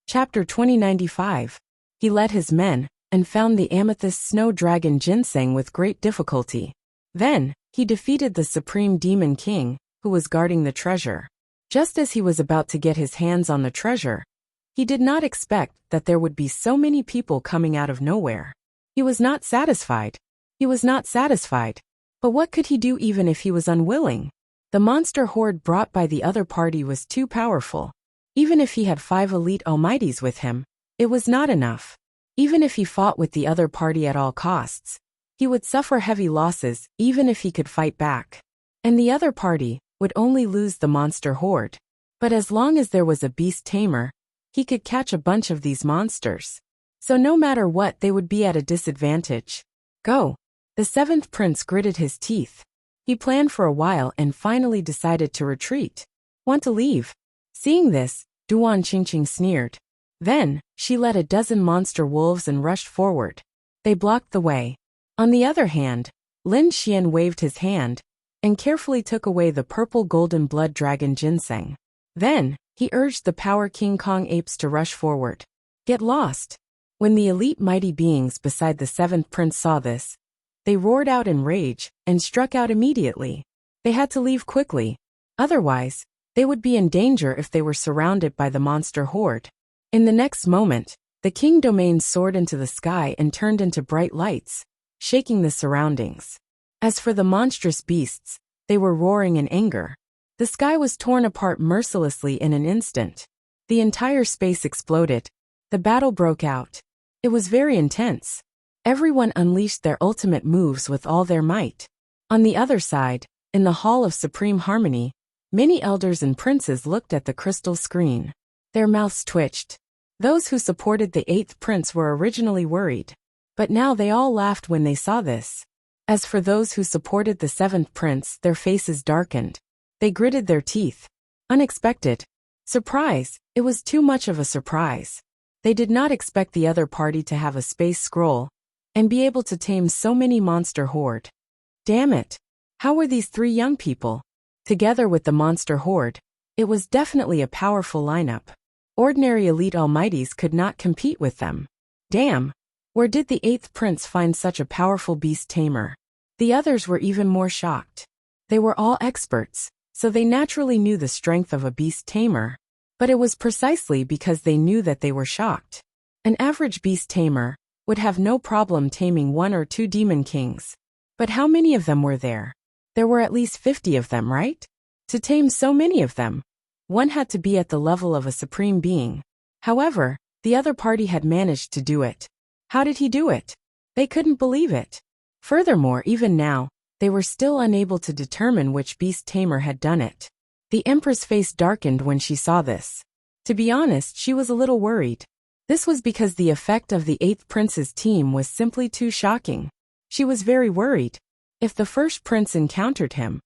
Chapter 2095. He led his men, and found the amethyst snow dragon Ginseng with great difficulty. Then, he defeated the supreme demon king, who was guarding the treasure. Just as he was about to get his hands on the treasure, he did not expect that there would be so many people coming out of nowhere. He was not satisfied. But what could he do even if he was unwilling? The monster horde brought by the other party was too powerful. Even if he had 5 elite almighties with him, it was not enough. Even if he fought with the other party at all costs, he would suffer heavy losses even if he could fight back. And the other party would only lose the monster horde. But as long as there was a beast tamer, he could catch a bunch of these monsters. So no matter what, they would be at a disadvantage. Go! The 7th prince gritted his teeth. He planned for a while and finally decided to retreat. Want to leave? Seeing this, Duan Qingqing sneered. Then, she led a dozen monster wolves and rushed forward. They blocked the way. On the other hand, Lin Xian waved his hand and carefully took away the purple golden blood dragon Ginseng. Then, he urged the power King Kong apes to rush forward. Get lost! When the elite mighty beings beside the 7th prince saw this, they roared out in rage and struck out immediately. They had to leave quickly. Otherwise, they would be in danger if they were surrounded by the monster horde. In the next moment, the king domain soared into the sky and turned into bright lights, shaking the surroundings. As for the monstrous beasts, they were roaring in anger. The sky was torn apart mercilessly in an instant. The entire space exploded. The battle broke out. It was very intense. Everyone unleashed their ultimate moves with all their might. On the other side, in the Hall of Supreme Harmony, many elders and princes looked at the crystal screen. Their mouths twitched. Those who supported the 8th prince were originally worried. But now they all laughed when they saw this. As for those who supported the 7th prince, their faces darkened. They gritted their teeth. Unexpected. Surprise. It was too much of a surprise. They did not expect the other party to have a space scroll and be able to tame so many monster horde. Damn it. How were these 3 young people? Together with the monster horde, it was definitely a powerful lineup. Ordinary elite almighties could not compete with them. Damn! Where did the 8th prince find such a powerful beast tamer? The others were even more shocked. They were all experts, so they naturally knew the strength of a beast tamer. But it was precisely because they knew that they were shocked. An average beast tamer would have no problem taming 1 or 2 demon kings. But how many of them were there? There were at least 50 of them, right? To tame so many of them, one had to be at the level of a supreme being. However, the other party had managed to do it. How did he do it? They couldn't believe it. Furthermore, even now, they were still unable to determine which beast tamer had done it. The Empress' face darkened when she saw this. To be honest, she was a little worried. This was because the effect of the 8th prince's team was simply too shocking. She was very worried. If the first prince encountered him,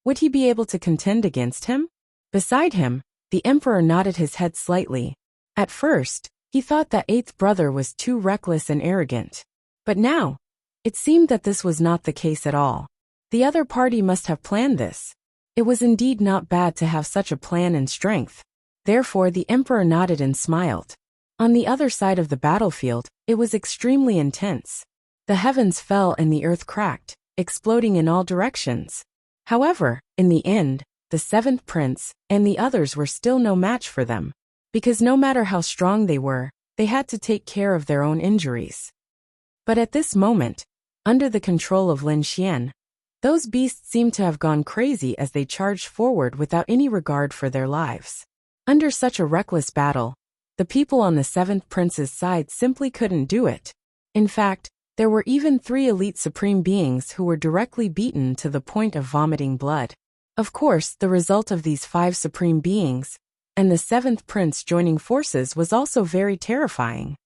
would he be able to contend against him? Beside him, the emperor nodded his head slightly. At first, he thought that 8th brother was too reckless and arrogant. But now, it seemed that this was not the case at all. The other party must have planned this. It was indeed not bad to have such a plan and strength. Therefore, the emperor nodded and smiled. On the other side of the battlefield, it was extremely intense. The heavens fell and the earth cracked, exploding in all directions. However, in the end, the 7th prince and the others were still no match for them. Because no matter how strong they were, they had to take care of their own injuries. But at this moment, under the control of Lin Xian, those beasts seemed to have gone crazy as they charged forward without any regard for their lives. Under such a reckless battle, the people on the 7th prince's side simply couldn't do it. In fact, there were even 3 elite supreme beings who were directly beaten to the point of vomiting blood. Of course, the result of these 5 supreme beings, and the 7th prince joining forces was also very terrifying.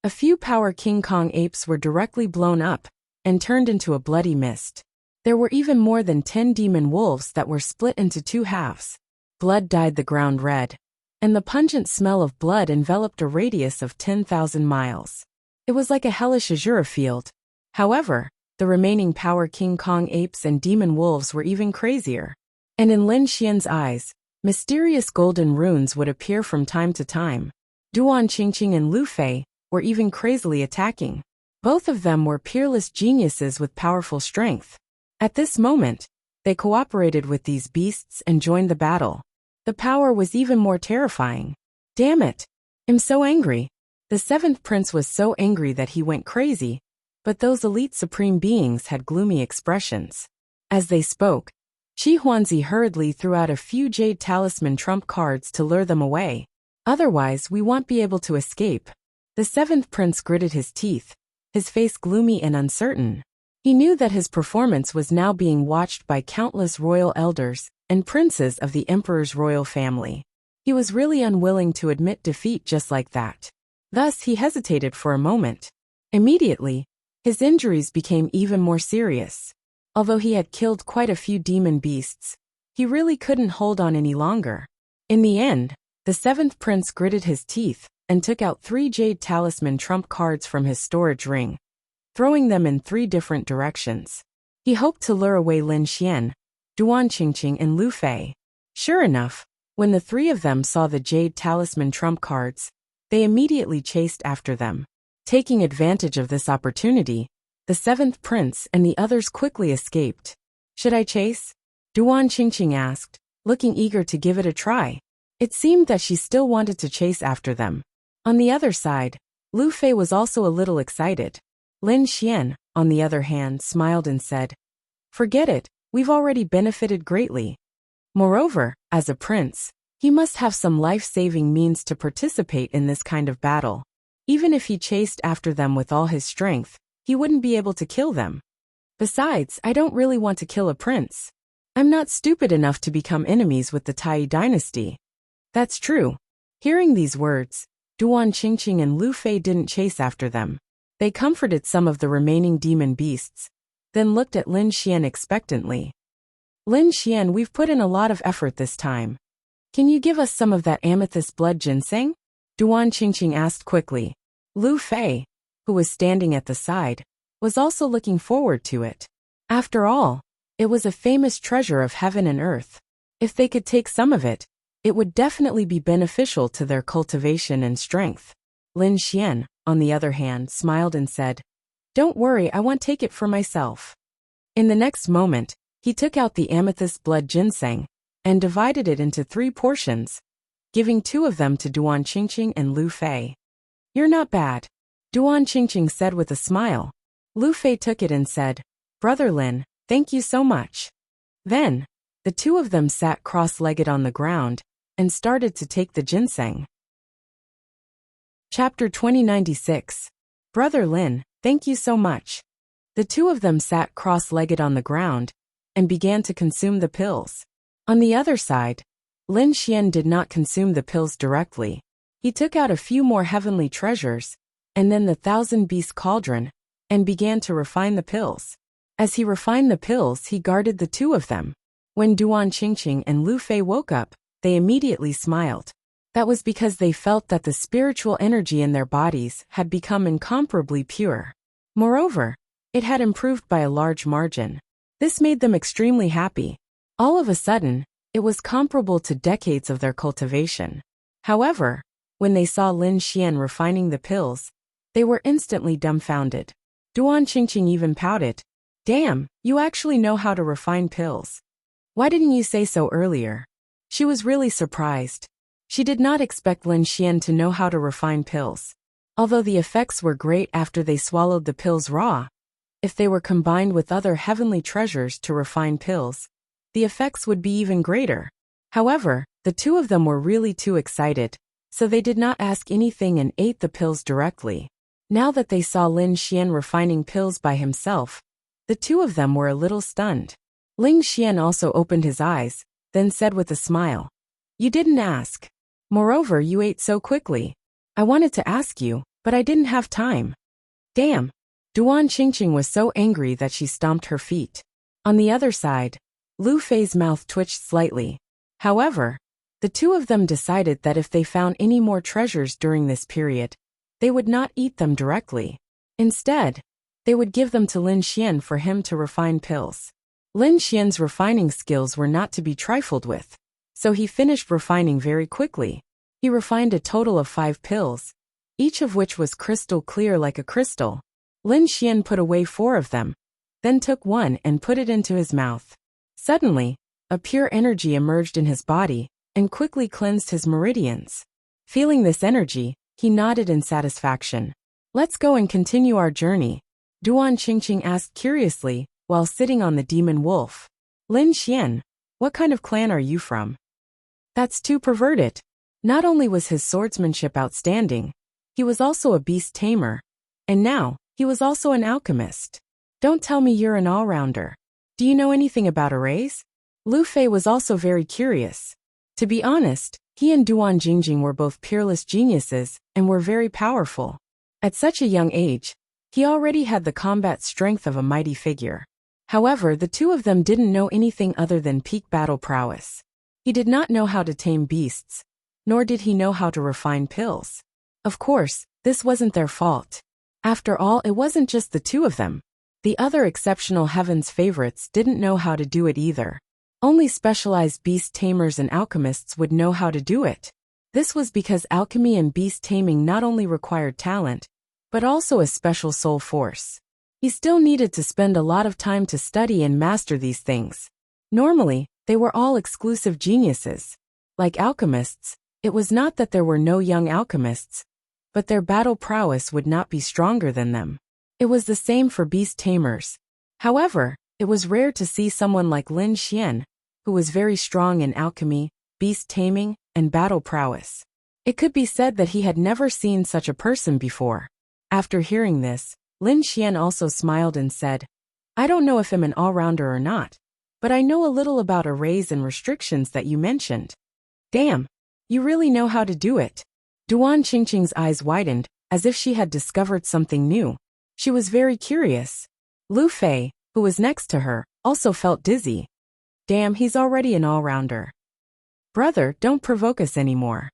A few power King Kong apes were directly blown up, and turned into a bloody mist. There were even more than 10 demon wolves that were split into 2 halves. Blood dyed the ground red, and the pungent smell of blood enveloped a radius of 10,000 miles. It was like a hellish azure field. However, the remaining power King Kong apes and demon wolves were even crazier. And in Lin Xian's eyes, mysterious golden runes would appear from time to time. Duan Qingqing and Lu Fei were even crazily attacking. Both of them were peerless geniuses with powerful strength. At this moment, they cooperated with these beasts and joined the battle. The power was even more terrifying. Damn it! I'm so angry. The seventh prince was so angry that he went crazy, but those elite supreme beings had gloomy expressions. As they spoke, Shi Huanzi hurriedly threw out a few jade talisman trump cards to lure them away. Otherwise, we won't be able to escape. The seventh prince gritted his teeth, his face gloomy and uncertain. He knew that his performance was now being watched by countless royal elders and princes of the emperor's royal family. He was really unwilling to admit defeat just like that. Thus, he hesitated for a moment. Immediately, his injuries became even more serious. Although he had killed quite a few demon beasts, he really couldn't hold on any longer. In the end, the seventh prince gritted his teeth and took out 3 jade talisman trump cards from his storage ring, throwing them in 3 different directions. He hoped to lure away Lin Xian, Duan Qingqing and Lu Fei. Sure enough, when the 3 of them saw the jade talisman trump cards, they immediately chased after them. Taking advantage of this opportunity, the seventh prince and the others quickly escaped. Should I chase? Duan Qingqing asked, looking eager to give it a try. It seemed that she still wanted to chase after them. On the other side, Lu Fei was also a little excited. Lin Xian, on the other hand, smiled and said, "Forget it, we've already benefited greatly. Moreover, as a prince, he must have some life-saving means to participate in this kind of battle. Even if he chased after them with all his strength, he wouldn't be able to kill them. Besides, I don't really want to kill a prince. I'm not stupid enough to become enemies with the Tai dynasty." That's true. Hearing these words, Duan Qingqing and Lu Fei didn't chase after them. They comforted some of the remaining demon beasts, then looked at Lin Xian expectantly. "Lin Xian, we've put in a lot of effort this time. Can you give us some of that amethyst blood ginseng?" Duan Qingqing asked quickly. Lu Fei, who was standing at the side, was also looking forward to it. After all, it was a famous treasure of heaven and earth. If they could take some of it, it would definitely be beneficial to their cultivation and strength. Lin Xian, on the other hand, smiled and said, "Don't worry, I won't take it for myself." In the next moment, he took out the amethyst blood ginseng and divided it into 3 portions, giving 2 of them to Duan Qingqing and Lu Fei. "You're not bad," Duan Qingqing said with a smile. Lu Fei took it and said, "Brother Lin, thank you so much." Then, the 2 of them sat cross-legged on the ground and started to take the ginseng. Chapter 2096. Brother Lin, thank you so much. The 2 of them sat cross-legged on the ground and began to consume the pills. On the other side, Lin Xian did not consume the pills directly. He took out a few more heavenly treasures, and then the 1,000-beast cauldron, and began to refine the pills. As he refined the pills, he guarded the 2 of them. When Duan Qingqing and Lu Fei woke up, they immediately smiled. That was because they felt that the spiritual energy in their bodies had become incomparably pure. Moreover, it had improved by a large margin. This made them extremely happy. All of a sudden, it was comparable to decades of their cultivation. However, when they saw Lin Xian refining the pills, they were instantly dumbfounded. Duan Qingqing even pouted. "Damn, you actually know how to refine pills. Why didn't you say so earlier?" She was really surprised. She did not expect Lin Xian to know how to refine pills. Although the effects were great after they swallowed the pills raw, if they were combined with other heavenly treasures to refine pills, the effects would be even greater. However, the 2 of them were really too excited, so they did not ask anything and ate the pills directly. Now that they saw Lin Xian refining pills by himself, the 2 of them were a little stunned. Lin Xian also opened his eyes, then said with a smile, "You didn't ask. Moreover, you ate so quickly. I wanted to ask you, but I didn't have time." Damn! Duan Qingqing was so angry that she stomped her feet. On the other side, Lu Fei's mouth twitched slightly. However, the 2 of them decided that if they found any more treasures during this period, they would not eat them directly. Instead, they would give them to Lin Xian for him to refine pills. Lin Xian's refining skills were not to be trifled with, so he finished refining very quickly. He refined a total of 5 pills, each of which was crystal clear like a crystal. Lin Xian put away 4 of them, then took one and put it into his mouth. Suddenly, a pure energy emerged in his body and quickly cleansed his meridians. Feeling this energy, he nodded in satisfaction. Let's go and continue our journey, Duan Qingqing asked curiously, while sitting on the demon wolf. Lin Xian, what kind of clan are you from? That's too perverted. Not only was his swordsmanship outstanding, he was also a beast tamer. And now, he was also an alchemist. Don't tell me you're an all-rounder. Do you know anything about arrays? Lu Fei was also very curious. To be honest, he and Duan Jingjing were both peerless geniuses and were very powerful. At such a young age, he already had the combat strength of a mighty figure. However, the two of them didn't know anything other than peak battle prowess. He did not know how to tame beasts, nor did he know how to refine pills. Of course, this wasn't their fault. After all, it wasn't just the two of them. The other exceptional heavens favorites didn't know how to do it either. Only specialized beast tamers and alchemists would know how to do it. This was because alchemy and beast taming not only required talent, but also a special soul force. He still needed to spend a lot of time to study and master these things. Normally, they were all exclusive geniuses. Like alchemists, it was not that there were no young alchemists, but their battle prowess would not be stronger than them. It was the same for beast tamers. However, it was rare to see someone like Lin Xian, who was very strong in alchemy, beast taming, and battle prowess. It could be said that he had never seen such a person before. After hearing this, Lin Xian also smiled and said, I don't know if I'm an all-rounder or not, but I know a little about arrays and restrictions that you mentioned. Damn, you really know how to do it. Duan Qingqing's eyes widened, as if she had discovered something new. She was very curious. Lu Fei, who was next to her, also felt dizzy. Damn, he's already an all-rounder. Brother, don't provoke us anymore.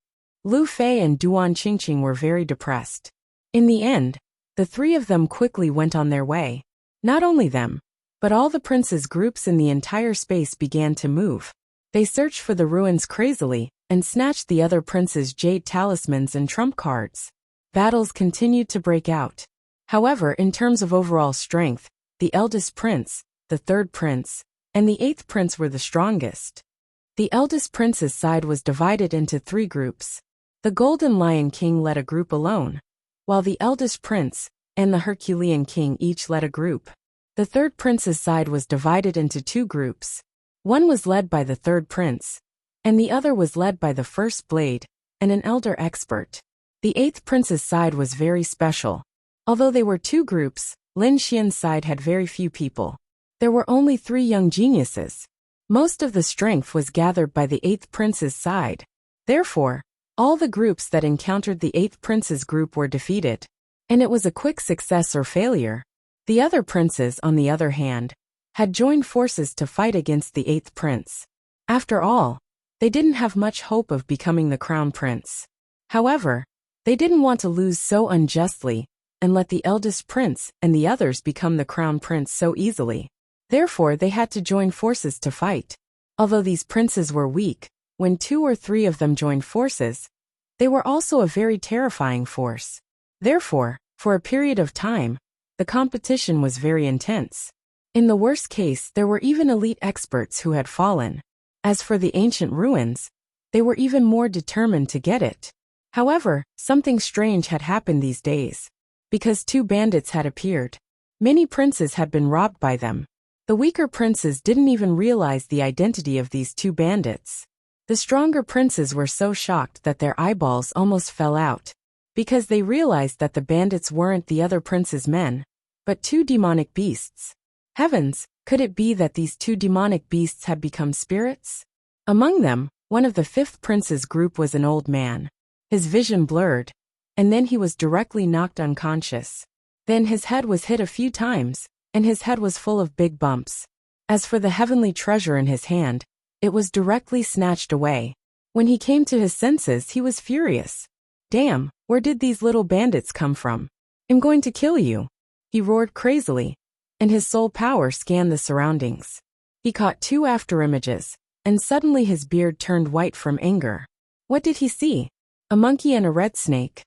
Lu Fei and Duan Qingqing were very depressed. In the end, the three of them quickly went on their way. Not only them, but all the princes' groups in the entire space began to move. They searched for the ruins crazily, and snatched the other princes' jade talismans and trump cards. Battles continued to break out. However, in terms of overall strength, the eldest prince, the third prince, and the 8th prince were the strongest. The eldest prince's side was divided into 3 groups. The Golden Lion King led a group alone, while the eldest prince and the Herculean King each led a group. The third prince's side was divided into 2 groups. One was led by the third prince, and the other was led by the first blade and an elder expert. The 8th prince's side was very special. Although they were 2 groups, Lin Xian's side had very few people. There were only 3 young geniuses. Most of the strength was gathered by the 8th prince's side. Therefore, all the groups that encountered the 8th prince's group were defeated, and it was a quick success or failure. The other princes, on the other hand, had joined forces to fight against the 8th prince. After all, they didn't have much hope of becoming the crown prince. However, they didn't want to lose so unjustly and let the eldest prince and the others become the crown prince so easily. Therefore, they had to join forces to fight. Although these princes were weak, when 2 or 3 of them joined forces, they were also a very terrifying force. Therefore, for a period of time, the competition was very intense. In the worst case, there were even elite experts who had fallen. As for the ancient ruins, they were even more determined to get it. However, something strange had happened these days. Because 2 bandits had appeared, many princes had been robbed by them. The weaker princes didn't even realize the identity of these 2 bandits. The stronger princes were so shocked that their eyeballs almost fell out, because they realized that the bandits weren't the other prince's men, but 2 demonic beasts. Heavens, could it be that these 2 demonic beasts had become spirits? Among them, one of the 5th prince's group was an old man. His vision blurred, and then he was directly knocked unconscious. Then his head was hit a few times, and his head was full of big bumps. As for the heavenly treasure in his hand, it was directly snatched away. When he came to his senses, he was furious. Damn, where did these little bandits come from? I'm going to kill you. He roared crazily, and his soul power scanned the surroundings. He caught 2 afterimages, and suddenly his beard turned white from anger. What did he see? a monkey and a red snake.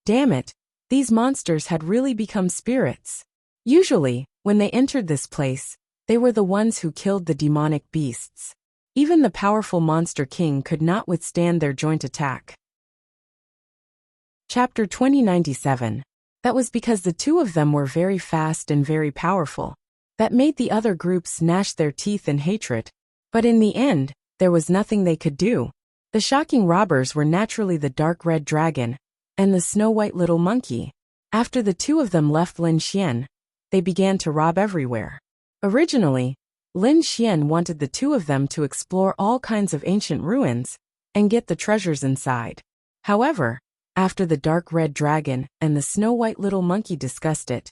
Damn it, these monsters had really become spirits. Usually, when they entered this place, they were the ones who killed the demonic beasts. Even the powerful Monster King could not withstand their joint attack. Chapter 2097. That was because the two of them were very fast and very powerful. That made the other groups gnash their teeth in hatred. But in the end, there was nothing they could do. The shocking robbers were naturally the dark red dragon and the snow-white little monkey. After the two of them left Lin Xian, they began to rob everywhere. Originally, Lin Xian wanted the two of them to explore all kinds of ancient ruins and get the treasures inside. However, after the dark red dragon and the snow-white little monkey discussed it,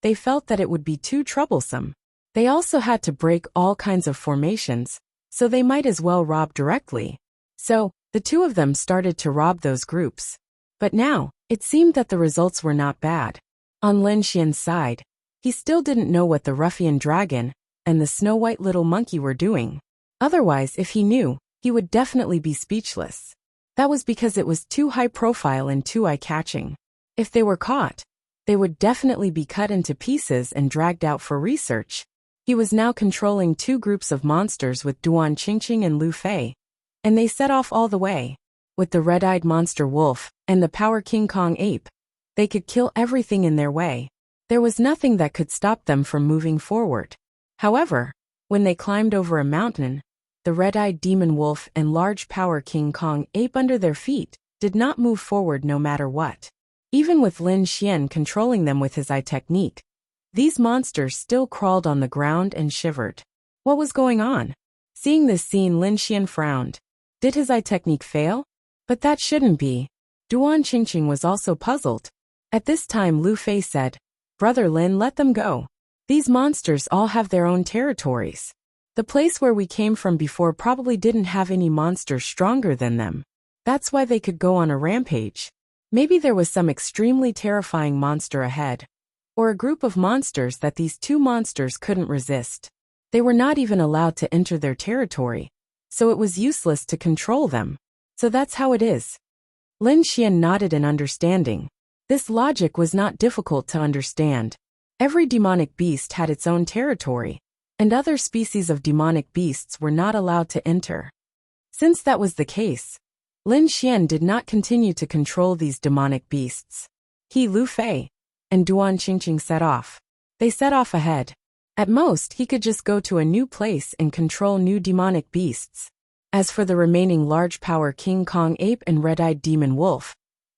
they felt that it would be too troublesome. They also had to break all kinds of formations, so they might as well rob directly. So, the two of them started to rob those groups. But now, it seemed that the results were not bad. On Lin Xian's side, he still didn't know what the ruffian dragon and the snow-white little monkey were doing. Otherwise, if he knew, he would definitely be speechless. That was because it was too high profile and too eye-catching. If they were caught, they would definitely be cut into pieces and dragged out for research. He was now controlling two groups of monsters with Duan Qingqing and Lu Fei, and they set off all the way. With the red-eyed monster wolf and the power King Kong ape, they could kill everything in their way. There was nothing that could stop them from moving forward. However, when they climbed over a mountain, the red-eyed demon wolf and large power King Kong ape under their feet did not move forward no matter what. Even with Lin Xian controlling them with his eye technique, these monsters still crawled on the ground and shivered. What was going on? Seeing this scene, Lin Xian frowned. Did his eye technique fail? But that shouldn't be. Duan Qingqing was also puzzled. At this time Lu Fei said, "Brother Lin, let them go. These monsters all have their own territories. The place where we came from before probably didn't have any monsters stronger than them. That's why they could go on a rampage. Maybe there was some extremely terrifying monster ahead. Or a group of monsters that these two monsters couldn't resist. They were not even allowed to enter their territory, so it was useless to control them. So that's how it is." Lin Xian nodded in understanding. This logic was not difficult to understand. Every demonic beast had its own territory, and other species of demonic beasts were not allowed to enter. Since that was the case, Lin Xian did not continue to control these demonic beasts. He, Lu Fei, and Duan Qingqing set off. They set off ahead. At most, he could just go to a new place and control new demonic beasts. As for the remaining large power King Kong ape and red-eyed demon wolf,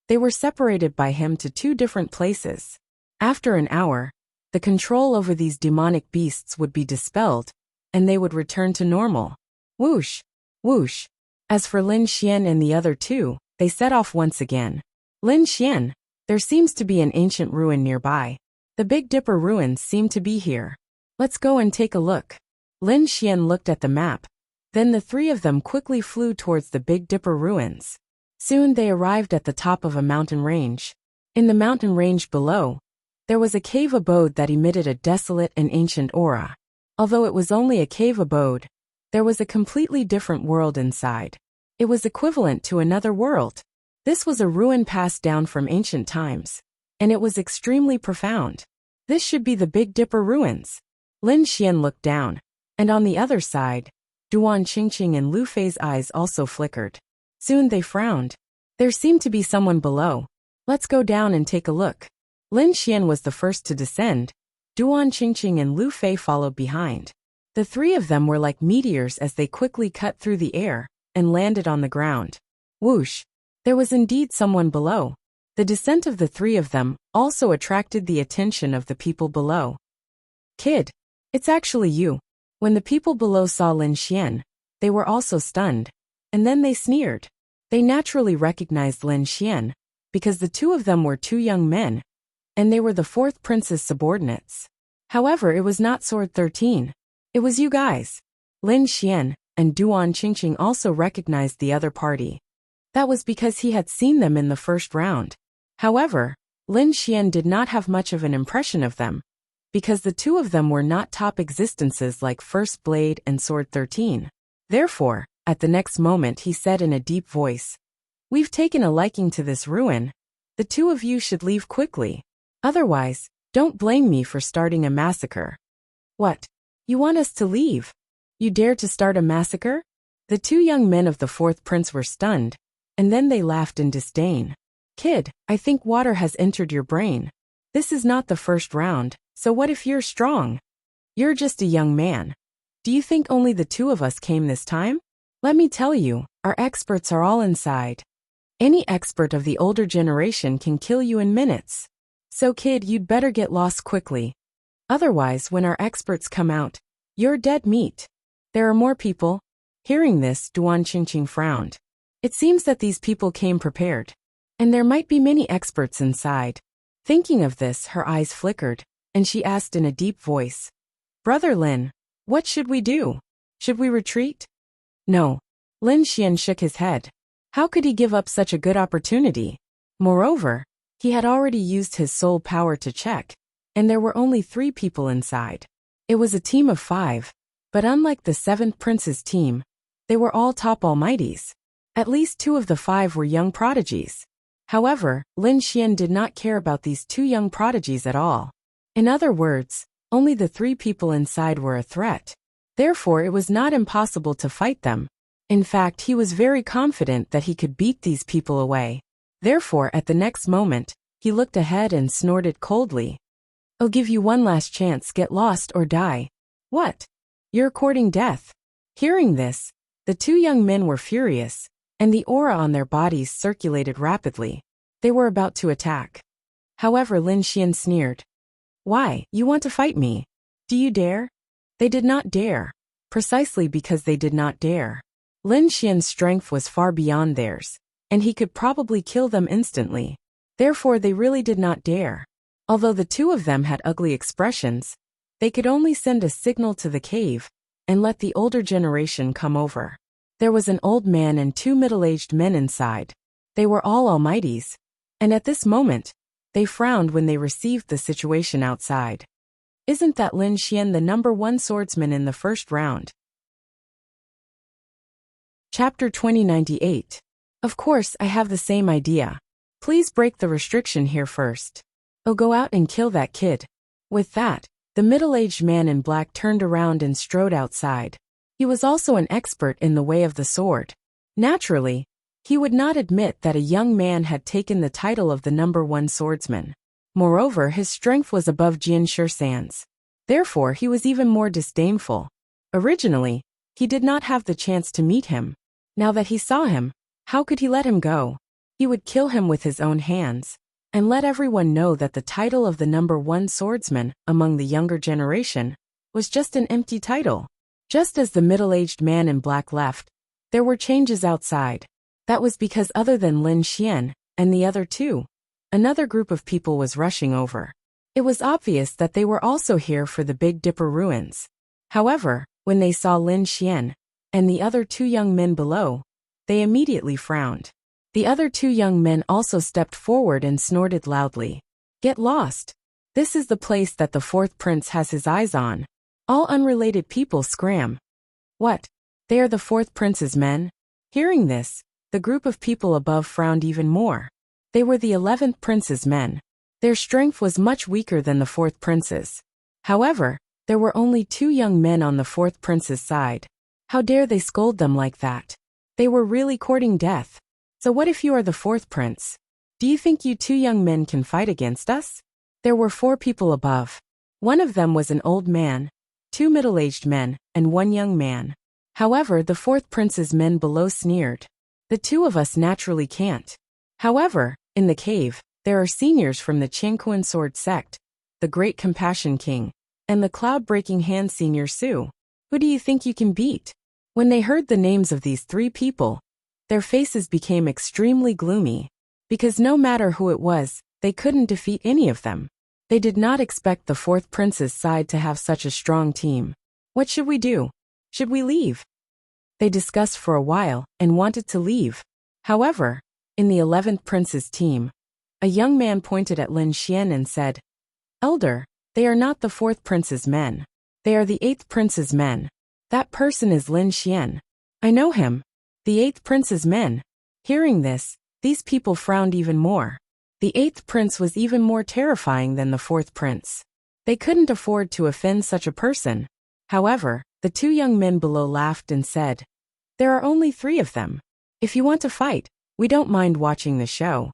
they were separated by him to two different places. After an hour, the control over these demonic beasts would be dispelled, and they would return to normal. Whoosh! Whoosh! As for Lin Xian and the other two, they set off once again. Lin Xian, there seems to be an ancient ruin nearby. The Big Dipper ruins seem to be here. Let's go and take a look. Lin Xian looked at the map. Then the three of them quickly flew towards the Big Dipper ruins. Soon they arrived at the top of a mountain range. In the mountain range below, there was a cave abode that emitted a desolate and ancient aura. Although it was only a cave abode, there was a completely different world inside. It was equivalent to another world. This was a ruin passed down from ancient times, and it was extremely profound. This should be the Big Dipper ruins. Lin Xian looked down, and on the other side, Duan Qingqing and Lu Fei's eyes also flickered. Soon they frowned. There seemed to be someone below. Let's go down and take a look. Lin Xian was the first to descend. Duan Qingqing and Lu Fei followed behind. The three of them were like meteors as they quickly cut through the air and landed on the ground. Whoosh! There was indeed someone below. The descent of the three of them also attracted the attention of the people below. "Kid, it's actually you." When the people below saw Lin Xian, they were also stunned, and then they sneered. They naturally recognized Lin Xian, because the two of them were two young men, and they were the fourth prince's subordinates. However, it was not Sword 13. It was you guys. Lin Xian and Duan Qingqing also recognized the other party. That was because he had seen them in the first round. However, Lin Xian did not have much of an impression of them, because the two of them were not top existences like First Blade and Sword 13. Therefore, at the next moment he said in a deep voice, We've taken a liking to this ruin. The two of you should leave quickly. Otherwise, don't blame me for starting a massacre. What? You want us to leave? You dare to start a massacre? The two young men of the fourth prince were stunned, and then they laughed in disdain. Kid, I think water has entered your brain. This is not the first round, so what if you're strong? You're just a young man. Do you think only the two of us came this time? Let me tell you, our experts are all inside. Any expert of the older generation can kill you in minutes. So kid, you'd better get lost quickly. Otherwise, when our experts come out, you're dead meat. There are more people. Hearing this, Duan Qingqing frowned. It seems that these people came prepared. And there might be many experts inside. Thinking of this, her eyes flickered, and she asked in a deep voice, Brother Lin, what should we do? Should we retreat? No. Lin Xian shook his head. How could he give up such a good opportunity? Moreover, he had already used his soul power to check, and there were only 3 people inside. It was a team of 5, but unlike the 7th prince's team, they were all top almighties. At least 2 of the 5 were young prodigies. However, Lin Xian did not care about these 2 young prodigies at all. In other words, only the 3 people inside were a threat. Therefore, it was not impossible to fight them. In fact, he was very confident that he could beat these people away. Therefore, at the next moment, he looked ahead and snorted coldly. I'll give you one last chance, get lost or die. What? You're courting death. Hearing this, the 2 young men were furious, and the aura on their bodies circulated rapidly. They were about to attack. However, Lin Xian sneered. Why, you want to fight me? Do you dare? They did not dare. Precisely because they did not dare. Lin Xian's strength was far beyond theirs, and he could probably kill them instantly. Therefore, they really did not dare. Although the 2 of them had ugly expressions, they could only send a signal to the cave and let the older generation come over. There was an old man and 2 middle-aged men inside. They were all almighties, and at this moment, they frowned when they received the situation outside. Isn't that Lin Xian the number 1 swordsman in the first round? Chapter 2098. Of course, I have the same idea. Please break the restriction here first. Oh, go out and kill that kid. With that, the middle-aged man in black turned around and strode outside. He was also an expert in the way of the sword. Naturally, he would not admit that a young man had taken the title of the number 1 swordsman. Moreover, his strength was above Jian Shisan's. Therefore, he was even more disdainful. Originally, he did not have the chance to meet him. Now that he saw him, how could he let him go? He would kill him with his own hands, and let everyone know that the title of the number 1 swordsman among the younger generation was just an empty title. Just as the middle-aged man in black left, there were changes outside. That was because other than Lin Xian and the other 2, another group of people was rushing over. It was obvious that they were also here for the Big Dipper ruins. However, when they saw Lin Xian and the other 2 young men below, they immediately frowned. The other 2 young men also stepped forward and snorted loudly. Get lost. This is the place that the 4th prince has his eyes on. All unrelated people scram. What? They are the 4th prince's men? Hearing this, the group of people above frowned even more. They were the 11th prince's men. Their strength was much weaker than the 4th prince's. However, there were only 2 young men on the 4th prince's side. How dare they scold them like that? They were really courting death. So what if you are the 4th prince? Do you think you 2 young men can fight against us? There were 4 people above. One of them was an old man, 2 middle-aged men, and 1 young man. However, the 4th prince's men below sneered. The 2 of us naturally can't. However, in the cave, there are seniors from the Qianquan sword sect, the Great Compassion King, and the Cloud-Breaking Hand Senior Su. Who do you think you can beat? When they heard the names of these 3 people, their faces became extremely gloomy, because no matter who it was, they couldn't defeat any of them. They did not expect the 4th prince's side to have such a strong team. What should we do? Should we leave? They discussed for a while and wanted to leave. However, in the 11th prince's team, a young man pointed at Lin Xian and said, Elder, they are not the 4th prince's men. They are the 8th prince's men. That person is Lin Xian. I know him. The 8th prince's men. Hearing this, these people frowned even more. The eighth prince was even more terrifying than the fourth prince. They couldn't afford to offend such a person. However, the two young men below laughed and said, "There are only 3 of them. If you want to fight, we don't mind watching the show."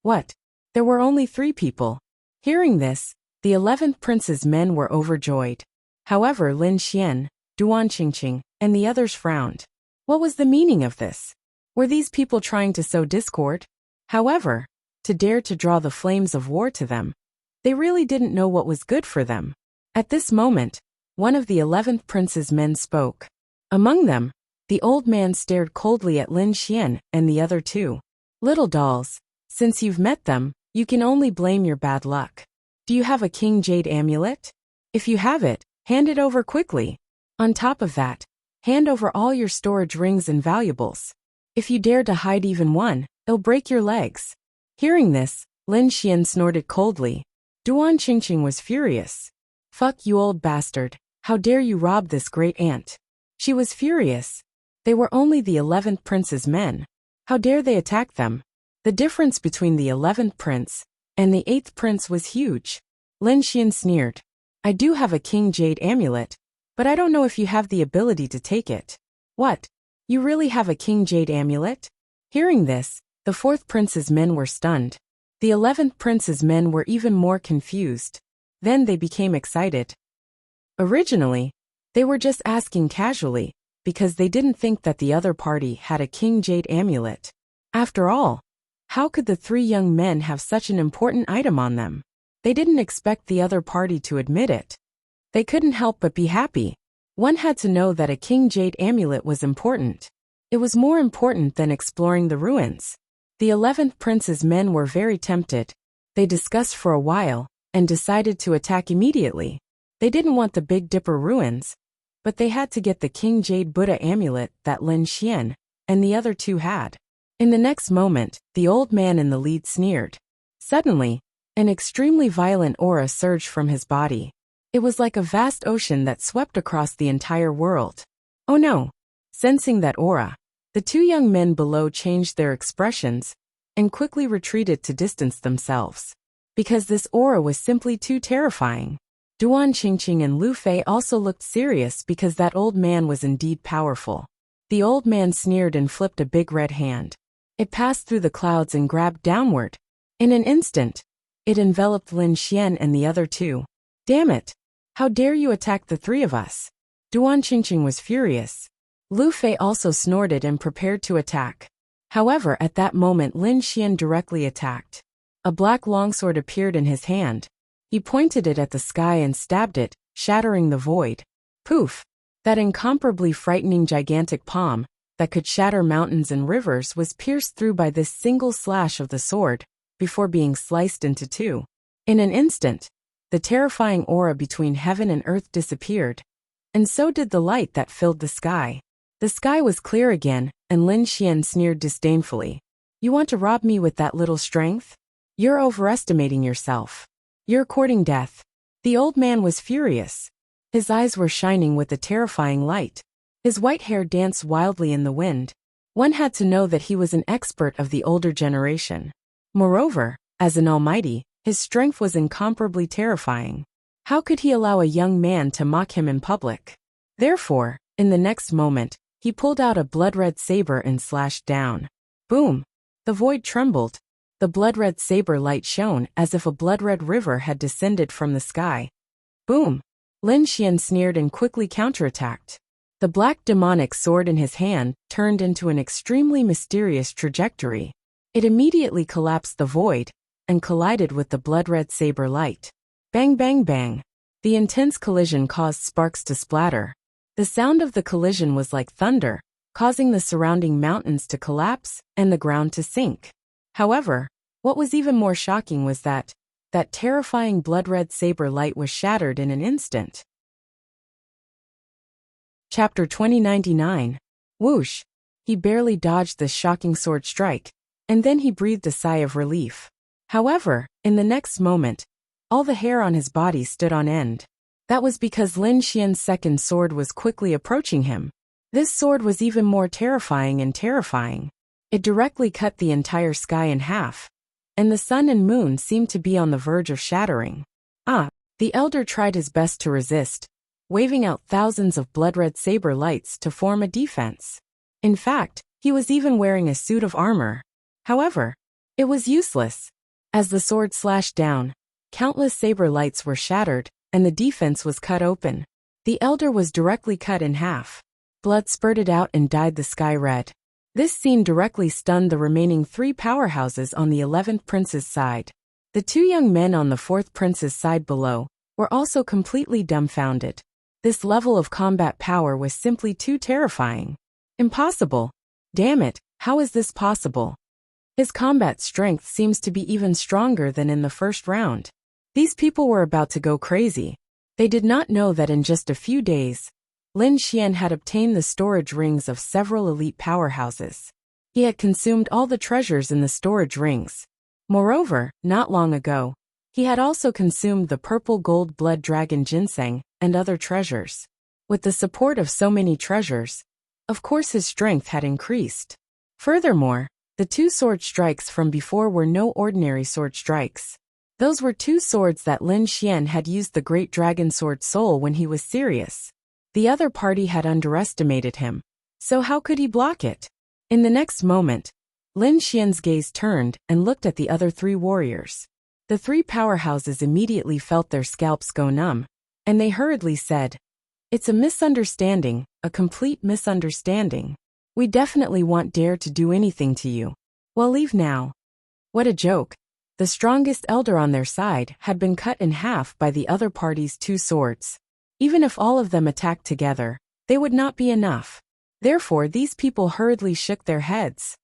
What? There were only 3 people. Hearing this, the 11th prince's men were overjoyed. However, Lin Xian, Duan Qingqing, and the others frowned. What was the meaning of this? Were these people trying to sow discord? However, to dare to draw the flames of war to them, they really didn't know what was good for them. At this moment, one of the 11th prince's men spoke. Among them, the old man stared coldly at Lin Xian and the other 2. "Little dolls, since you've met them, you can only blame your bad luck. Do you have a King Jade amulet? If you have it, hand it over quickly. On top of that, hand over all your storage rings and valuables. If you dare to hide even one, it'll break your legs." Hearing this, Lin Xian snorted coldly. Duan Qingqing was furious. "Fuck you, old bastard. How dare you rob this great aunt?" She was furious. They were only the 11th prince's men. How dare they attack them? The difference between the 11th prince and the 8th prince was huge. Lin Xian sneered. "I do have a King Jade amulet, but I don't know if you have the ability to take it." "What? You really have a King Jade amulet?" Hearing this, the 4th prince's men were stunned. The 11th prince's men were even more confused. Then they became excited. Originally, they were just asking casually, because they didn't think that the other party had a King Jade amulet. After all, how could the 3 young men have such an important item on them? They didn't expect the other party to admit it. They couldn't help but be happy. One had to know that a King Jade amulet was important. It was more important than exploring the ruins. The 11th prince's men were very tempted. They discussed for a while, and decided to attack immediately. They didn't want the Big Dipper ruins, but they had to get the King Jade Buddha amulet that Lin Xian and the other 2 had. In the next moment, the old man in the lead sneered. Suddenly, an extremely violent aura surged from his body. It was like a vast ocean that swept across the entire world. Oh no! Sensing that aura, the 2 young men below changed their expressions and quickly retreated to distance themselves. Because this aura was simply too terrifying. Duan Qingqing and Lu Fei also looked serious because that old man was indeed powerful. The old man sneered and flipped a big red hand. It passed through the clouds and grabbed downward. In an instant, it enveloped Lin Xian and the other 2. "Damn it! How dare you attack the 3 of us?" Duan Qingqing was furious. Lu Fei also snorted and prepared to attack. However, at that moment Lin Xian directly attacked. A black longsword appeared in his hand. He pointed it at the sky and stabbed it, shattering the void. Poof! That incomparably frightening gigantic palm, that could shatter mountains and rivers, was pierced through by this single slash of the sword, before being sliced into 2. In an instant, the terrifying aura between heaven and earth disappeared, and so did the light that filled the sky. The sky was clear again, and Lin Xian sneered disdainfully. "You want to rob me with that little strength? You're overestimating yourself. You're courting death." The old man was furious. His eyes were shining with a terrifying light. His white hair danced wildly in the wind. One had to know that he was an expert of the older generation. Moreover, as an almighty, his strength was incomparably terrifying. How could he allow a young man to mock him in public? Therefore, in the next moment, he pulled out a blood-red saber and slashed down. Boom! The void trembled. The blood-red saber light shone as if a blood-red river had descended from the sky. Boom! Lin Xian sneered and quickly counterattacked. The black demonic sword in his hand turned into an extremely mysterious trajectory. It immediately collapsed the void and collided with the blood-red saber light. Bang bang bang! The intense collision caused sparks to splatter. The sound of the collision was like thunder, causing the surrounding mountains to collapse and the ground to sink. However, what was even more shocking was that terrifying blood-red saber light was shattered in an instant. Chapter 2099. Whoosh! He barely dodged the shocking sword strike, and then he breathed a sigh of relief. However, in the next moment, all the hair on his body stood on end. That was because Lin Xian's second sword was quickly approaching him. This sword was even more terrifying and terrifying. It directly cut the entire sky in half, and the sun and moon seemed to be on the verge of shattering. The elder tried his best to resist, waving out thousands of blood-red saber lights to form a defense. In fact, he was even wearing a suit of armor. However, it was useless. As the sword slashed down, countless saber lights were shattered, and the defense was cut open. The elder was directly cut in half. Blood spurted out and dyed the sky red. This scene directly stunned the remaining 3 powerhouses on the 11th prince's side. The 2 young men on the 4th prince's side below were also completely dumbfounded. This level of combat power was simply too terrifying. Impossible. Damn it, how is this possible? His combat strength seems to be even stronger than in the first round. These people were about to go crazy. They did not know that in just a few days, Lin Xian had obtained the storage rings of several elite powerhouses. He had consumed all the treasures in the storage rings. Moreover, not long ago, he had also consumed the purple gold blood dragon ginseng and other treasures. With the support of so many treasures, of course his strength had increased. Furthermore, the 2 sword strikes from before were no ordinary sword strikes. Those were 2 swords that Lin Xian had used the great dragon sword soul when he was serious. The other party had underestimated him, so how could he block it? In the next moment, Lin Xian's gaze turned and looked at the other 3 warriors. The 3 powerhouses immediately felt their scalps go numb, and they hurriedly said, "It's a misunderstanding, a complete misunderstanding. We definitely won't dare to do anything to you. Well, leave now." What a joke. The strongest elder on their side had been cut in half by the other party's 2 swords. Even if all of them attacked together, they would not be enough. Therefore, these people hurriedly shook their heads.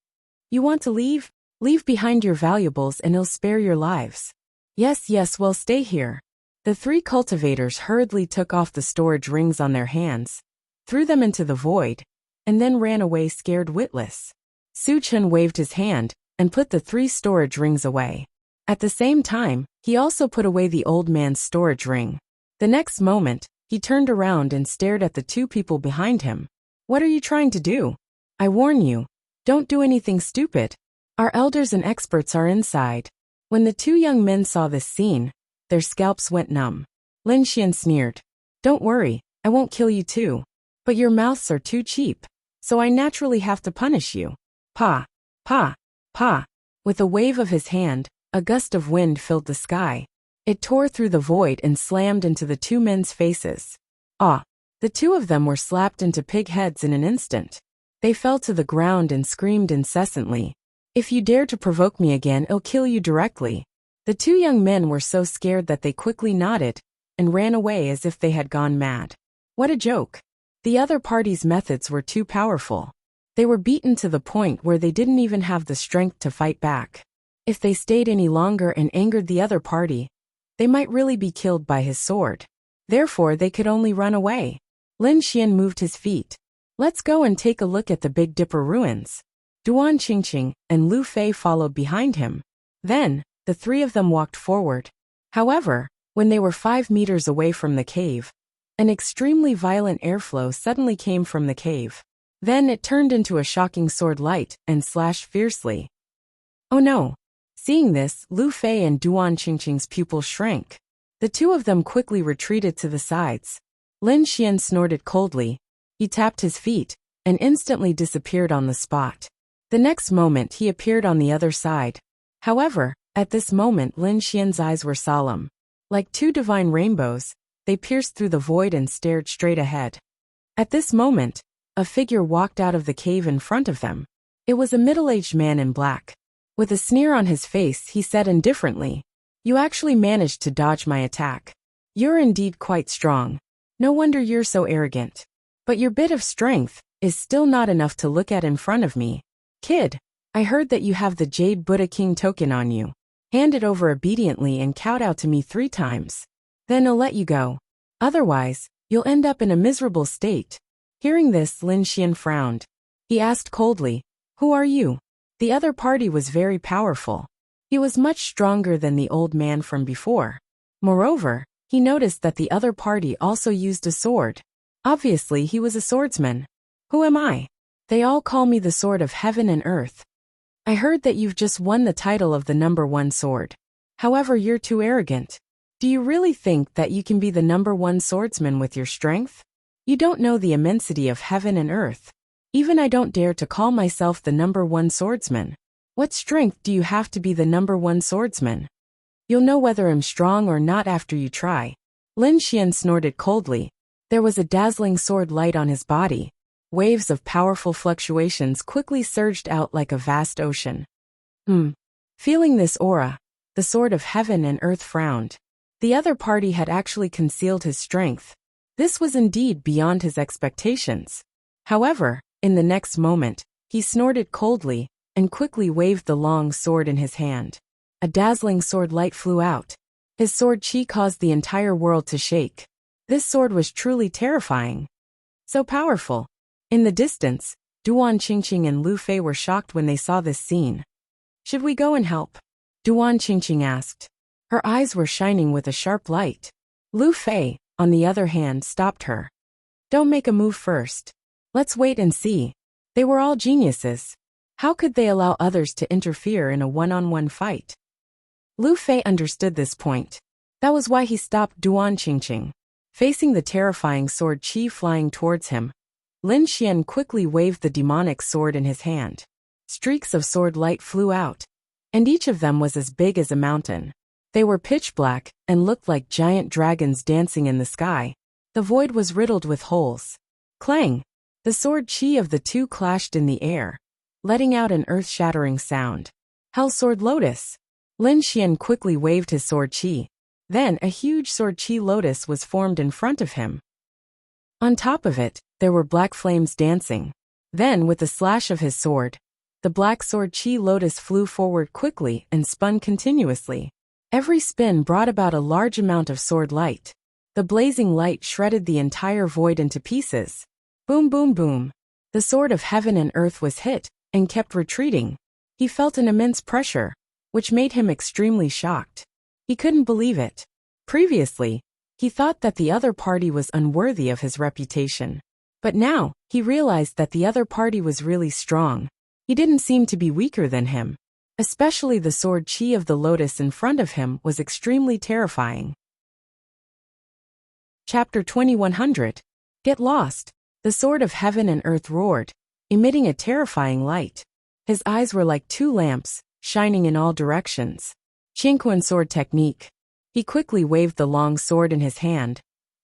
"You want to leave? Leave behind your valuables and I'll spare your lives." Yes, well, stay here." The 3 cultivators hurriedly took off the storage rings on their hands, threw them into the void, and then ran away scared witless. Su Chen waved his hand and put the 3 storage rings away. At the same time, he also put away the old man's storage ring. The next moment, he turned around and stared at the 2 people behind him. "What are you trying to do? I warn you, don't do anything stupid. Our elders and experts are inside." When the 2 young men saw this scene, their scalps went numb. Lin Xian sneered. "Don't worry, I won't kill you too. But your mouths are too cheap, so I naturally have to punish you." Pa, pa, pa. With a wave of his hand, a gust of wind filled the sky. It tore through the void and slammed into the 2 men's faces. The 2 of them were slapped into pig heads in an instant. They fell to the ground and screamed incessantly. "If you dare to provoke me again, I'll kill you directly." The 2 young men were so scared that they quickly nodded and ran away as if they had gone mad. What a joke. The other party's methods were too powerful. They were beaten to the point where they didn't even have the strength to fight back. If they stayed any longer and angered the other party, they might really be killed by his sword. Therefore, they could only run away. Lin Xian moved his feet. "Let's go and take a look at the Big Dipper ruins." Duan Qingqing and Lu Fei followed behind him. Then, the 3 of them walked forward. However, when they were 5 meters away from the cave, an extremely violent airflow suddenly came from the cave. Then it turned into a shocking sword light and slashed fiercely. Oh no! Seeing this, Lu Fei and Duan Qingqing's pupils shrank. The 2 of them quickly retreated to the sides. Lin Xian snorted coldly. He tapped his feet and instantly disappeared on the spot. The next moment he appeared on the other side. However, at this moment Lin Xian's eyes were solemn. Like 2 divine rainbows, they pierced through the void and stared straight ahead. At this moment, a figure walked out of the cave in front of them. It was a middle-aged man in black. With a sneer on his face, he said indifferently, "You actually managed to dodge my attack. You're indeed quite strong. No wonder you're so arrogant. But your bit of strength is still not enough to look at in front of me. Kid, I heard that you have the Jade Buddha King token on you. Hand it over obediently and kowtow to me 3 times. Then I'll let you go. Otherwise, you'll end up in a miserable state." Hearing this, Lin Xian frowned. He asked coldly, "Who are you?" The other party was very powerful. He was much stronger than the old man from before. Moreover, he noticed that the other party also used a sword. Obviously, he was a swordsman. "Who am I? They all call me the Sword of Heaven and Earth. I heard that you've just won the title of the #1 sword. However, you're too arrogant. Do you really think that you can be the #1 swordsman with your strength? You don't know the immensity of heaven and earth. Even I don't dare to call myself the #1 swordsman. What strength do you have to be the #1 swordsman? You'll know whether I'm strong or not after you try. Lin Xian snorted coldly. There was a dazzling sword light on his body. Waves of powerful fluctuations quickly surged out like a vast ocean. Feeling this aura, the sword of heaven and earth frowned. The other party had actually concealed his strength. This was indeed beyond his expectations. However, in the next moment, he snorted coldly and quickly waved the long sword in his hand. A dazzling sword light flew out. His sword chi caused the entire world to shake. This sword was truly terrifying. So powerful. In the distance, Duan Qingqing and Lu Fei were shocked when they saw this scene. Should we go and help? Duan Qingqing asked. Her eyes were shining with a sharp light. Lu Fei, on the other hand, stopped her. Don't make a move first. Let's wait and see. They were all geniuses. How could they allow others to interfere in a one-on-one fight? Lu Fei understood this point. That was why he stopped Duan Qingqing. Facing the terrifying sword chi flying towards him, Lin Xian quickly waved the demonic sword in his hand. Streaks of sword light flew out, and each of them was as big as a mountain. They were pitch black and looked like giant dragons dancing in the sky. The void was riddled with holes. Clang! The sword chi of the two clashed in the air, letting out an earth-shattering sound. Hell Sword Lotus! Lin Xian quickly waved his sword chi. Then a huge sword chi lotus was formed in front of him. On top of it, there were black flames dancing. Then, with a slash of his sword, the black sword chi lotus flew forward quickly and spun continuously. Every spin brought about a large amount of sword light. The blazing light shredded the entire void into pieces. Boom, boom, boom. The sword of heaven and earth was hit and kept retreating. He felt an immense pressure, which made him extremely shocked. He couldn't believe it. Previously, he thought that the other party was unworthy of his reputation. But now, he realized that the other party was really strong. He didn't seem to be weaker than him. Especially the sword chi of the lotus in front of him was extremely terrifying. Chapter 2100. Get lost. The sword of heaven and earth roared, emitting a terrifying light. His eyes were like two lamps, shining in all directions. Qingquan sword technique. He quickly waved the long sword in his hand,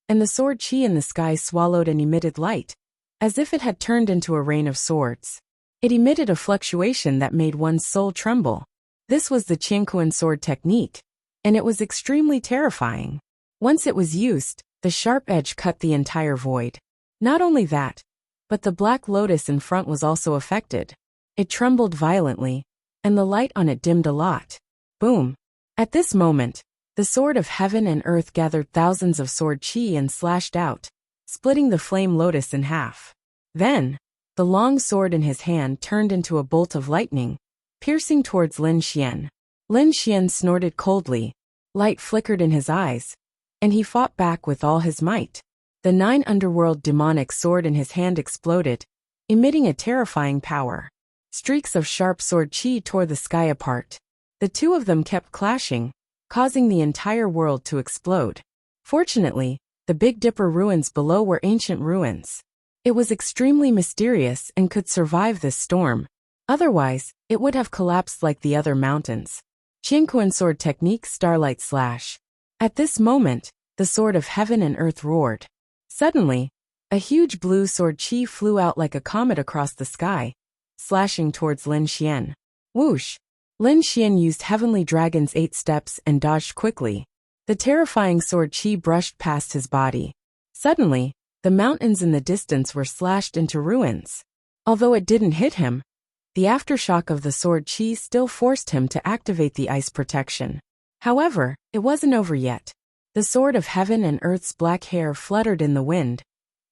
and the sword chi in the sky swallowed and emitted light, as if it had turned into a rain of swords. It emitted a fluctuation that made one's soul tremble. This was the Qingquan sword technique, and it was extremely terrifying. Once it was used, the sharp edge cut the entire void. Not only that, but the black lotus in front was also affected. It trembled violently, and the light on it dimmed a lot. Boom! At this moment, the sword of heaven and earth gathered thousands of sword chi and slashed out, splitting the flame lotus in half. Then, the long sword in his hand turned into a bolt of lightning, piercing towards Lin Xian. Lin Xian snorted coldly. Light flickered in his eyes, and he fought back with all his might. The 9 underworld demonic sword in his hand exploded, emitting a terrifying power. Streaks of sharp sword chi tore the sky apart. The two of them kept clashing, causing the entire world to explode. Fortunately, the Big Dipper ruins below were ancient ruins. It was extremely mysterious and could survive this storm. Otherwise, it would have collapsed like the other mountains. Qingquan sword technique Starlight Slash. At this moment, the sword of heaven and earth roared. Suddenly, a huge blue sword chi flew out like a comet across the sky, slashing towards Lin Xian. Whoosh! Lin Xian used Heavenly Dragon's 8 steps and dodged quickly. The terrifying sword chi brushed past his body. Suddenly, the mountains in the distance were slashed into ruins. Although it didn't hit him, the aftershock of the sword chi still forced him to activate the ice protection. However, it wasn't over yet. The sword of heaven and earth's black hair fluttered in the wind,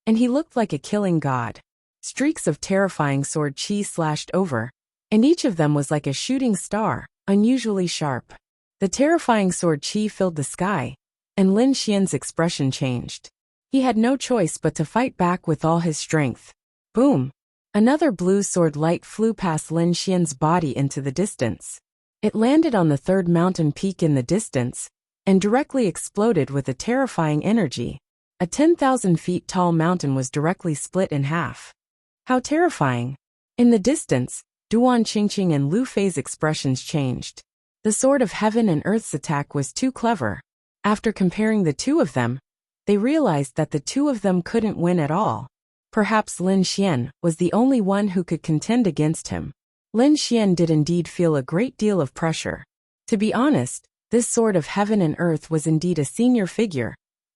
and he looked like a killing god. Streaks of terrifying sword chi slashed over, and each of them was like a shooting star, unusually sharp. The terrifying sword chi filled the sky, and Lin Xian's expression changed. He had no choice but to fight back with all his strength. Boom! Another blue sword light flew past Lin Xian's body into the distance. It landed on the third mountain peak in the distance, and directly exploded with a terrifying energy. A 10,000 feet tall mountain was directly split in half. How terrifying! In the distance, Duan Qingqing and Lu Fei's expressions changed. The Sword of Heaven and Earth's attack was too clever. After comparing the two of them, they realized that the two of them couldn't win at all. Perhaps Lin Xian was the only one who could contend against him. Lin Xian did indeed feel a great deal of pressure. To be honest, this Sword of Heaven and Earth was indeed a senior figure.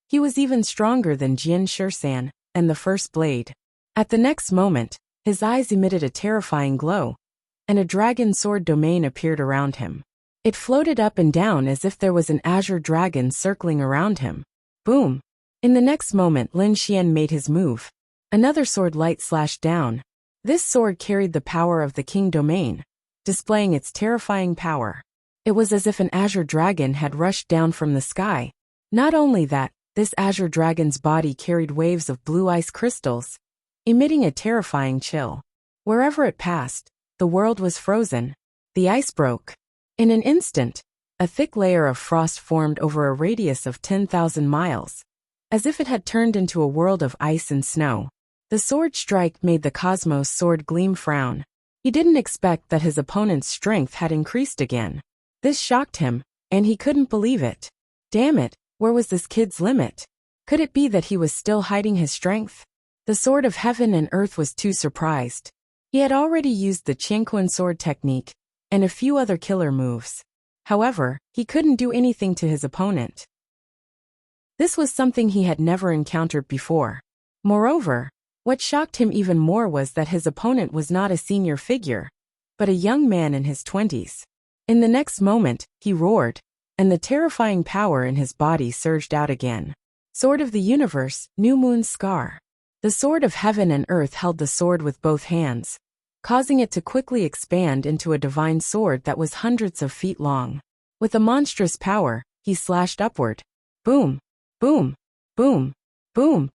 He was even stronger than Jian Shisan and the First Blade. At the next moment, his eyes emitted a terrifying glow, and a dragon sword domain appeared around him. It floated up and down as if there was an azure dragon circling around him. Boom! In the next moment, Lin Xian made his move. Another sword light slashed down. This sword carried the power of the King domain, displaying its terrifying power. It was as if an azure dragon had rushed down from the sky. Not only that, this azure dragon's body carried waves of blue ice crystals, emitting a terrifying chill. Wherever it passed, the world was frozen. The ice broke. In an instant, a thick layer of frost formed over a radius of 10,000 miles, as if it had turned into a world of ice and snow. The sword strike made the Cosmos Sword Gleam frown. He didn't expect that his opponent's strength had increased again. This shocked him, and he couldn't believe it. Damn it, where was this kid's limit? Could it be that he was still hiding his strength? The Sword of Heaven and Earth was too surprised. He had already used the Qianquan sword technique and a few other killer moves. However, he couldn't do anything to his opponent. This was something he had never encountered before. Moreover, what shocked him even more was that his opponent was not a senior figure, but a young man in his 20s. In the next moment, he roared, and the terrifying power in his body surged out again. Sword of the Universe, New Moon's Scar. The Sword of Heaven and Earth held the sword with both hands, causing it to quickly expand into a divine sword that was hundreds of feet long. With a monstrous power, he slashed upward. Boom! Boom! Boom! Boom!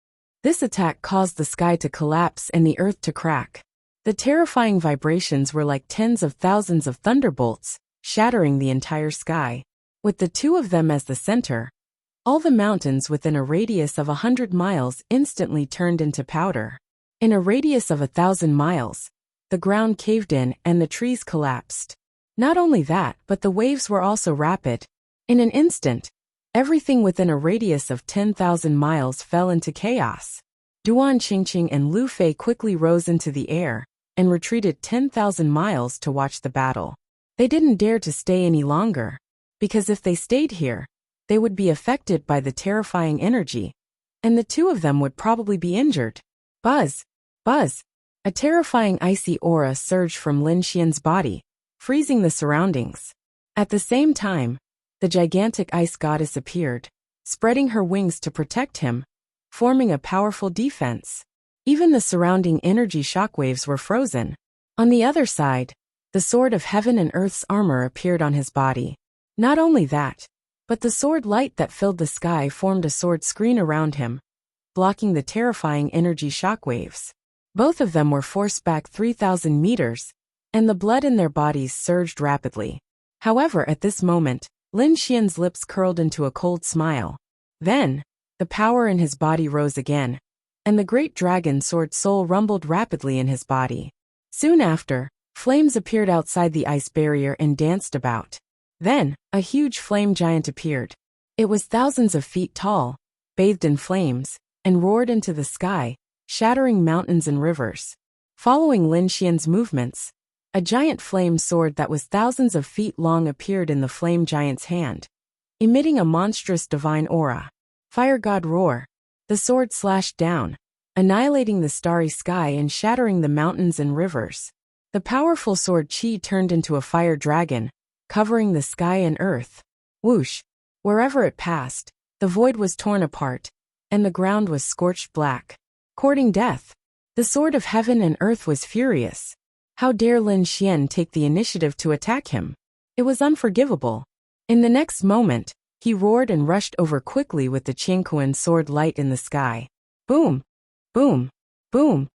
This attack caused the sky to collapse and the earth to crack. The terrifying vibrations were like tens of thousands of thunderbolts, shattering the entire sky. With the two of them as the center, all the mountains within a radius of 100 miles instantly turned into powder. In a radius of 1,000 miles, the ground caved in and the trees collapsed. Not only that, but the waves were also rapid. In an instant, everything within a radius of 10,000 miles fell into chaos. Duan Qingqing and Lu Fei quickly rose into the air and retreated 10,000 miles to watch the battle. They didn't dare to stay any longer, because if they stayed here, they would be affected by the terrifying energy, and the two of them would probably be injured. Buzz! Buzz! A terrifying icy aura surged from Lin Xian's body, freezing the surroundings. At the same time, the gigantic ice goddess appeared, spreading her wings to protect him, forming a powerful defense. Even the surrounding energy shockwaves were frozen. On the other side, the Sword of Heaven and Earth's armor appeared on his body. Not only that, but the sword light that filled the sky formed a sword screen around him, blocking the terrifying energy shockwaves. Both of them were forced back 3,000 meters, and the blood in their bodies surged rapidly. However, at this moment, Lin Xian's lips curled into a cold smile. Then, the power in his body rose again, and the great dragon sword soul rumbled rapidly in his body. Soon after, flames appeared outside the ice barrier and danced about. Then, a huge flame giant appeared. It was thousands of feet tall, bathed in flames, and roared into the sky, shattering mountains and rivers. Following Lin Xian's movements, a giant flame sword that was thousands of feet long appeared in the flame giant's hand, emitting a monstrous divine aura. Fire God roar! The sword slashed down, annihilating the starry sky and shattering the mountains and rivers. The powerful sword Qi turned into a fire dragon, covering the sky and earth. Whoosh! Wherever it passed, the void was torn apart, and the ground was scorched black. Courting death, the Sword of Heaven and Earth was furious. How dare Lin Xian take the initiative to attack him? It was unforgivable. In the next moment, he roared and rushed over quickly with the Qianquan sword light in the sky. Boom! Boom! Boom!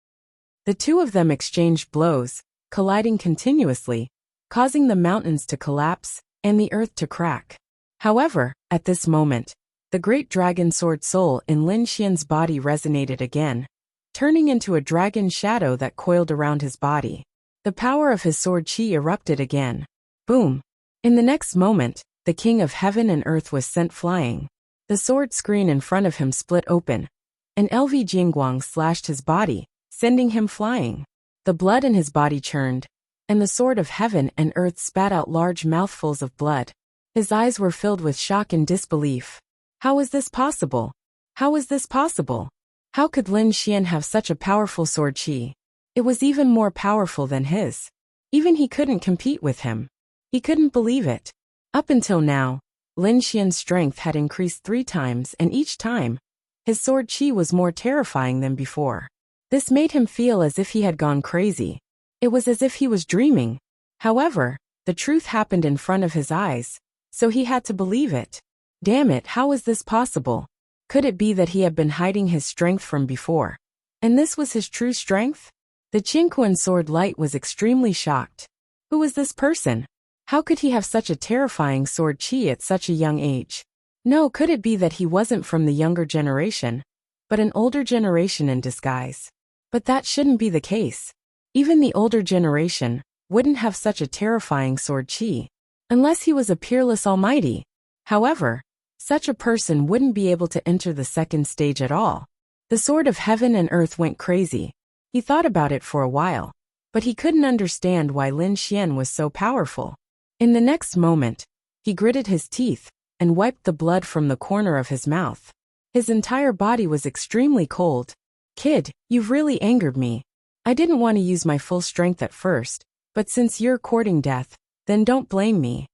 The two of them exchanged blows, colliding continuously, causing the mountains to collapse and the earth to crack. However, at this moment, the great dragon sword soul in Lin Xian's body resonated again, turning into a dragon shadow that coiled around his body. The power of his sword qi erupted again. Boom! In the next moment, the king of heaven and earth was sent flying. The sword screen in front of him split open, and LV Jingguang slashed his body, sending him flying. The blood in his body churned, and the sword of heaven and earth spat out large mouthfuls of blood. His eyes were filled with shock and disbelief. How was this possible? How was this possible? How could Lin Xian have such a powerful sword qi? It was even more powerful than his. Even he couldn't compete with him. He couldn't believe it. Up until now, Lin Xian's strength had increased 3 times, and each time, his sword qi was more terrifying than before. This made him feel as if he had gone crazy. It was as if he was dreaming. However, the truth happened in front of his eyes, so he had to believe it. Damn it, how was this possible? Could it be that he had been hiding his strength from before? And this was his true strength? The Qingquan sword light was extremely shocked. Who was this person? How could he have such a terrifying sword qi at such a young age? No, could it be that he wasn't from the younger generation, but an older generation in disguise? But that shouldn't be the case. Even the older generation wouldn't have such a terrifying sword qi, unless he was a peerless almighty. However, such a person wouldn't be able to enter the second stage at all. The sword of heaven and earth went crazy. He thought about it for a while, but he couldn't understand why Lin Xian was so powerful. In the next moment, he gritted his teeth and wiped the blood from the corner of his mouth. His entire body was extremely cold. Kid, you've really angered me. I didn't want to use my full strength at first, but since you're courting death, then don't blame me.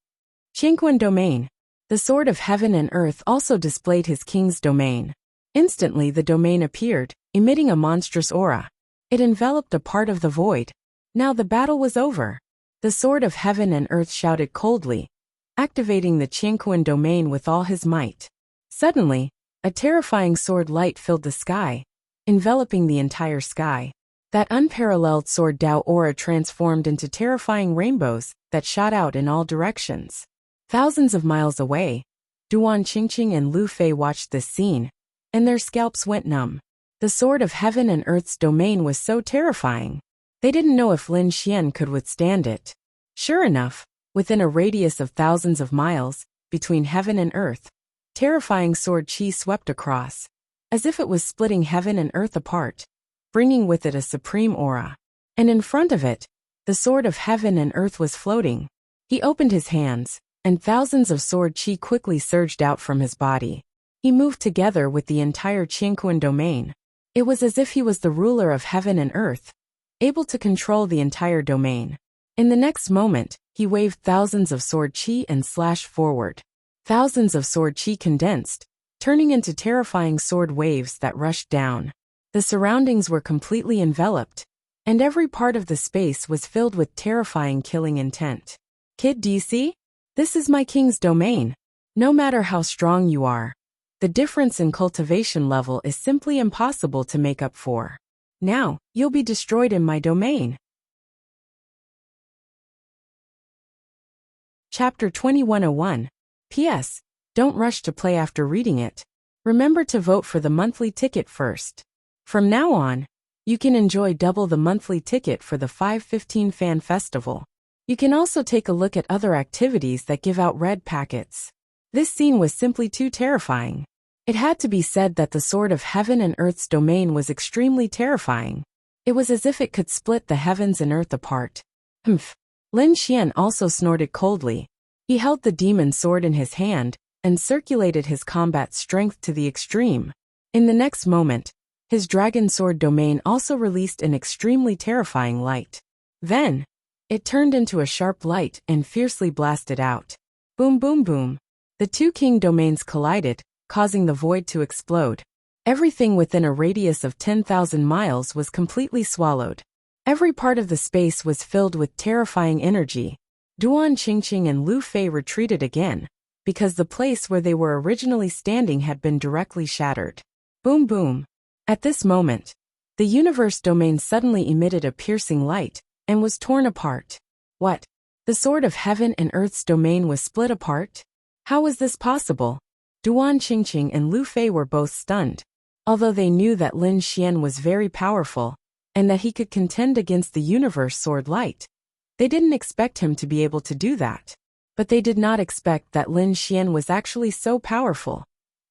Qingquan domain. The sword of heaven and earth also displayed his king's domain. Instantly the domain appeared, emitting a monstrous aura. It enveloped a part of the void. Now the battle was over. The sword of heaven and earth shouted coldly, activating the Qingquan domain with all his might. Suddenly, a terrifying sword light filled the sky, enveloping the entire sky. That unparalleled sword Dao aura transformed into terrifying rainbows that shot out in all directions. Thousands of miles away, Duan Qingqing and Lu Fei watched this scene, and their scalps went numb. The sword of heaven and earth's domain was so terrifying. They didn't know if Lin Xian could withstand it. Sure enough, within a radius of thousands of miles, between heaven and earth, terrifying sword qi swept across, as if it was splitting heaven and earth apart, bringing with it a supreme aura. And in front of it, the sword of heaven and earth was floating. He opened his hands, and thousands of sword qi quickly surged out from his body. He moved together with the entire Qingquan domain. It was as if he was the ruler of heaven and earth, able to control the entire domain. In the next moment, he waved thousands of sword qi and slashed forward. Thousands of sword qi condensed, turning into terrifying sword waves that rushed down. The surroundings were completely enveloped, and every part of the space was filled with terrifying killing intent. Kid, do you see? This is my king's domain. No matter how strong you are, the difference in cultivation level is simply impossible to make up for. Now, you'll be destroyed in my domain. Chapter 2101. P.S. Don't rush to play after reading it. Remember to vote for the monthly ticket first. From now on, you can enjoy double the monthly ticket for the 515 Fan Festival. You can also take a look at other activities that give out red packets. This scene was simply too terrifying. It had to be said that the sword of heaven and earth's domain was extremely terrifying. It was as if it could split the heavens and earth apart. Humph. Lin Xian also snorted coldly. He held the demon sword in his hand and circulated his combat strength to the extreme. In the next moment, his dragon sword domain also released an extremely terrifying light. Then, it turned into a sharp light and fiercely blasted out. Boom boom boom. The two king domains collided, causing the void to explode. Everything within a radius of 10,000 miles was completely swallowed. Every part of the space was filled with terrifying energy. Duan Qingqing and Lu Fei retreated again, because the place where they were originally standing had been directly shattered. Boom boom. At this moment, The universe domain suddenly emitted a piercing light and was torn apart. What? The sword of heaven and earth's domain was split apart? How was this possible? Duan Qingqing and Lu Fei were both stunned. Although they knew that Lin Xian was very powerful and that he could contend against the universe sword light, they didn't expect him to be able to do that. But they did not expect that Lin Xian was actually so powerful,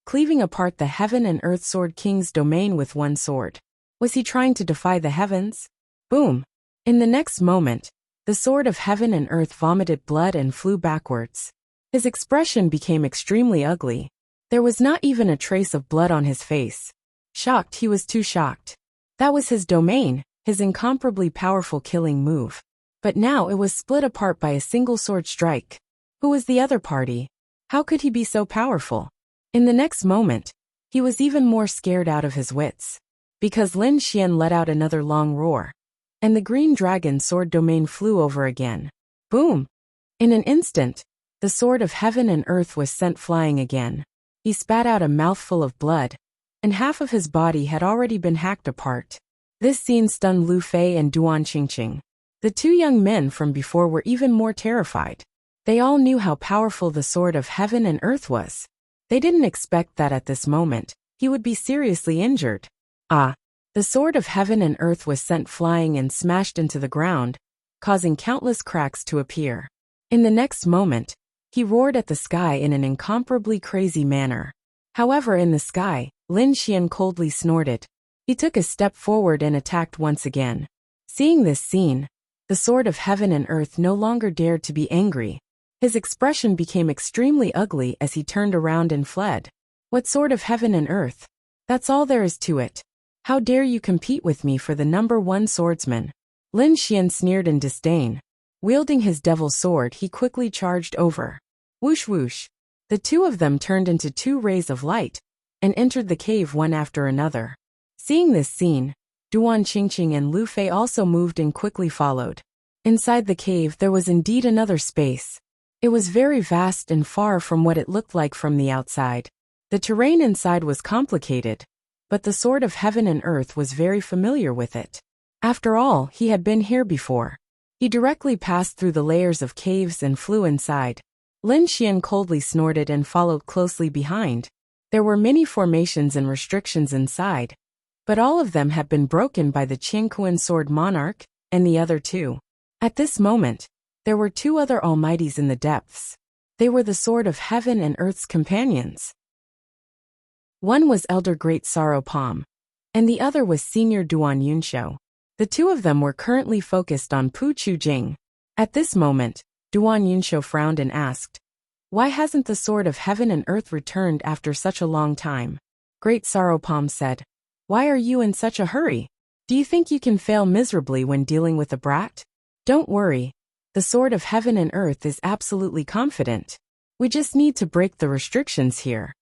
cleaving apart the heaven and earth sword king's domain with one sword. Was he trying to defy the heavens? Boom! In the next moment, the sword of heaven and earth vomited blood and flew backwards. His expression became extremely ugly. There was not even a trace of blood on his face. Shocked, he was too shocked. That was his domain, his incomparably powerful killing move. But now it was split apart by a single sword strike. Who was the other party? How could he be so powerful? In the next moment, he was even more scared out of his wits. Because Lin Xian let out another long roar. And the green dragon sword domain flew over again. Boom! In an instant, the sword of heaven and earth was sent flying again. He spat out a mouthful of blood, and half of his body had already been hacked apart. This scene stunned Lu Fei and Duan Qingqing. The two young men from before were even more terrified. They all knew how powerful the sword of heaven and earth was. They didn't expect that at this moment, he would be seriously injured. The sword of heaven and earth was sent flying and smashed into the ground, causing countless cracks to appear. In the next moment, he roared at the sky in an incomparably crazy manner. However, in the sky, Lin Xian coldly snorted. He took a step forward and attacked once again. Seeing this scene, the sword of heaven and earth no longer dared to be angry. His expression became extremely ugly as he turned around and fled. What sword of heaven and earth? That's all there is to it. How dare you compete with me for the #1 swordsman? Lin Xian sneered in disdain. Wielding his devil's sword, he quickly charged over. Whoosh whoosh. The two of them turned into two rays of light and entered the cave one after another. Seeing this scene, Duan Qingqing and Lu Fei also moved and quickly followed. Inside the cave there was indeed another space. It was very vast and far from what it looked like from the outside. The terrain inside was complicated, but the sword of heaven and earth was very familiar with it. After all, he had been here before. He directly passed through the layers of caves and flew inside. Lin Xian coldly snorted and followed closely behind. There were many formations and restrictions inside, but all of them had been broken by the Qingkuan sword monarch and the other two. At this moment, there were two other almighties in the depths. They were the sword of heaven and earth's companions. One was Elder Great Sorrow Palm, and the other was Senior Duan Yunshou. The two of them were currently focused on Pu Chujing. At this moment, Duan Yunshou frowned and asked, "Why hasn't the sword of heaven and earth returned after such a long time?" Great Sorrow Palm said, "Why are you in such a hurry? Do you think you can fail miserably when dealing with a brat? Don't worry. The sword of heaven and earth is absolutely confident. We just need to break the restrictions here."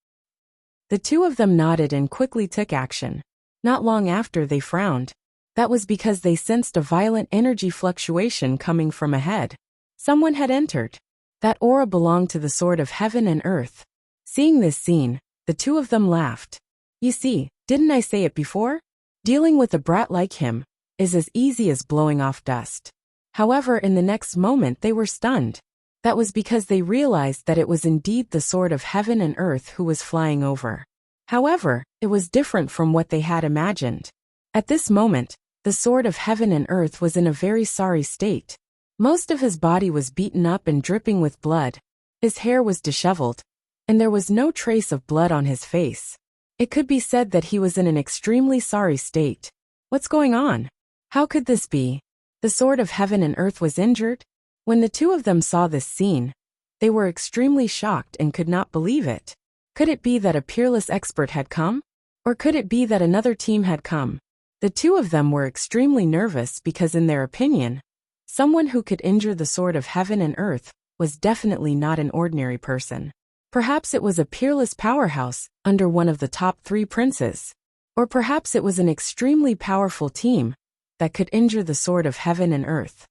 The two of them nodded and quickly took action. Not long after, they frowned. That was because they sensed a violent energy fluctuation coming from ahead. Someone had entered. That aura belonged to the sword of heaven and earth. Seeing this scene, the two of them laughed. You see, didn't I say it before? Dealing with a brat like him is as easy as blowing off dust. However, in the next moment they were stunned. That was because they realized that it was indeed the sword of heaven and earth who was flying over. However, it was different from what they had imagined. At this moment, the sword of heaven and earth was in a very sorry state. Most of his body was beaten up and dripping with blood. His hair was disheveled, and there was no trace of blood on his face. It could be said that he was in an extremely sorry state. What's going on? How could this be? The sword of heaven and earth was injured? When the two of them saw this scene, they were extremely shocked and could not believe it. Could it be that a peerless expert had come? Or could it be that another team had come? The two of them were extremely nervous because, in their opinion, someone who could injure the sword of heaven and earth was definitely not an ordinary person. Perhaps it was a peerless powerhouse under one of the top 3 princes. Or perhaps it was an extremely powerful team that could injure the sword of heaven and earth.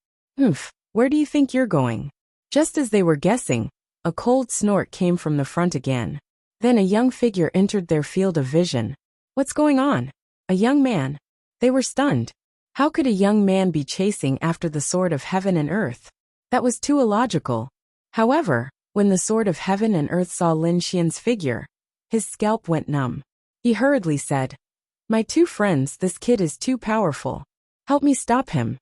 Where do you think you're going? Just as they were guessing, a cold snort came from the front again. Then a young figure entered their field of vision. What's going on? A young man. They were stunned. How could a young man be chasing after the sword of heaven and earth? That was too illogical. However, when the sword of heaven and earth saw Lin Xian's figure, his scalp went numb. He hurriedly said, "My two friends, this kid is too powerful. Help me stop him."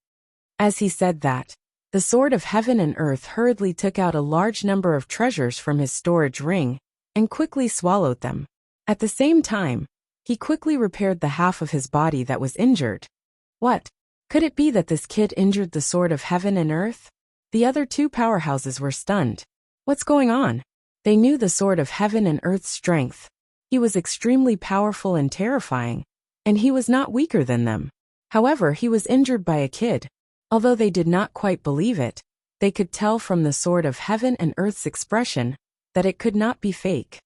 As he said that, the sword of heaven and earth hurriedly took out a large number of treasures from his storage ring and quickly swallowed them. At the same time, he quickly repaired the half of his body that was injured. What? Could it be that this kid injured the sword of heaven and earth? The other two powerhouses were stunned. What's going on? They knew the sword of heaven and earth's strength. He was extremely powerful and terrifying, and he was not weaker than them. However, he was injured by a kid. Although they did not quite believe it, they could tell from the sword of heaven and earth's expression that it could not be fake.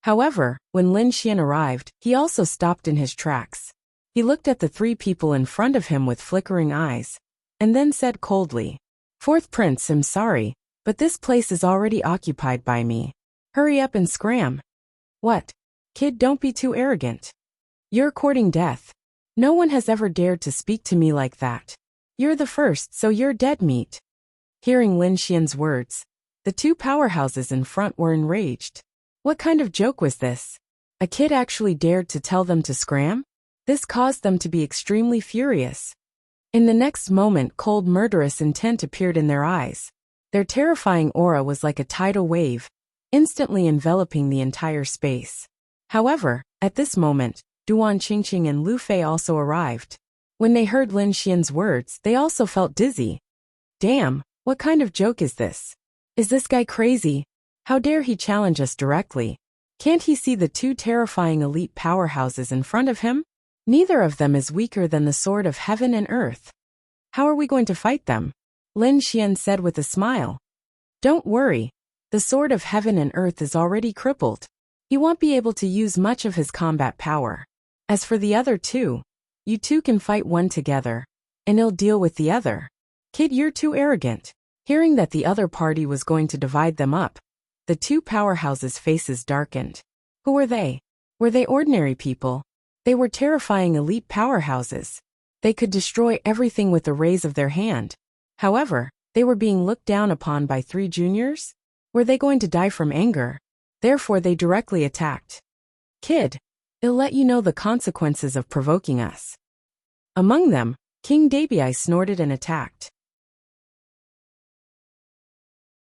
However, when Lin Xian arrived, he also stopped in his tracks. He looked at the three people in front of him with flickering eyes, and then said coldly, "Fourth Prince, I'm sorry, but this place is already occupied by me. Hurry up and scram." "What? Kid, don't be too arrogant. You're courting death. No one has ever dared to speak to me like that. You're the first, so you're dead meat." Hearing Lin Xian's words, the two powerhouses in front were enraged. What kind of joke was this? A kid actually dared to tell them to scram? This caused them to be extremely furious. In the next moment, cold murderous intent appeared in their eyes. Their terrifying aura was like a tidal wave, instantly enveloping the entire space. However, at this moment, Duan Qingqing and Lu Fei also arrived. When they heard Lin Xian's words, they also felt dizzy. Damn, what kind of joke is this? Is this guy crazy? How dare he challenge us directly? Can't he see the two terrifying elite powerhouses in front of him? Neither of them is weaker than the sword of heaven and earth. How are we going to fight them? Lin Xian said with a smile. Don't worry. The sword of heaven and earth is already crippled. He won't be able to use much of his combat power. As for the other two, you two can fight one together, and he'll deal with the other. Kid, you're too arrogant. Hearing that the other party was going to divide them up, the two powerhouses' faces darkened. Who were they? Were they ordinary people? They were terrifying elite powerhouses. They could destroy everything with a raise of their hand. However, they were being looked down upon by three juniors? Were they going to die from anger? Therefore they directly attacked. Kid, it'll let you know the consequences of provoking us. Among them, King Dabii snorted and attacked.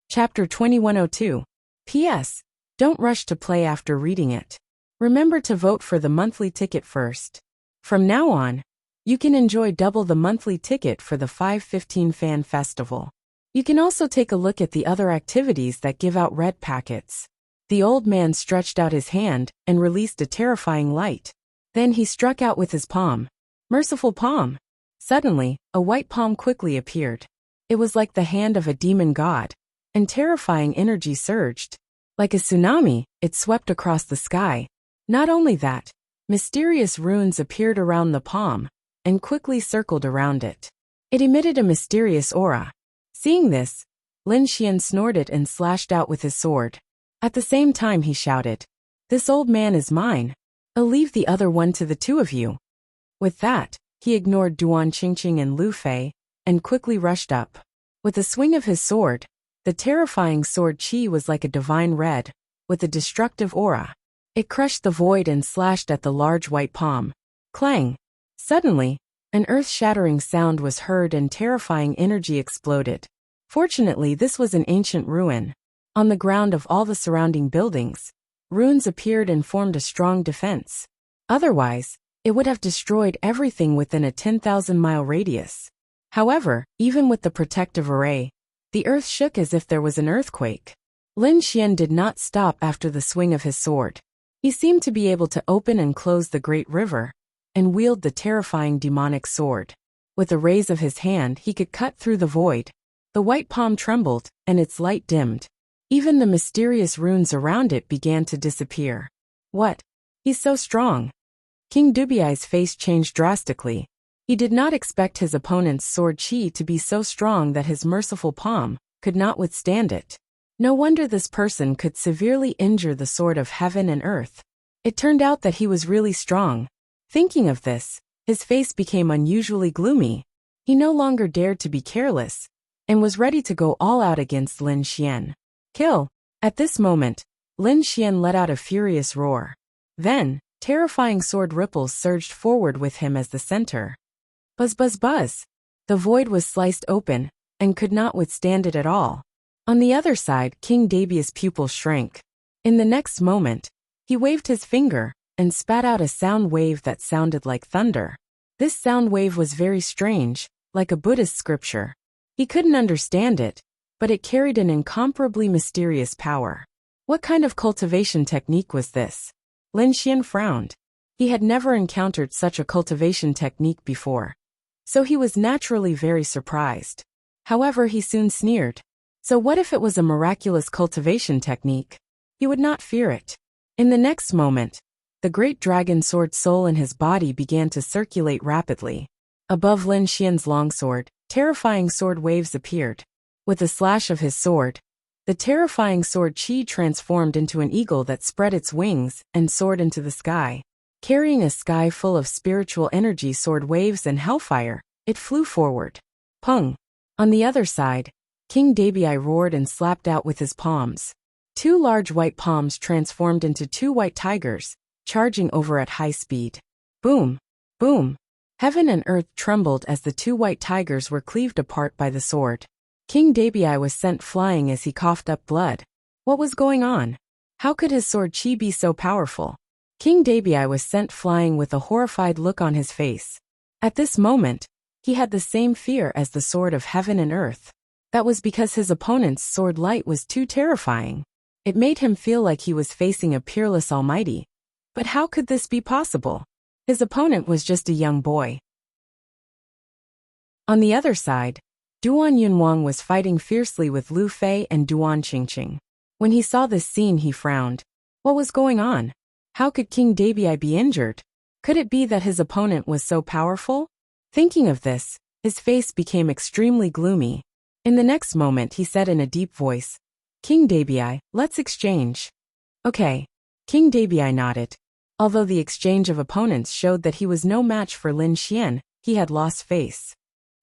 Chapter 2102. P.S. Don't rush to play after reading it. Remember to vote for the monthly ticket first. From now on, you can enjoy double the monthly ticket for the 515 Fan Festival. You can also take a look at the other activities that give out red packets. The old man stretched out his hand and released a terrifying light. Then he struck out with his palm. Merciful palm. Suddenly, a white palm quickly appeared. It was like the hand of a demon god, and terrifying energy surged. Like a tsunami, it swept across the sky. Not only that, mysterious runes appeared around the palm and quickly circled around it. It emitted a mysterious aura. Seeing this, Lin Xian snorted and slashed out with his sword. At the same time he shouted, "This old man is mine. I'll leave the other one to the two of you." With that, he ignored Duan Qingqing and Lu Fei and quickly rushed up. With a swing of his sword, the terrifying sword Qi was like a divine red, with a destructive aura. It crushed the void and slashed at the large white palm. Clang! Suddenly, an earth-shattering sound was heard and terrifying energy exploded. Fortunately, this was an ancient ruin. On the ground of all the surrounding buildings, runes appeared and formed a strong defense. Otherwise, it would have destroyed everything within a 10,000-mile radius. However, even with the protective array, the earth shook as if there was an earthquake. Lin Xian did not stop after the swing of his sword. He seemed to be able to open and close the great river, and wield the terrifying demonic sword. With a raise of his hand he could cut through the void. The white palm trembled, and its light dimmed. Even the mysterious runes around it began to disappear. What? He's so strong. King Dabii's face changed drastically. He did not expect his opponent's sword Qi to be so strong that his merciful palm could not withstand it. No wonder this person could severely injure the sword of heaven and earth. It turned out that he was really strong. Thinking of this, his face became unusually gloomy. He no longer dared to be careless, and was ready to go all out against Lin Xian. Kill! At this moment, Lin Xian let out a furious roar. Then, terrifying sword ripples surged forward with him as the center. Buzz buzz buzz! The void was sliced open, and could not withstand it at all. On the other side, King Dabia's pupils shrank. In the next moment, he waved his finger, and spat out a sound wave that sounded like thunder. This sound wave was very strange, like a Buddhist scripture. He couldn't understand it, but it carried an incomparably mysterious power. What kind of cultivation technique was this? Lin Xian frowned. He had never encountered such a cultivation technique before, so he was naturally very surprised. However, he soon sneered. So what if it was a miraculous cultivation technique? He would not fear it. In the next moment, the great dragon sword soul in his body began to circulate rapidly. Above Lin Xian's longsword, terrifying sword waves appeared. With a slash of his sword, the terrifying sword chi transformed into an eagle that spread its wings and soared into the sky. Carrying a sky full of spiritual energy, sword waves, and hellfire, it flew forward. Pung! On the other side, King Dabi roared and slapped out with his palms. Two large white palms transformed into two white tigers, charging over at high speed. Boom! Boom! Heaven and earth trembled as the two white tigers were cleaved apart by the sword. King Dabi was sent flying as he coughed up blood. What was going on? How could his sword chi be so powerful? King Dabi was sent flying with a horrified look on his face. At this moment, he had the same fear as the sword of heaven and earth. That was because his opponent's sword light was too terrifying. It made him feel like he was facing a peerless almighty. But how could this be possible? His opponent was just a young boy. On the other side, Duan Yunwang was fighting fiercely with Lu Fei and Duan Qingqing. When he saw this scene, he frowned. What was going on? How could King Dabi be injured? Could it be that his opponent was so powerful? Thinking of this, his face became extremely gloomy. In the next moment, he said in a deep voice, King Dabi, let's exchange. Okay. King Dabi nodded. Although the exchange of opponents showed that he was no match for Lin Xian, he had lost face.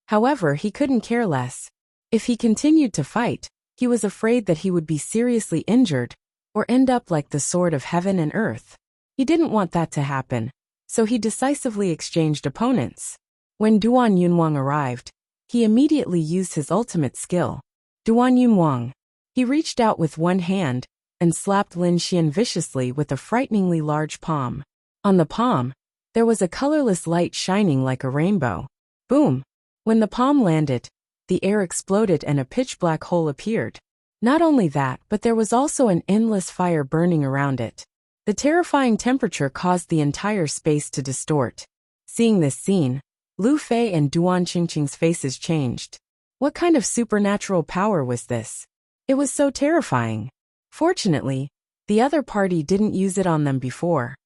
However, he couldn't care less. If he continued to fight, he was afraid that he would be seriously injured, or end up like the sword of heaven and earth. He didn't want that to happen, so he decisively exchanged opponents. When Duan Yunwang arrived, he immediately used his ultimate skill. Duan Yunwang. He reached out with one hand, and slapped Lin Xian viciously with a frighteningly large palm. On the palm, there was a colorless light shining like a rainbow. Boom! When the palm landed, the air exploded and a pitch-black hole appeared. Not only that, but there was also an endless fire burning around it. The terrifying temperature caused the entire space to distort. Seeing this scene, Lu Fei and Duan Qingqing's faces changed. What kind of supernatural power was this? It was so terrifying. Fortunately, the other party didn't use it on them before,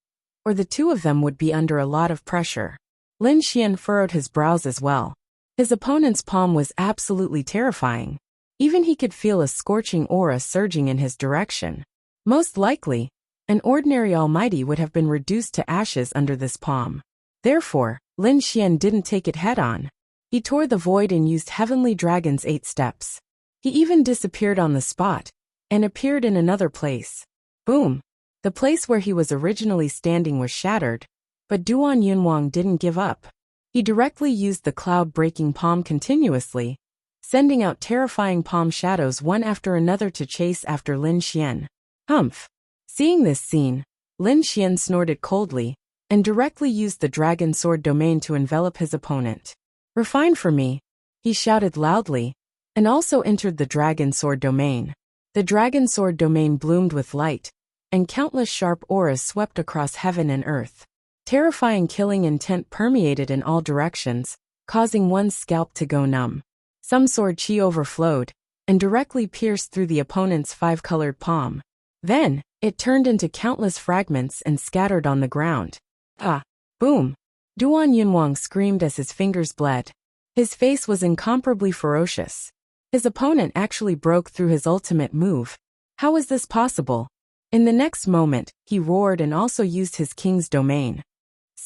or the two of them would be under a lot of pressure. Lin Xian furrowed his brows as well. His opponent's palm was absolutely terrifying. Even he could feel a scorching aura surging in his direction. Most likely, an ordinary almighty would have been reduced to ashes under this palm. Therefore, Lin Xian didn't take it head-on. He tore the void and used Heavenly Dragon's 8 steps. He even disappeared on the spot, and appeared in another place. Boom! The place where he was originally standing was shattered, but Duan Yunwang didn't give up. He directly used the cloud-breaking palm continuously, sending out terrifying palm shadows one after another to chase after Lin Xian. Humph! Seeing this scene, Lin Xian snorted coldly, and directly used the dragon sword domain to envelop his opponent. Refine for me, he shouted loudly, and also entered the dragon sword domain. The dragon sword domain bloomed with light, and countless sharp auras swept across heaven and earth. Terrifying killing intent permeated in all directions, causing one's scalp to go numb. Some sword chi overflowed, and directly pierced through the opponent's 5-colored palm. Then, it turned into countless fragments and scattered on the ground. Ah! Boom! Duan Yunwang screamed as his fingers bled. His face was incomparably ferocious. His opponent actually broke through his ultimate move. How was this possible? In the next moment, he roared and also used his king's domain.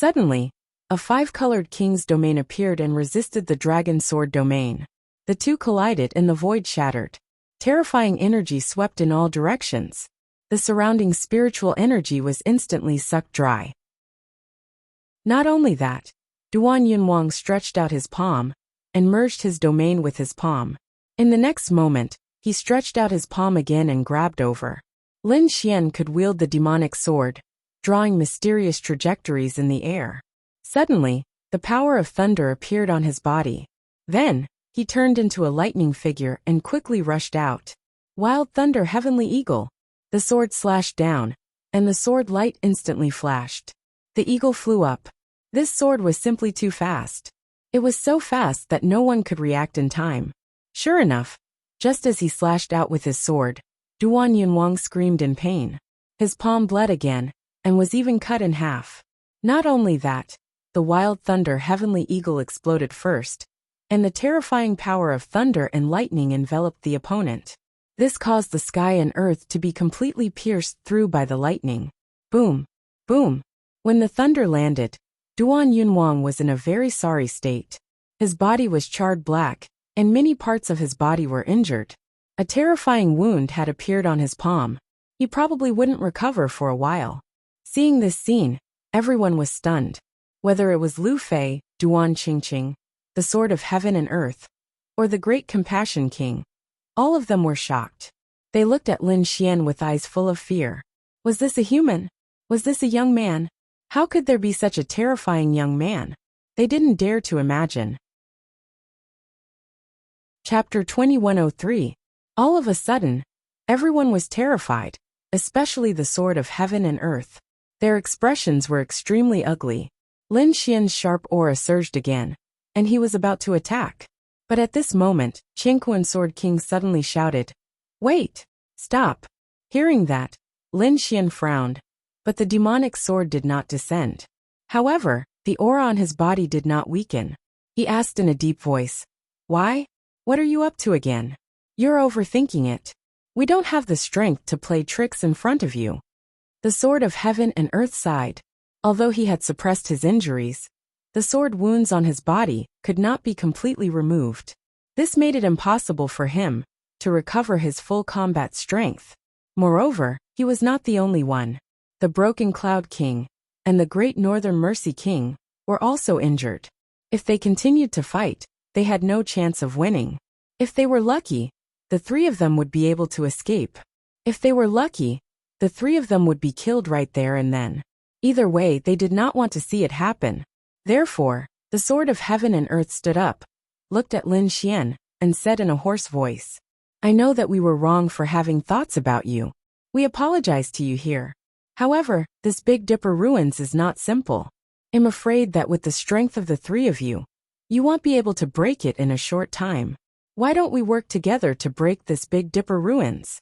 Suddenly, a five-colored king's domain appeared and resisted the dragon sword domain. The two collided and the void shattered. Terrifying energy swept in all directions. The surrounding spiritual energy was instantly sucked dry. Not only that, Duan Yunwang stretched out his palm and merged his domain with his palm. In the next moment, he stretched out his palm again and grabbed over. Lin Xian could wield the demonic sword, drawing mysterious trajectories in the air. Suddenly, the power of thunder appeared on his body. Then, he turned into a lightning figure and quickly rushed out. Wild Thunder Heavenly Eagle. The sword slashed down, and the sword light instantly flashed. The eagle flew up. This sword was simply too fast. It was so fast that no one could react in time. Sure enough, just as he slashed out with his sword, Duan Yunwang screamed in pain. His palm bled again, and was even cut in half. Not only that, the Wild Thunder Heavenly Eagle exploded first, and the terrifying power of thunder and lightning enveloped the opponent. This caused the sky and earth to be completely pierced through by the lightning. Boom! Boom! When the thunder landed, Duan Yunwang was in a very sorry state. His body was charred black, and many parts of his body were injured. A terrifying wound had appeared on his palm. He probably wouldn't recover for a while. Seeing this scene, everyone was stunned. Whether it was Lu Fei, Duan Qingqing, the Sword of Heaven and Earth, or the Great Compassion King, all of them were shocked. They looked at Lin Xian with eyes full of fear. Was this a human? Was this a young man? How could there be such a terrifying young man? They didn't dare to imagine. Chapter 2103. All of a sudden, everyone was terrified, especially the Sword of Heaven and Earth. Their expressions were extremely ugly. Lin Xian's sharp aura surged again, and he was about to attack. But at this moment, Qianquan Sword King suddenly shouted, "Wait! Stop!" Hearing that, Lin Xian frowned, but the demonic sword did not descend. However, the aura on his body did not weaken. He asked in a deep voice, "Why? What are you up to again? You're overthinking it. We don't have the strength to play tricks in front of you." The Sword of Heaven and Earth sighed. Although he had suppressed his injuries, the sword wounds on his body could not be completely removed. This made it impossible for him to recover his full combat strength. Moreover, he was not the only one. The Broken Cloud King and the Great Northern Mercy King were also injured. If they continued to fight, they had no chance of winning. If they were lucky, the three of them would be able to escape. If they were lucky, the three of them would be killed right there and then. Either way, they did not want to see it happen. Therefore, the Sword of Heaven and Earth stood up, looked at Lin Xian, and said in a hoarse voice, "I know that we were wrong for having thoughts about you. We apologize to you here. However, this Big Dipper ruins is not simple. I'm afraid that with the strength of the three of you, you won't be able to break it in a short time. Why don't we work together to break this Big Dipper ruins?"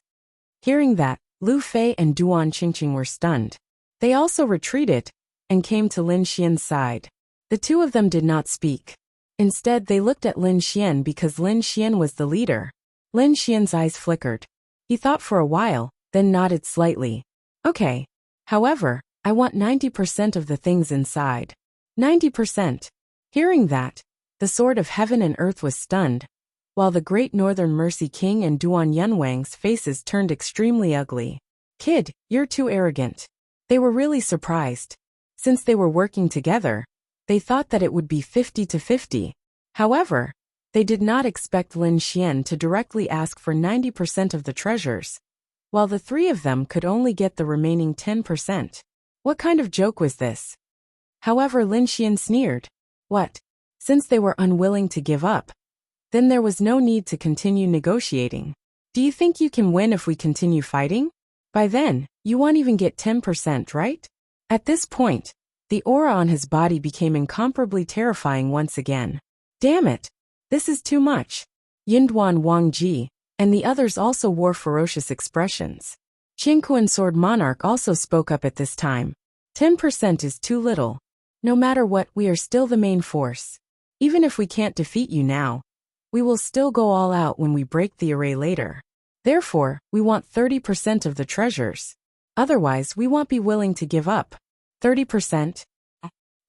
Hearing that, Lu Fei and Duan Qingqing were stunned. They also retreated and came to Lin Xian's side. The two of them did not speak. Instead, they looked at Lin Xian because Lin Xian was the leader. Lin Xian's eyes flickered. He thought for a while, then nodded slightly. "Okay. However, I want 90% of the things inside." 90%. Hearing that, the Sword of Heaven and Earth was stunned, while the Great Northern Mercy King and Duan Yunwang's faces turned extremely ugly. "Kid, you're too arrogant." They were really surprised. Since they were working together, they thought that it would be 50-50. However, they did not expect Lin Xian to directly ask for 90% of the treasures, while the three of them could only get the remaining 10%. What kind of joke was this? However, Lin Xian sneered. What? Since they were unwilling to give up, then there was no need to continue negotiating. Do you think you can win if we continue fighting? By then, you won't even get 10%, right? At this point, the aura on his body became incomparably terrifying once again. Damn it! This is too much. Yinduan Wang Ji and the others also wore ferocious expressions. Qingquan Sword Monarch also spoke up at this time. 10% is too little. No matter what, we are still the main force. Even if we can't defeat you now, we will still go all out when we break the array later. Therefore, we want 30% of the treasures. Otherwise, we won't be willing to give up. 30%?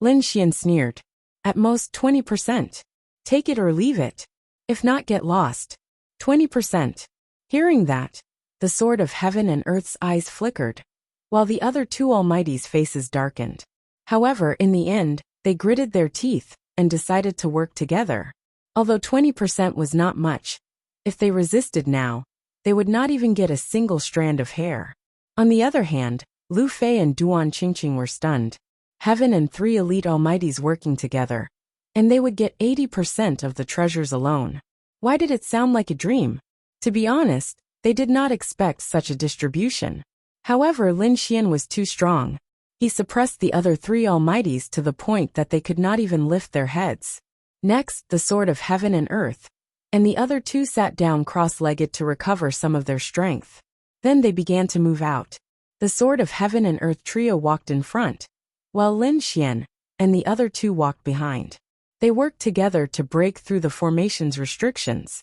Lin Xian sneered. At most 20%. Take it or leave it. If not, get lost. 20%. Hearing that, the Sword of Heaven and Earth's eyes flickered, while the other two Almighties' faces darkened. However, in the end, they gritted their teeth and decided to work together. Although 20% was not much, if they resisted now, they would not even get a single strand of hair. On the other hand, Lu Fei and Duan Qingqing were stunned. Heaven and 3 elite Almighties working together, and they would get 80% of the treasures alone. Why did it sound like a dream? To be honest, they did not expect such a distribution. However, Lin Xian was too strong. He suppressed the other 3 Almighties to the point that they could not even lift their heads. Next, the Sword of Heaven and Earth, and the other 2 sat down cross-legged to recover some of their strength. Then they began to move out. The Sword of Heaven and Earth trio walked in front, while Lin Xian and the other 2 walked behind. They worked together to break through the formation's restrictions.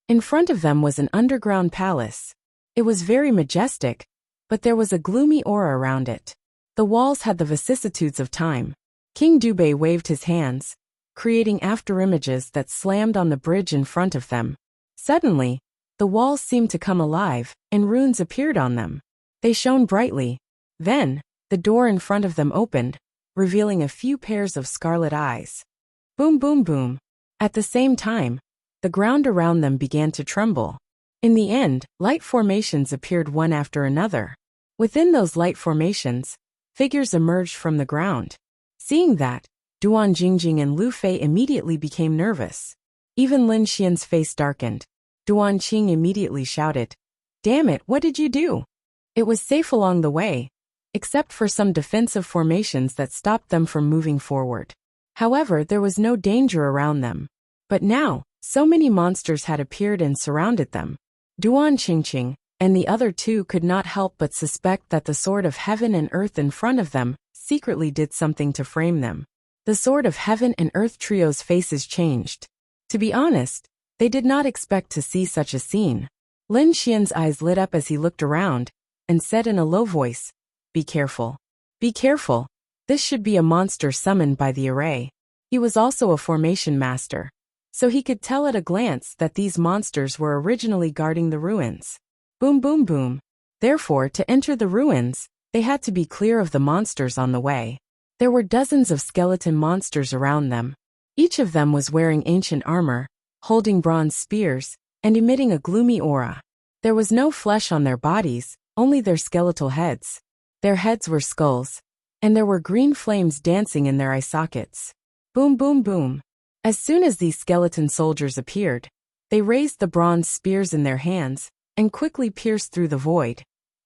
In front of them was an underground palace. It was very majestic, but there was a gloomy aura around it. The walls had the vicissitudes of time. King Dubei waved his hands, creating afterimages that slammed on the bridge in front of them. Suddenly, the walls seemed to come alive, and runes appeared on them. They shone brightly. Then, the door in front of them opened, revealing a few pairs of scarlet eyes. Boom, boom, boom. At the same time, the ground around them began to tremble. In the end, light formations appeared one after another. Within those light formations, figures emerged from the ground. Seeing that, Duan Jingjing and Lu Fei immediately became nervous. Even Lin Xian's face darkened. Duan Qing immediately shouted, "Damn it, what did you do?" It was safe along the way, except for some defensive formations that stopped them from moving forward. However, there was no danger around them. But now, so many monsters had appeared and surrounded them. Duan Qingqing and the other 2 could not help but suspect that the Sword of Heaven and Earth in front of them secretly did something to frame them. The Sword of Heaven and Earth trio's faces changed. To be honest, they did not expect to see such a scene. Lin Xian's eyes lit up as he looked around, and said in a low voice, "Be careful. Be careful. This should be a monster summoned by the array." He was also a formation master, so he could tell at a glance that these monsters were originally guarding the ruins. Boom, boom, boom. Therefore, to enter the ruins, they had to be clear of the monsters on the way. There were dozens of skeleton monsters around them. Each of them was wearing ancient armor, holding bronze spears, and emitting a gloomy aura. There was no flesh on their bodies, only their skeletal heads. Their heads were skulls, and there were green flames dancing in their eye sockets. Boom, boom, boom. As soon as these skeleton soldiers appeared, they raised the bronze spears in their hands and quickly pierced through the void,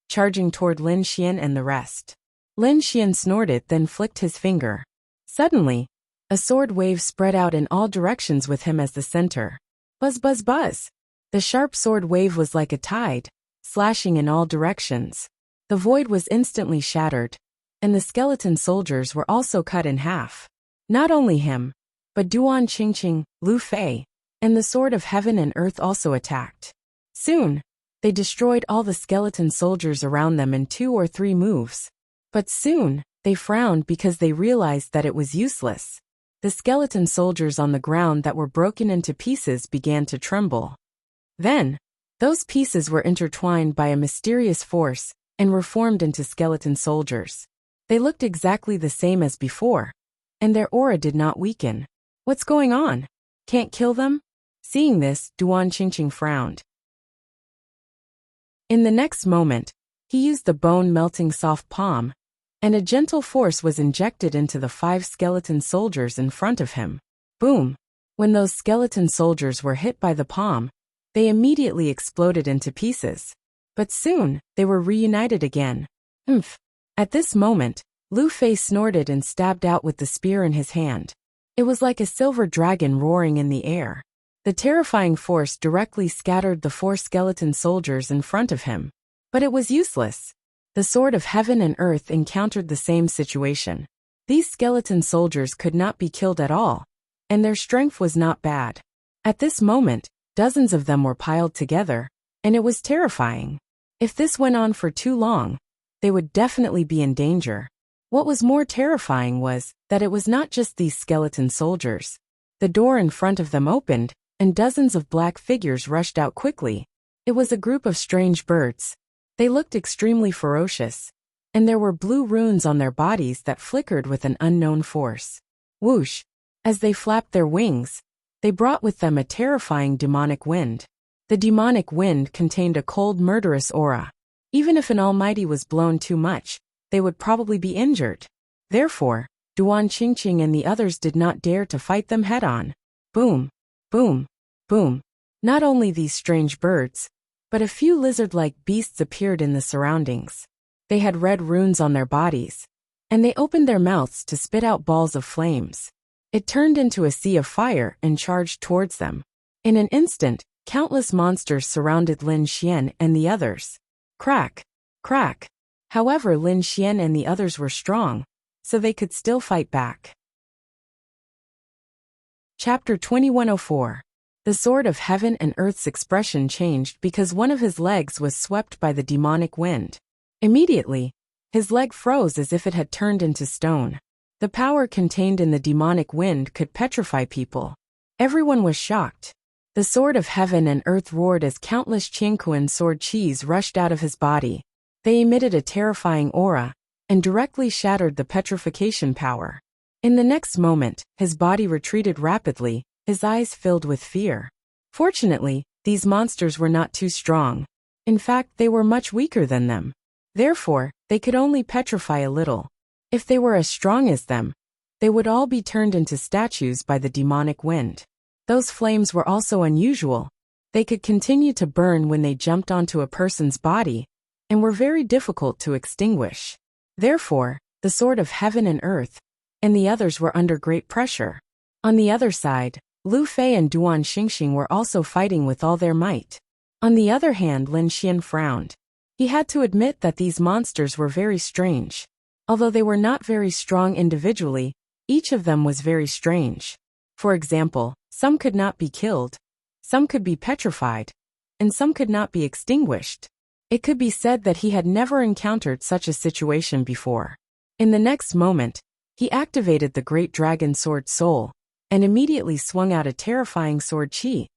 charging toward Lin Xian and the rest. Lin Xian snorted, then flicked his finger. Suddenly, a sword wave spread out in all directions with him as the center. Buzz, buzz, buzz. The sharp sword wave was like a tide, slashing in all directions. The void was instantly shattered, and the skeleton soldiers were also cut in half. Not only him, but Duan Qingqing, Lu Fei, and the Sword of Heaven and Earth also attacked. Soon, they destroyed all the skeleton soldiers around them in 2 or 3 moves. But soon, they frowned because they realized that it was useless. The skeleton soldiers on the ground that were broken into pieces began to tremble. Then, those pieces were intertwined by a mysterious force and were formed into skeleton soldiers. They looked exactly the same as before, and their aura did not weaken. What's going on? Can't kill them? Seeing this, Duan Qingqing frowned. In the next moment, he used the bone-melting soft palm, and a gentle force was injected into the 5 skeleton soldiers in front of him. Boom! When those skeleton soldiers were hit by the palm, they immediately exploded into pieces. But soon, they were reunited again. Oomph! At this moment, Lu Fei snorted and stabbed out with the spear in his hand. It was like a silver dragon roaring in the air. The terrifying force directly scattered the 4 skeleton soldiers in front of him. But it was useless. The Sword of Heaven and Earth encountered the same situation. These skeleton soldiers could not be killed at all, and their strength was not bad. At this moment, dozens of them were piled together, and it was terrifying. If this went on for too long, they would definitely be in danger. What was more terrifying was that it was not just these skeleton soldiers. The door in front of them opened, and dozens of black figures rushed out quickly. It was a group of strange birds. They looked extremely ferocious, and there were blue runes on their bodies that flickered with an unknown force. Whoosh! As they flapped their wings, they brought with them a terrifying demonic wind. The demonic wind contained a cold, murderous aura. Even if an almighty was blown too much, they would probably be injured. Therefore, Duan Qingqing and the others did not dare to fight them head-on. Boom! Boom! Boom! Not only these strange birds, but a few lizard-like beasts appeared in the surroundings. They had red runes on their bodies, and they opened their mouths to spit out balls of flames. It turned into a sea of fire and charged towards them. In an instant, countless monsters surrounded Lin Xian and the others. Crack! Crack! However, Lin Xian and the others were strong, so they could still fight back. Chapter 2104. The Sword of Heaven and Earth's expression changed because one of his legs was swept by the demonic wind. Immediately, his leg froze as if it had turned into stone. The power contained in the demonic wind could petrify people. Everyone was shocked. The Sword of Heaven and Earth roared as countless Qingquan sword qis rushed out of his body. They emitted a terrifying aura, and directly shattered the petrification power. In the next moment, his body retreated rapidly, his eyes filled with fear. Fortunately, these monsters were not too strong. In fact, they were much weaker than them. Therefore, they could only petrify a little. If they were as strong as them, they would all be turned into statues by the demonic wind. Those flames were also unusual. They could continue to burn when they jumped onto a person's body, and were very difficult to extinguish. Therefore, the Sword of Heaven and Earth, and the others were under great pressure. On the other side, Lu Fei and Duan Xingqing were also fighting with all their might. On the other hand, Lin Xian frowned. He had to admit that these monsters were very strange. Although they were not very strong individually, each of them was very strange. For example, some could not be killed, some could be petrified, and some could not be extinguished. It could be said that he had never encountered such a situation before. In the next moment, he activated the Great Dragon Sword Soul, and immediately swung out a terrifying sword qi,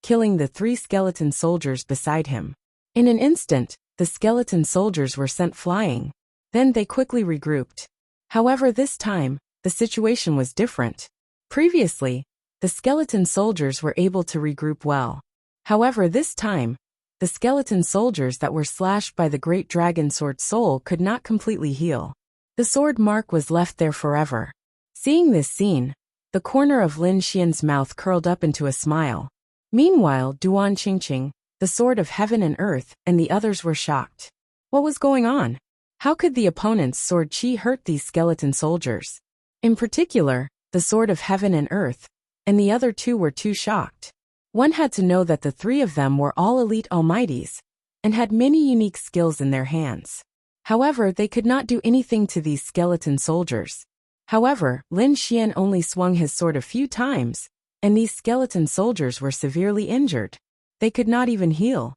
killing the 3 skeleton soldiers beside him. In an instant, the skeleton soldiers were sent flying. Then they quickly regrouped. However, this time, the situation was different. Previously, the skeleton soldiers were able to regroup well. However, this time, the skeleton soldiers that were slashed by the Great Dragon Sword Soul could not completely heal. The sword mark was left there forever. Seeing this scene, the corner of Lin Xian's mouth curled up into a smile. Meanwhile, Duan Qingqing, the Sword of Heaven and Earth, and the others were shocked. What was going on? How could the opponent's sword qi hurt these skeleton soldiers? In particular, the Sword of Heaven and Earth, and the other 2 were too shocked. One had to know that the 3 of them were all elite almighties, and had many unique skills in their hands. However, they could not do anything to these skeleton soldiers. However, Lin Xian only swung his sword a few times, and these skeleton soldiers were severely injured. They could not even heal.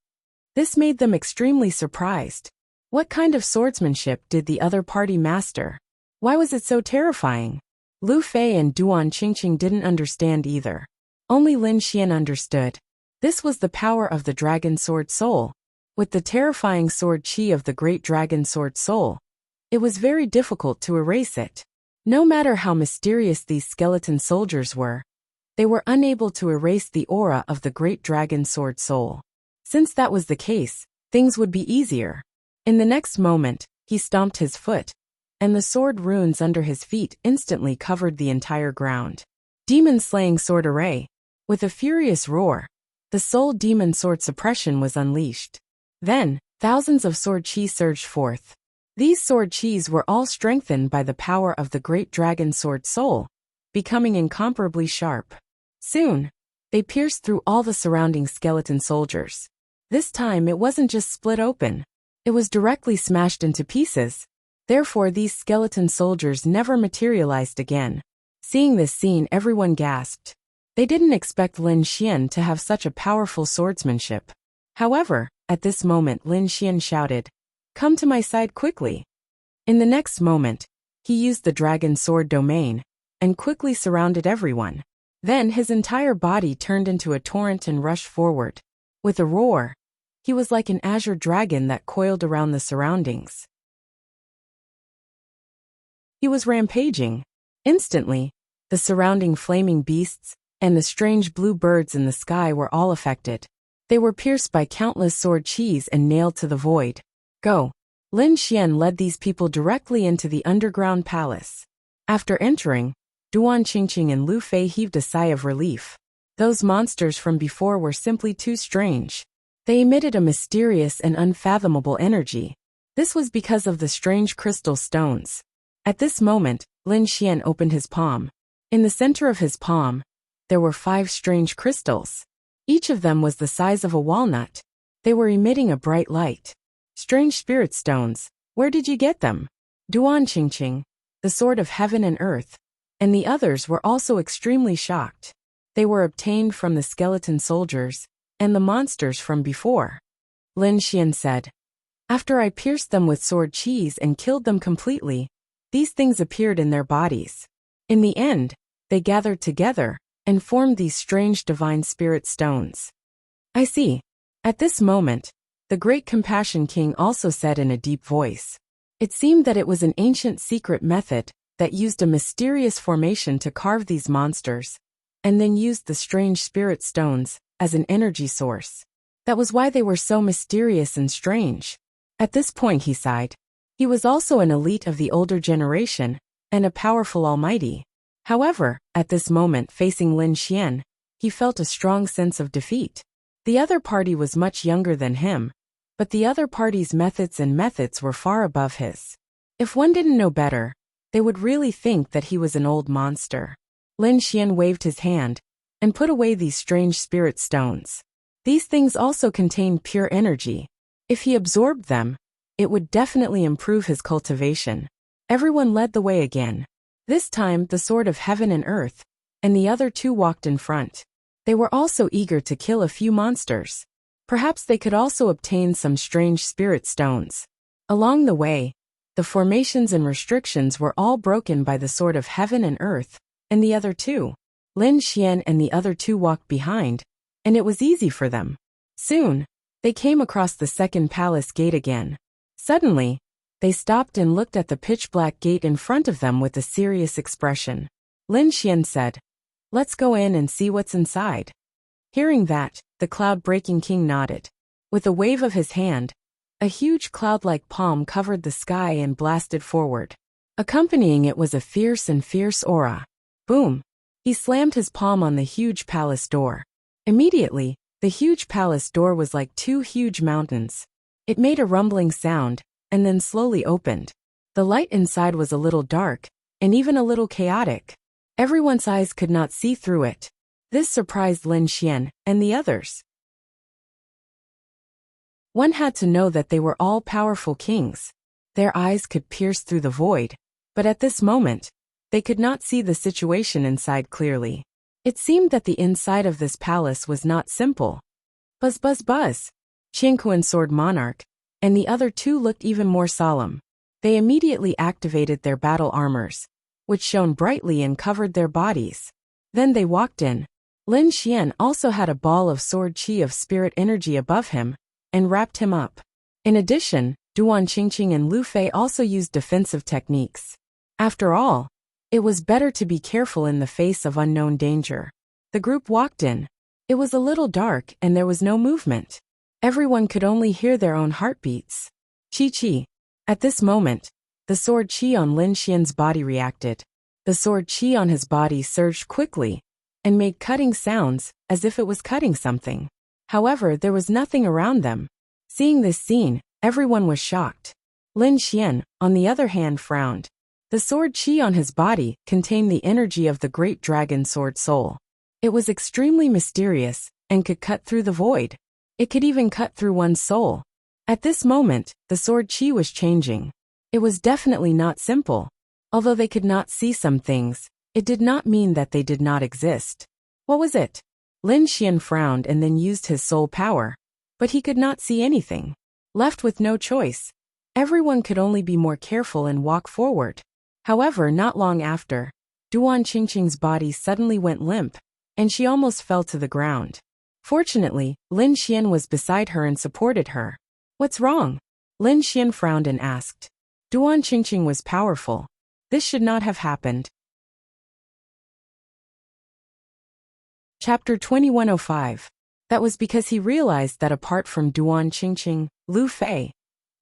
This made them extremely surprised. What kind of swordsmanship did the other party master? Why was it so terrifying? Lu Fei and Duan Qingqing didn't understand either. Only Lin Xian understood. This was the power of the Dragon Sword Soul. With the terrifying sword qi of the Great Dragon Sword Soul, it was very difficult to erase it. No matter how mysterious these skeleton soldiers were, they were unable to erase the aura of the Great Dragon Sword Soul. Since that was the case, things would be easier. In the next moment, he stomped his foot, and the sword runes under his feet instantly covered the entire ground. Demon-slaying sword array. With a furious roar, the soul demon sword suppression was unleashed. Then, thousands of sword qi surged forth. These sword qis were all strengthened by the power of the Great Dragon Sword Soul, becoming incomparably sharp. Soon, they pierced through all the surrounding skeleton soldiers. This time it wasn't just split open. It was directly smashed into pieces. Therefore, these skeleton soldiers never materialized again. Seeing this scene, everyone gasped. They didn't expect Lin Xian to have such a powerful swordsmanship. However, at this moment Lin Xian shouted, "Come to my side quickly." In the next moment, He used the dragon sword domain and quickly surrounded everyone. Then his entire body turned into a torrent and rushed forward. With a roar, he was like an azure dragon that coiled around the surroundings. He was rampaging. Instantly, the surrounding flaming beasts and the strange blue birds in the sky were all affected. They were pierced by countless sword qis and nailed to the void. Go! Lin Xian led these people directly into the underground palace. After entering, Duan Qingqing and Lu Fei heaved a sigh of relief. Those monsters from before were simply too strange. They emitted a mysterious and unfathomable energy. This was because of the strange crystal stones. At this moment, Lin Xian opened his palm. In the center of his palm, there were 5 strange crystals. Each of them was the size of a walnut. They were emitting a bright light. Strange spirit stones, where did you get them? Duan Qingqing, the sword of heaven and earth, and the others were also extremely shocked. They were obtained from the skeleton soldiers and the monsters from before. Lin Xian said, after I pierced them with sword qis and killed them completely, these things appeared in their bodies. In the end, they gathered together and formed these strange divine spirit stones. I see. At this moment, the great Compassion King also said in a deep voice. It seemed that it was an ancient secret method that used a mysterious formation to carve these monsters, and then used the strange spirit stones as an energy source. That was why they were so mysterious and strange. At this point he sighed. He was also an elite of the older generation, and a powerful almighty. However, at this moment facing Lin Xian, he felt a strong sense of defeat. The other party was much younger than him, but the other party's methods were far above his. If one didn't know better, they would really think that he was an old monster. Lin Xian waved his hand and put away these strange spirit stones. These things also contained pure energy. If he absorbed them, it would definitely improve his cultivation. Everyone led the way again. This time the sword of heaven and earth, and the other 2 walked in front. They were also eager to kill a few monsters. Perhaps they could also obtain some strange spirit stones. Along the way, the formations and restrictions were all broken by the sword of heaven and earth, and the other 2. Lin Xian and the other 2 walked behind, and it was easy for them. Soon, they came across the second palace gate again. Suddenly, they stopped and looked at the pitch-black gate in front of them with a serious expression. Lin Xian said, let's go in and see what's inside. Hearing that, the cloud-breaking king nodded. With a wave of his hand, a huge cloud-like palm covered the sky and blasted forward. Accompanying it was a fierce aura. Boom! He slammed his palm on the huge palace door. Immediately, the huge palace door was like 2 huge mountains. It made a rumbling sound, and then slowly opened. The light inside was a little dark, and even a little chaotic. Everyone's eyes could not see through it. This surprised Lin Xian and the others. One had to know that they were all powerful kings. Their eyes could pierce through the void, but at this moment, they could not see the situation inside clearly. It seemed that the inside of this palace was not simple. Buzz buzz buzz! Qingkuan Sword Monarch, and the other 2 looked even more solemn. They immediately activated their battle armors, which shone brightly and covered their bodies. Then they walked in. Lin Xian also had a ball of sword qi of spirit energy above him, and wrapped him up. In addition, Duan Qingqing and Lu Fei also used defensive techniques. After all, it was better to be careful in the face of unknown danger. The group walked in. It was a little dark and there was no movement. Everyone could only hear their own heartbeats. Chi. At this moment, the sword qi on Lin Xian's body reacted. The sword qi on his body surged quickly and made cutting sounds as if it was cutting something. However, there was nothing around them. Seeing this scene, everyone was shocked. Lin Xian, on the other hand, frowned. The sword qi on his body contained the energy of the great dragon sword soul. It was extremely mysterious and could cut through the void. It could even cut through one's soul. At this moment, the sword qi was changing. It was definitely not simple. Although they could not see some things, it did not mean that they did not exist. What was it? Lin Xian frowned and then used his soul power, but he could not see anything. Left with no choice, everyone could only be more careful and walk forward. However, not long after, Duan Qingqing's body suddenly went limp, and she almost fell to the ground. Fortunately, Lin Xian was beside her and supported her. "What's wrong?" Lin Xian frowned and asked. Duan Qingqing was powerful. This should not have happened. Chapter 2105. That was because he realized that apart from Duan Qingqing, Lu Fei,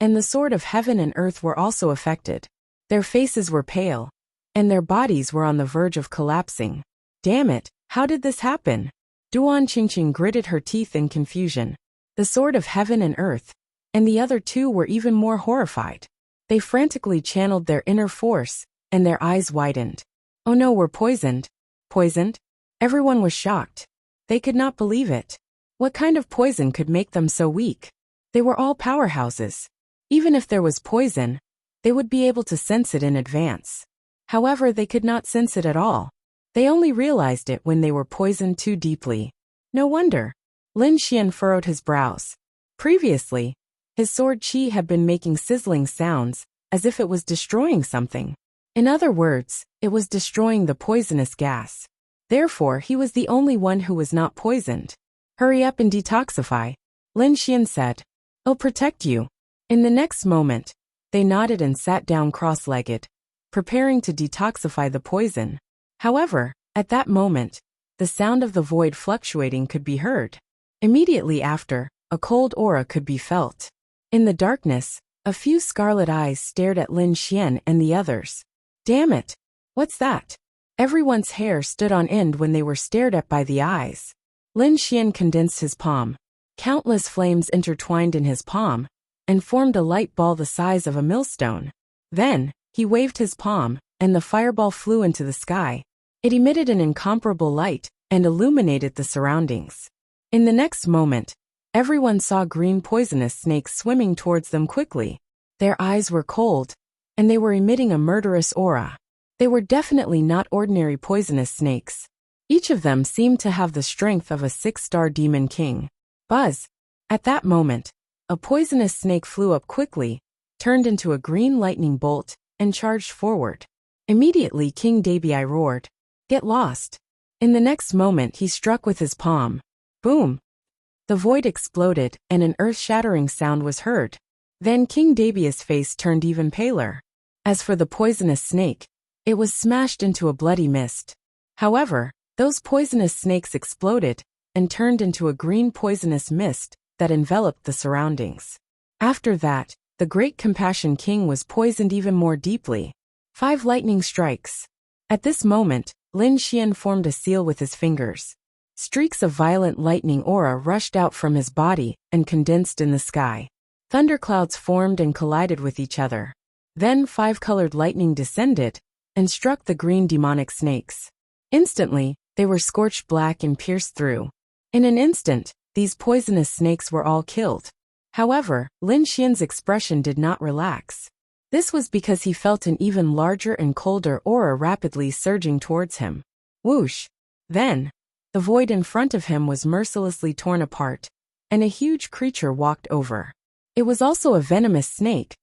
and the Sword of Heaven and Earth were also affected. Their faces were pale, and their bodies were on the verge of collapsing. Damn it, how did this happen? Duan Qingqing gritted her teeth in confusion. The Sword of Heaven and Earth, and the other two were even more horrified. They frantically channeled their inner force, and their eyes widened. Oh no, we're poisoned. Poisoned? Everyone was shocked. They could not believe it. What kind of poison could make them so weak? They were all powerhouses. Even if there was poison, they would be able to sense it in advance. However, they could not sense it at all. They only realized it when they were poisoned too deeply. No wonder. Lin Xian furrowed his brows. Previously, his sword qi had been making sizzling sounds, as if it was destroying something. In other words, it was destroying the poisonous gas. Therefore, he was the only one who was not poisoned. Hurry up and detoxify, Lin Xian said. I'll protect you. In the next moment, they nodded and sat down cross-legged, preparing to detoxify the poison. However, at that moment, the sound of the void fluctuating could be heard. Immediately after, a cold aura could be felt. In the darkness, a few scarlet eyes stared at Lin Xian and the others. Damn it! What's that? Everyone's hair stood on end when they were stared at by the eyes. Lin Xian condensed his palm. Countless flames intertwined in his palm, and formed a light ball the size of a millstone. Then, he waved his palm, and the fireball flew into the sky. It emitted an incomparable light, and illuminated the surroundings. In the next moment, everyone saw green poisonous snakes swimming towards them quickly. Their eyes were cold, and they were emitting a murderous aura. They were definitely not ordinary poisonous snakes. Each of them seemed to have the strength of a 6-star demon king. Buzz! At that moment, a poisonous snake flew up quickly, turned into a green lightning bolt, and charged forward. Immediately King Dabii roared, "Get lost!" In the next moment he struck with his palm. Boom! The void exploded, and an earth-shattering sound was heard. Then King Dabii's face turned even paler. As for the poisonous snake, it was smashed into a bloody mist. However, those poisonous snakes exploded, and turned into a green poisonous mist that enveloped the surroundings. After that, the Great Compassion King was poisoned even more deeply. 5 lightning strikes. At this moment, Lin Xian formed a seal with his fingers. Streaks of violent lightning aura rushed out from his body and condensed in the sky. Thunderclouds formed and collided with each other. Then 5-colored lightning descended and struck the green demonic snakes. Instantly, they were scorched black and pierced through. In an instant, these poisonous snakes were all killed. However, Lin Xian's expression did not relax. This was because he felt an even larger and colder aura rapidly surging towards him. Whoosh! Then, the void in front of him was mercilessly torn apart, and a huge creature walked over. It was also a venomous snake,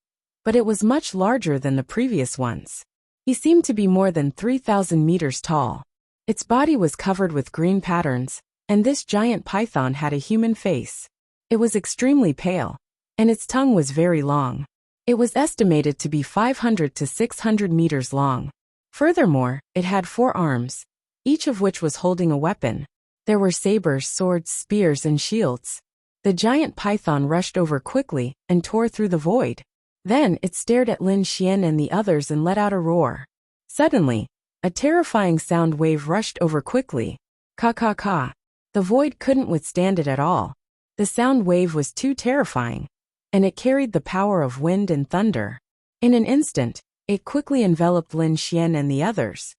but it was much larger than the previous ones. He seemed to be more than 3,000 meters tall. Its body was covered with green patterns, and this giant python had a human face. It was extremely pale, and its tongue was very long. It was estimated to be 500 to 600 meters long. Furthermore, it had 4 arms, each of which was holding a weapon. There were sabers, swords, spears, and shields. The giant python rushed over quickly and tore through the void. Then it stared at Lin Xian and the others and let out a roar. Suddenly, a terrifying sound wave rushed over quickly. Ka. The void couldn't withstand it at all. The sound wave was too terrifying, and it carried the power of wind and thunder. In an instant, it quickly enveloped Lin Xian and the others.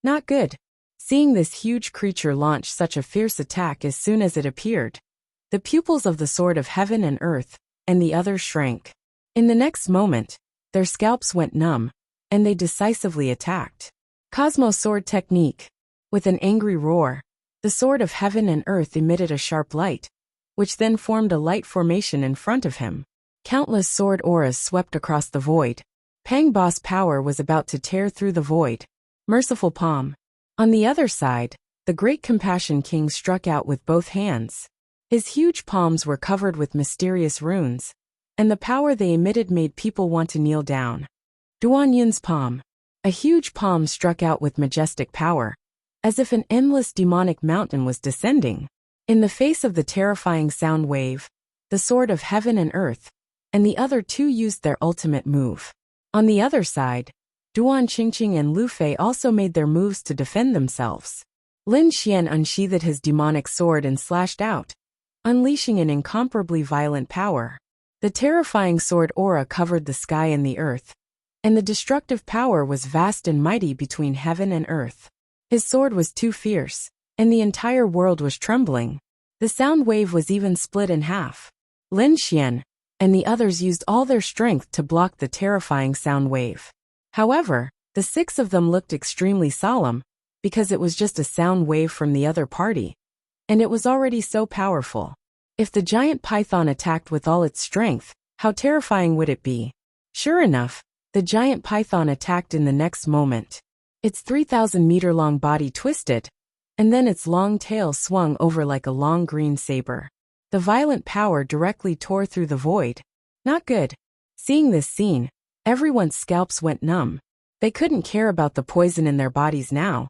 Not good. Seeing this huge creature launch such a fierce attack as soon as it appeared, the pupils of the Sword of Heaven and Earth and the others shrank. In the next moment, their scalps went numb, and they decisively attacked. Cosmo Sword Technique. With an angry roar, the Sword of Heaven and Earth emitted a sharp light, which then formed a light formation in front of him. Countless sword auras swept across the void. Pang Boss power was about to tear through the void. Merciful palm. On the other side, the Great Compassion King struck out with both hands. His huge palms were covered with mysterious runes, and the power they emitted made people want to kneel down. Duan Yun's palm. A huge palm struck out with majestic power, as if an endless demonic mountain was descending. In the face of the terrifying sound wave, the sword of heaven and earth, and the other two used their ultimate move. On the other side, Duan Qingqing and Lu Fei also made their moves to defend themselves. Lin Xian unsheathed his demonic sword and slashed out, unleashing an incomparably violent power. The terrifying sword aura covered the sky and the earth, and the destructive power was vast and mighty between heaven and earth. His sword was too fierce, and the entire world was trembling. The sound wave was even split in half. Lin Xian and the others used all their strength to block the terrifying sound wave. However, the six of them looked extremely solemn, because it was just a sound wave from the other party, and it was already so powerful. If the giant python attacked with all its strength, how terrifying would it be? Sure enough, the giant python attacked in the next moment. Its 3,000-meter-long body twisted, and then its long tail swung over like a long green saber. The violent power directly tore through the void. Not good. Seeing this scene, everyone's scalps went numb. They couldn't care about the poison in their bodies now,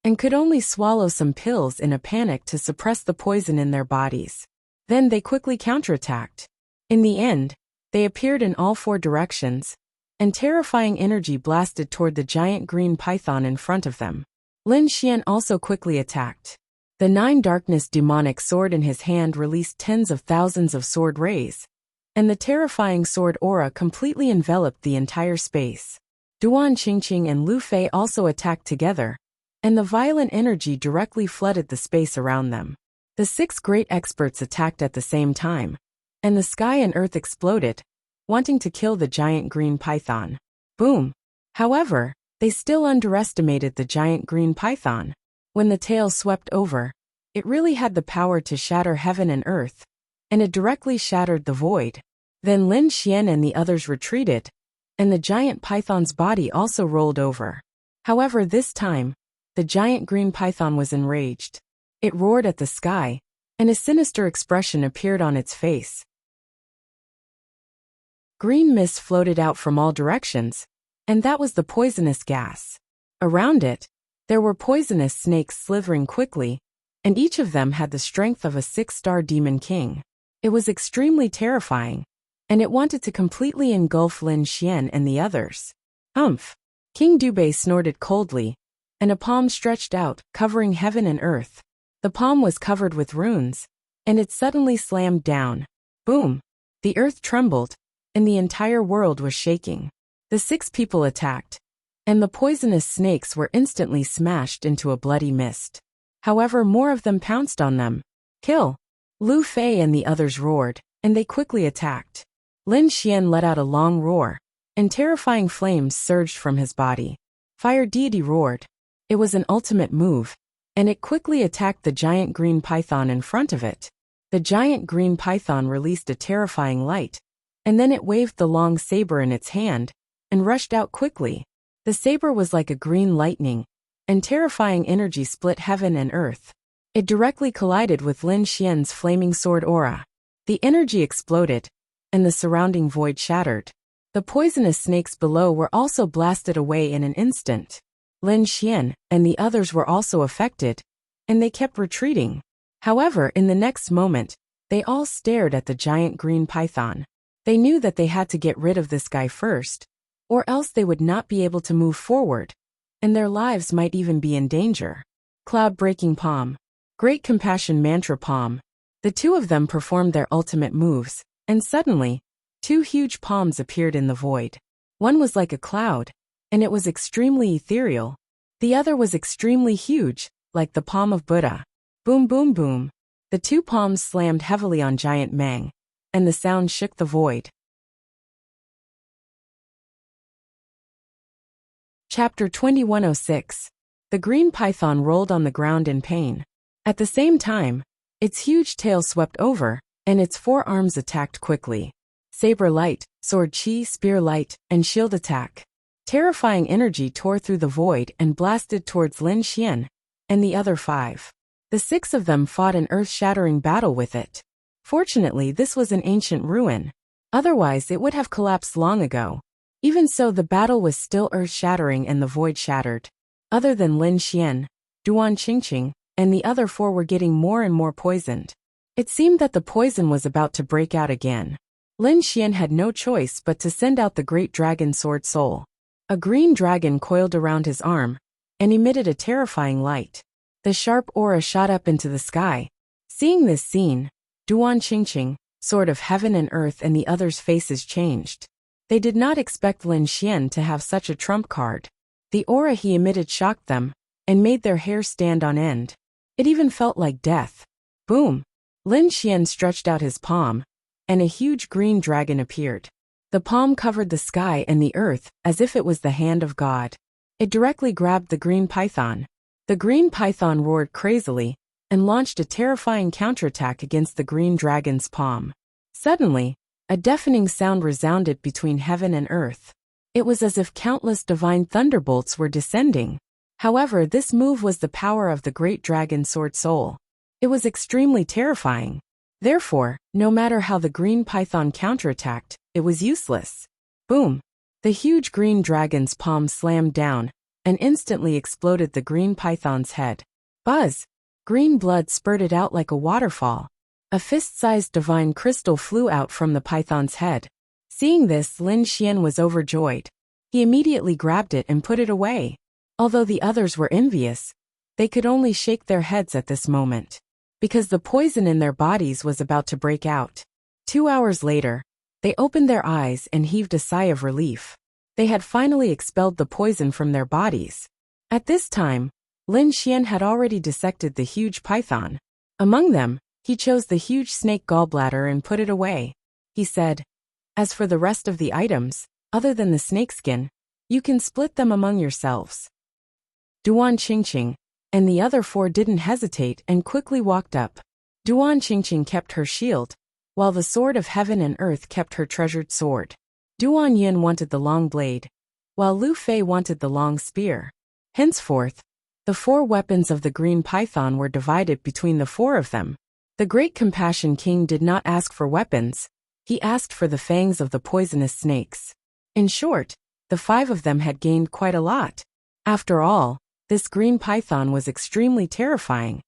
and could only swallow some pills in a panic to suppress the poison in their bodies. Then they quickly counterattacked. In the end, they appeared in all four directions, and terrifying energy blasted toward the giant green python in front of them. Lin Xian also quickly attacked. The Nine Darkness demonic sword in his hand released tens of thousands of sword rays, and the terrifying sword aura completely enveloped the entire space. Duan Qingqing and Lu Fei also attacked together, and the violent energy directly flooded the space around them. The six great experts attacked at the same time, and the sky and earth exploded, wanting to kill the giant green python. Boom! However, they still underestimated the giant green python. When the tail swept over, it really had the power to shatter heaven and earth, and it directly shattered the void. Then Lin Xian and the others retreated, and the giant python's body also rolled over. However, this time, the giant green python was enraged. It roared at the sky, and a sinister expression appeared on its face. Green mist floated out from all directions, and that was the poisonous gas. Around it, there were poisonous snakes slithering quickly, and each of them had the strength of a 6-star demon king. It was extremely terrifying, and it wanted to completely engulf Lin Xian and the others. Humph! King Dubei snorted coldly, and a palm stretched out, covering heaven and earth. The palm was covered with runes, and it suddenly slammed down. Boom! The earth trembled, and the entire world was shaking. The six people attacked, and the poisonous snakes were instantly smashed into a bloody mist. However, more of them pounced on them. Kill! Lu Fei and the others roared, and they quickly attacked. Lin Xian let out a long roar, and terrifying flames surged from his body. Fire Deity roared. It was an ultimate move, and it quickly attacked the giant green python in front of it. The giant green python released a terrifying light, and then it waved the long saber in its hand, and rushed out quickly. The saber was like a green lightning, and terrifying energy split heaven and earth. It directly collided with Lin Xian's flaming sword aura. The energy exploded, and the surrounding void shattered. The poisonous snakes below were also blasted away in an instant. Lin Xian and the others were also affected, and they kept retreating. However, in the next moment, they all stared at the giant green python. They knew that they had to get rid of this guy first, or else they would not be able to move forward, and their lives might even be in danger. Cloud-breaking palm. Great Compassion Mantra palm. The two of them performed their ultimate moves, and suddenly, two huge palms appeared in the void. One was like a cloud, and it was extremely ethereal. The other was extremely huge, like the palm of Buddha. Boom boom boom. The two palms slammed heavily on Giant Mang, and the sound shook the void. Chapter 2106. The green python rolled on the ground in pain. At the same time, its huge tail swept over, and its four arms attacked quickly. saber light, sword chi, spear light, and shield attack. Terrifying energy tore through the void and blasted towards Lin Xian and the other 5. The 6 of them fought an earth-shattering battle with it. Fortunately, this was an ancient ruin. Otherwise, it would have collapsed long ago. Even so, the battle was still earth-shattering and the void shattered. Other than Lin Xian, Duan Qingqing, and the other 4 were getting more and more poisoned. It seemed that the poison was about to break out again. Lin Xian had no choice but to send out the great dragon Sword Soul. A green dragon coiled around his arm and emitted a terrifying light. The sharp aura shot up into the sky. Seeing this scene, Duan Qingqing, Sword of Heaven and Earth, and the others' faces changed. They did not expect Lin Xian to have such a trump card. The aura he emitted shocked them and made their hair stand on end. It even felt like death. Boom! Lin Xian stretched out his palm, and a huge green dragon appeared. The palm covered the sky and the earth as if it was the hand of God. It directly grabbed the green python. The green python roared crazily and launched a terrifying counterattack against the green dragon's palm. Suddenly, a deafening sound resounded between heaven and earth. It was as if countless divine thunderbolts were descending. However, this move was the power of the great dragon Sword Soul. It was extremely terrifying. Therefore, no matter how the green python counterattacked, it was useless. Boom! The huge green dragon's palm slammed down and instantly exploded the green python's head. Buzz! Green blood spurted out like a waterfall. A fist-sized divine crystal flew out from the python's head. Seeing this, Lin Xian was overjoyed. He immediately grabbed it and put it away. Although the others were envious, they could only shake their heads at this moment, because the poison in their bodies was about to break out. 2 hours later, they opened their eyes and heaved a sigh of relief. They had finally expelled the poison from their bodies. At this time, Lin Xian had already dissected the huge python. Among them, he chose the huge snake gallbladder and put it away. He said, "As for the rest of the items, other than the snakeskin, you can split them among yourselves." Duan Qingqing and the other 4 didn't hesitate and quickly walked up. Duan Qingqing kept her shield, while the Sword of Heaven and Earth kept her treasured sword. Duan Yin wanted the long blade, while Lu Fei wanted the long spear. Henceforth, the 4 weapons of the green python were divided between the 4 of them. The Great Compassion King did not ask for weapons, he asked for the fangs of the poisonous snakes. In short, the 5 of them had gained quite a lot. After all, this green python was extremely terrifying,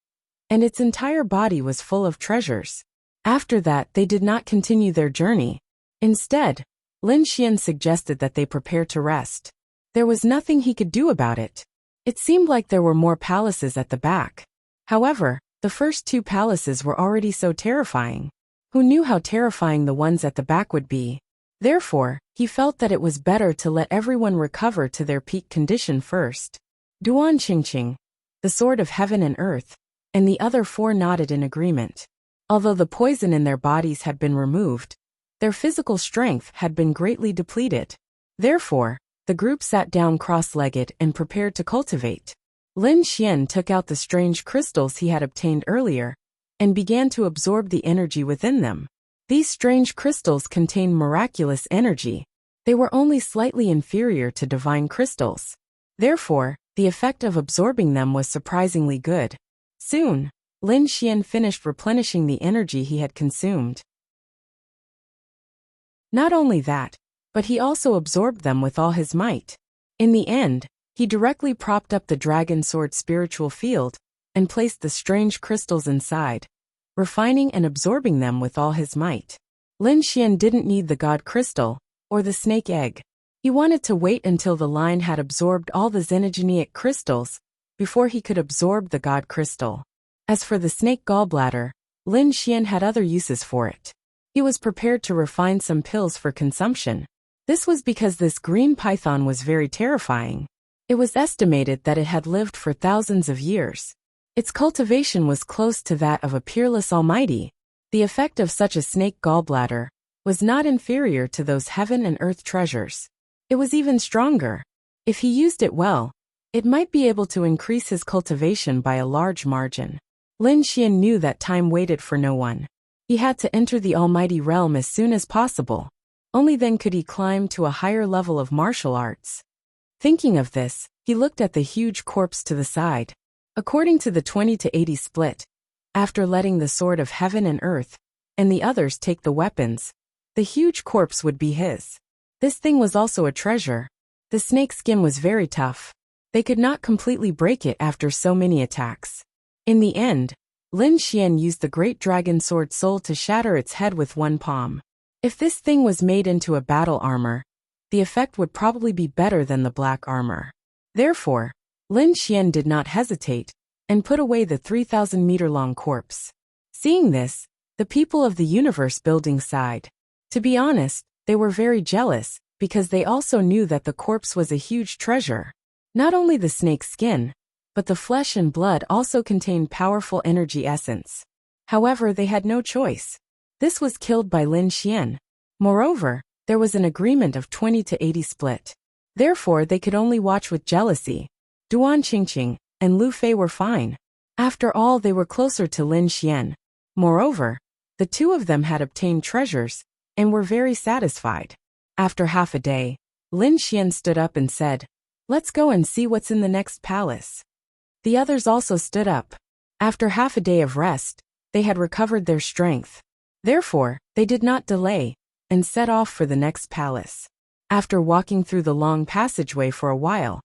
and its entire body was full of treasures. After that, they did not continue their journey. Instead, Lin Xian suggested that they prepare to rest. There was nothing he could do about it. It seemed like there were more palaces at the back. However, the first 2 palaces were already so terrifying. Who knew how terrifying the ones at the back would be? Therefore, he felt that it was better to let everyone recover to their peak condition first. Duan Qingqing, the Sword of Heaven and Earth, and the other 4 nodded in agreement. Although the poison in their bodies had been removed, their physical strength had been greatly depleted. Therefore, the group sat down cross-legged and prepared to cultivate. Lin Xian took out the strange crystals he had obtained earlier and began to absorb the energy within them. These strange crystals contained miraculous energy. They were only slightly inferior to divine crystals. Therefore, the effect of absorbing them was surprisingly good. Soon, Lin Xian finished replenishing the energy he had consumed. Not only that, but he also absorbed them with all his might. In the end, he directly propped up the dragon sword spiritual field and placed the strange crystals inside, refining and absorbing them with all his might. Lin Xian didn't need the god crystal or the snake egg. He wanted to wait until the line had absorbed all the xenogenic crystals before he could absorb the god crystal. As for the snake gallbladder, Lin Xian had other uses for it. He was prepared to refine some pills for consumption. This was because this green python was very terrifying. It was estimated that it had lived for thousands of years. Its cultivation was close to that of a peerless almighty. The effect of such a snake gallbladder was not inferior to those heaven and earth treasures. It was even stronger. If he used it well, it might be able to increase his cultivation by a large margin. Lin Xian knew that time waited for no one. He had to enter the almighty realm as soon as possible. Only then could he climb to a higher level of martial arts. Thinking of this, he looked at the huge corpse to the side. According to the 20-80 split, after letting the sword of heaven and earth and the others take the weapons, the huge corpse would be his. This thing was also a treasure. The snake skin was very tough. They could not completely break it after so many attacks. In the end, Lin Xian used the great dragon sword soul to shatter its head with one palm. If this thing was made into a battle armor, the effect would probably be better than the black armor. Therefore, Lin Xian did not hesitate and put away the 3,000-meter-long corpse. Seeing this, the people of the universe building sighed. To be honest, they were very jealous because they also knew that the corpse was a huge treasure. Not only the snake skin, but the flesh and blood also contained powerful energy essence. However, they had no choice. This was killed by Lin Xian. Moreover, there was an agreement of 20-80 split. Therefore, they could only watch with jealousy. Duan Qingqing and Lu Fei were fine. After all, they were closer to Lin Xian. Moreover, the two of them had obtained treasures and were very satisfied. After half a day, Lin Xian stood up and said, "Let's go and see what's in the next palace." The others also stood up. After half a day of rest, they had recovered their strength. Therefore, they did not delay and set off for the next palace. After walking through the long passageway for a while,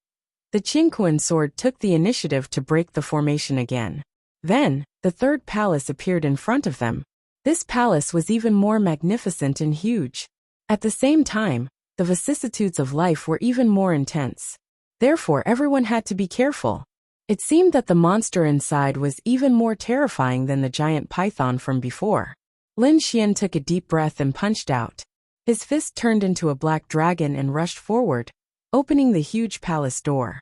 the Qingquan sword took the initiative to break the formation again. Then, the third palace appeared in front of them. This palace was even more magnificent and huge. At the same time, the vicissitudes of life were even more intense. Therefore, everyone had to be careful. It seemed that the monster inside was even more terrifying than the giant python from before. Lin Xian took a deep breath and punched out. His fist turned into a black dragon and rushed forward, opening the huge palace door.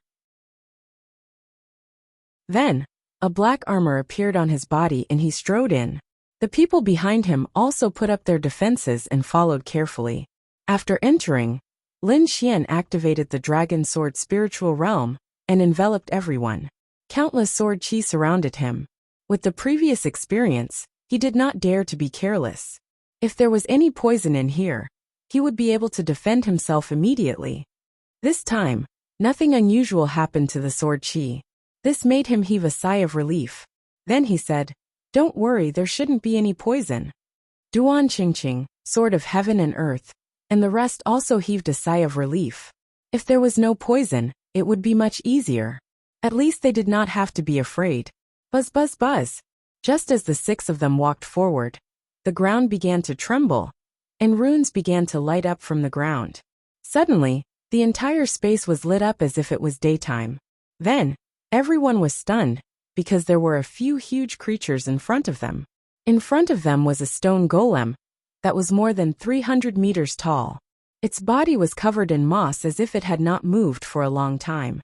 Then, a black armor appeared on his body and he strode in. The people behind him also put up their defenses and followed carefully. After entering, Lin Xian activated the dragon sword spiritual realm and enveloped everyone. Countless sword chi surrounded him. With the previous experience, he did not dare to be careless. If there was any poison in here, he would be able to defend himself immediately. This time, nothing unusual happened to the sword chi. This made him heave a sigh of relief. Then he said, "Don't worry, there shouldn't be any poison." Duan Qingqing, sword of heaven and earth, and the rest also heaved a sigh of relief. If there was no poison, it would be much easier. At least they did not have to be afraid. Buzz, buzz, buzz. Just as the six of them walked forward, the ground began to tremble, and runes began to light up from the ground. Suddenly, the entire space was lit up as if it was daytime. Then, everyone was stunned, because there were a few huge creatures in front of them. In front of them was a stone golem that was more than 300 meters tall. Its body was covered in moss as if it had not moved for a long time.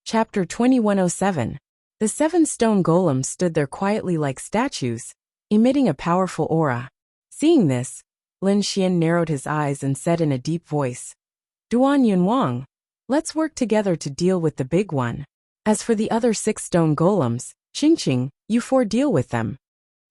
Chapter 2107. The 7 stone golems stood there quietly like statues, emitting a powerful aura. Seeing this, Lin Xian narrowed his eyes and said in a deep voice, "Duan Yunwang, let's work together to deal with the big one. As for the other 6 stone golems, Qingqing, you 4 deal with them."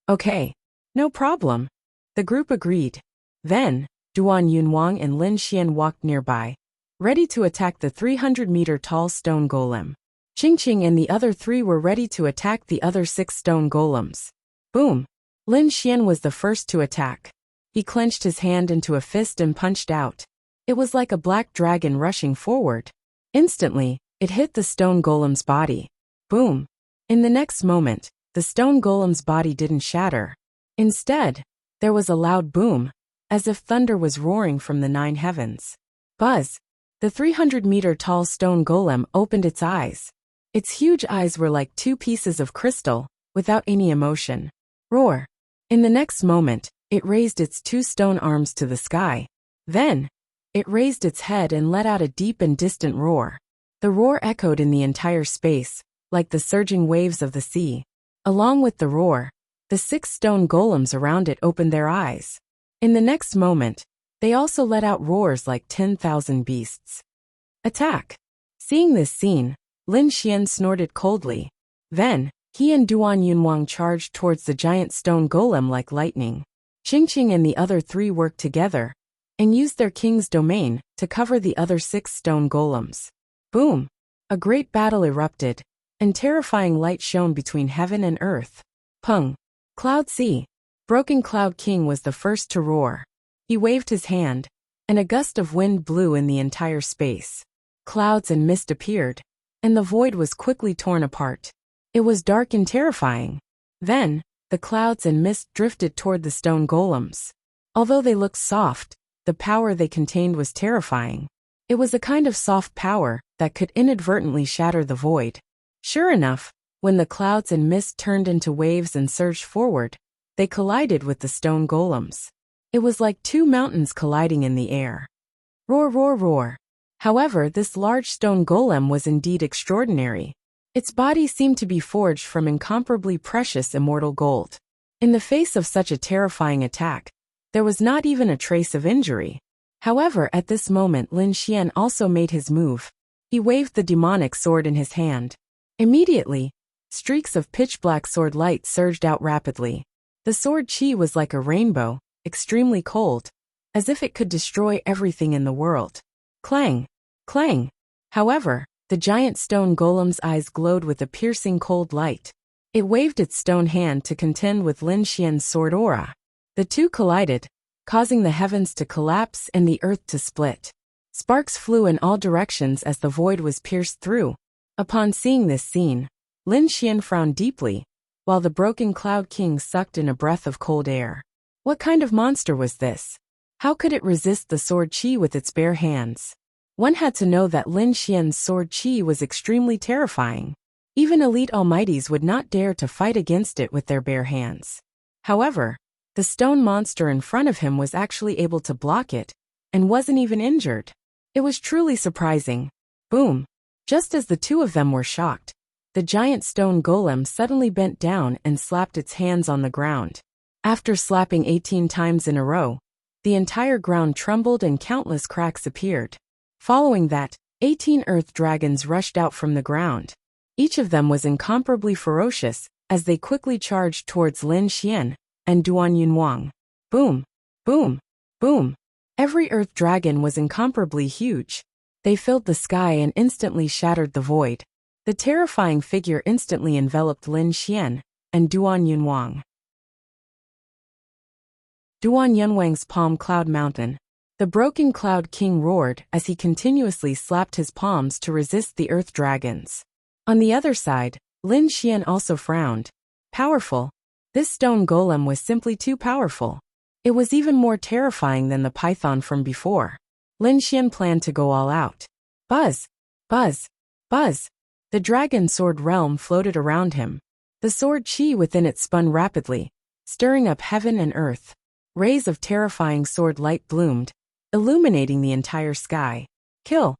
"Okay. No problem." The group agreed. Then, Duan Yunwang and Lin Xian walked nearby, ready to attack the 300-meter-tall stone golem. Qingqing and the other 3 were ready to attack the other 6 stone golems. Boom! Lin Xian was the first to attack. He clenched his hand into a fist and punched out. It was like a black dragon rushing forward. Instantly, it hit the stone golem's body. Boom! In the next moment, the stone golem's body didn't shatter. Instead, there was a loud boom, as if thunder was roaring from the 9 heavens. Buzz! The 300-meter-tall stone golem opened its eyes. Its huge eyes were like 2 pieces of crystal, without any emotion. Roar! In the next moment, it raised its 2 stone arms to the sky. Then, it raised its head and let out a deep and distant roar. The roar echoed in the entire space, like the surging waves of the sea. Along with the roar, the 6 stone golems around it opened their eyes. In the next moment, they also let out roars like 10,000 beasts. Attack! Seeing this scene, Lin Xian snorted coldly. Then, He and Duan Yunwang charged towards the giant stone golem like lightning. Qingqing and the other three worked together and used their king's domain to cover the other 6 stone golems. Boom! A great battle erupted, and terrifying light shone between heaven and earth. Pung! Cloud Sea! Broken Cloud King was the first to roar. He waved his hand, and a gust of wind blew in the entire space. Clouds and mist appeared, and the void was quickly torn apart. It was dark and terrifying. Then, the clouds and mist drifted toward the stone golems. Although they looked soft, the power they contained was terrifying. It was a kind of soft power that could inadvertently shatter the void. Sure enough, when the clouds and mist turned into waves and surged forward, they collided with the stone golems. It was like 2 mountains colliding in the air. Roar, roar, roar. However, this large stone golem was indeed extraordinary. Its body seemed to be forged from incomparably precious immortal gold. In the face of such a terrifying attack, there was not even a trace of injury. However, at this moment Lin Xian also made his move. He waved the demonic sword in his hand. Immediately, streaks of pitch-black sword light surged out rapidly. The sword chi was like a rainbow, extremely cold, as if it could destroy everything in the world. Clang! Clang! However, the giant stone golem's eyes glowed with a piercing cold light. It waved its stone hand to contend with Lin Xian's sword aura. The two collided, causing the heavens to collapse and the earth to split. Sparks flew in all directions as the void was pierced through. Upon seeing this scene, Lin Xian frowned deeply, while the broken Cloud King sucked in a breath of cold air. What kind of monster was this? How could it resist the sword chi with its bare hands? One had to know that Lin Xian's sword chi was extremely terrifying. Even elite almighties would not dare to fight against it with their bare hands. However, the stone monster in front of him was actually able to block it, and wasn't even injured. It was truly surprising. Boom! Just as the two of them were shocked, the giant stone golem suddenly bent down and slapped its hands on the ground. After slapping 18 times in a row, the entire ground trembled and countless cracks appeared. Following that, 18 earth dragons rushed out from the ground. Each of them was incomparably ferocious, as they quickly charged towards Lin Xian and Duan Yunwang. Boom! Boom! Boom! Every earth dragon was incomparably huge. They filled the sky and instantly shattered the void. The terrifying figure instantly enveloped Lin Xian and Duan Yunwang. Duan Yunwang's Palm Cloud Mountain. The broken Cloud King roared as he continuously slapped his palms to resist the earth dragons. On the other side, Lin Xian also frowned. Powerful. This stone golem was simply too powerful. It was even more terrifying than the python from before. Lin Xian planned to go all out. Buzz! Buzz! Buzz! The dragon sword realm floated around him. The sword chi within it spun rapidly, stirring up heaven and earth. Rays of terrifying sword light bloomed, illuminating the entire sky. Kill!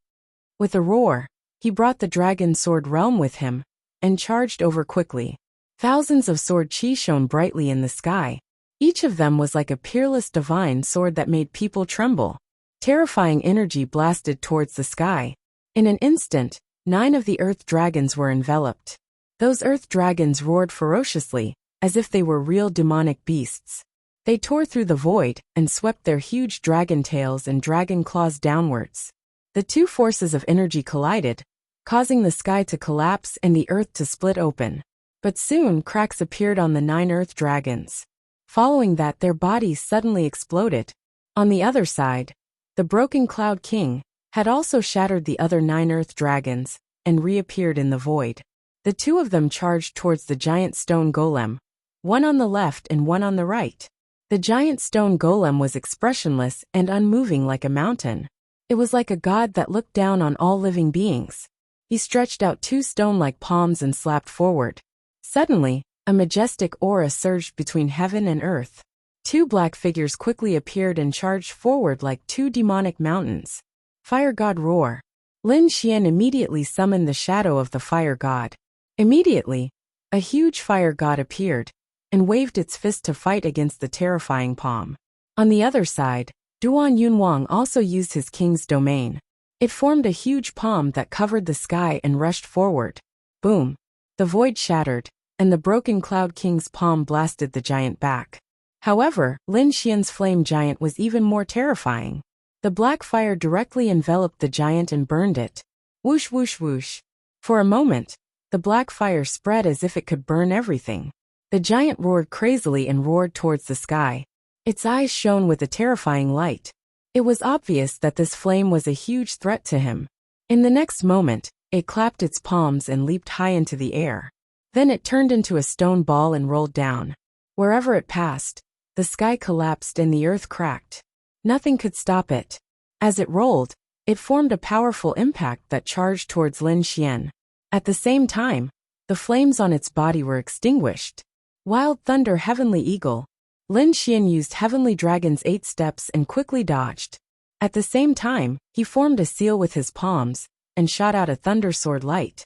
With a roar, he brought the dragon sword realm with him, and charged over quickly. Thousands of sword chi shone brightly in the sky. Each of them was like a peerless divine sword that made people tremble. Terrifying energy blasted towards the sky. In an instant, 9 of the earth dragons were enveloped. Those earth dragons roared ferociously, as if they were real demonic beasts. They tore through the void and swept their huge dragon tails and dragon claws downwards. The two forces of energy collided, causing the sky to collapse and the earth to split open. But soon cracks appeared on the 9 earth dragons. Following that, their bodies suddenly exploded. On the other side, the broken Cloud King had also shattered the other 9 earth dragons and reappeared in the void. The two of them charged towards the giant stone golem, one on the left and one on the right. The giant stone golem was expressionless and unmoving like a mountain. It was like a god that looked down on all living beings. He stretched out 2 stone-like palms and slapped forward. Suddenly, a majestic aura surged between heaven and earth. 2 black figures quickly appeared and charged forward like 2 demonic mountains. Fire God roar. Lin Xian immediately summoned the shadow of the fire god. Immediately, a huge fire god appeared and waved its fist to fight against the terrifying palm. On the other side, Duan Yunwang also used his king's domain. It formed a huge palm that covered the sky and rushed forward. Boom! The void shattered, and the broken Cloud King's palm blasted the giant back. However, Lin Xian's flame giant was even more terrifying. The black fire directly enveloped the giant and burned it. Whoosh whoosh whoosh. For a moment, the black fire spread as if it could burn everything. The giant roared crazily and roared towards the sky. Its eyes shone with a terrifying light. It was obvious that this flame was a huge threat to him. In the next moment, it clapped its palms and leaped high into the air. Then it turned into a stone ball and rolled down. Wherever it passed, the sky collapsed and the earth cracked. Nothing could stop it. As it rolled, it formed a powerful impact that charged towards Lin Xian. At the same time, the flames on its body were extinguished. Wild Thunder Heavenly Eagle. Lin Xian used Heavenly Dragon's 8 steps and quickly dodged. At the same time, he formed a seal with his palms and shot out a thunder sword light.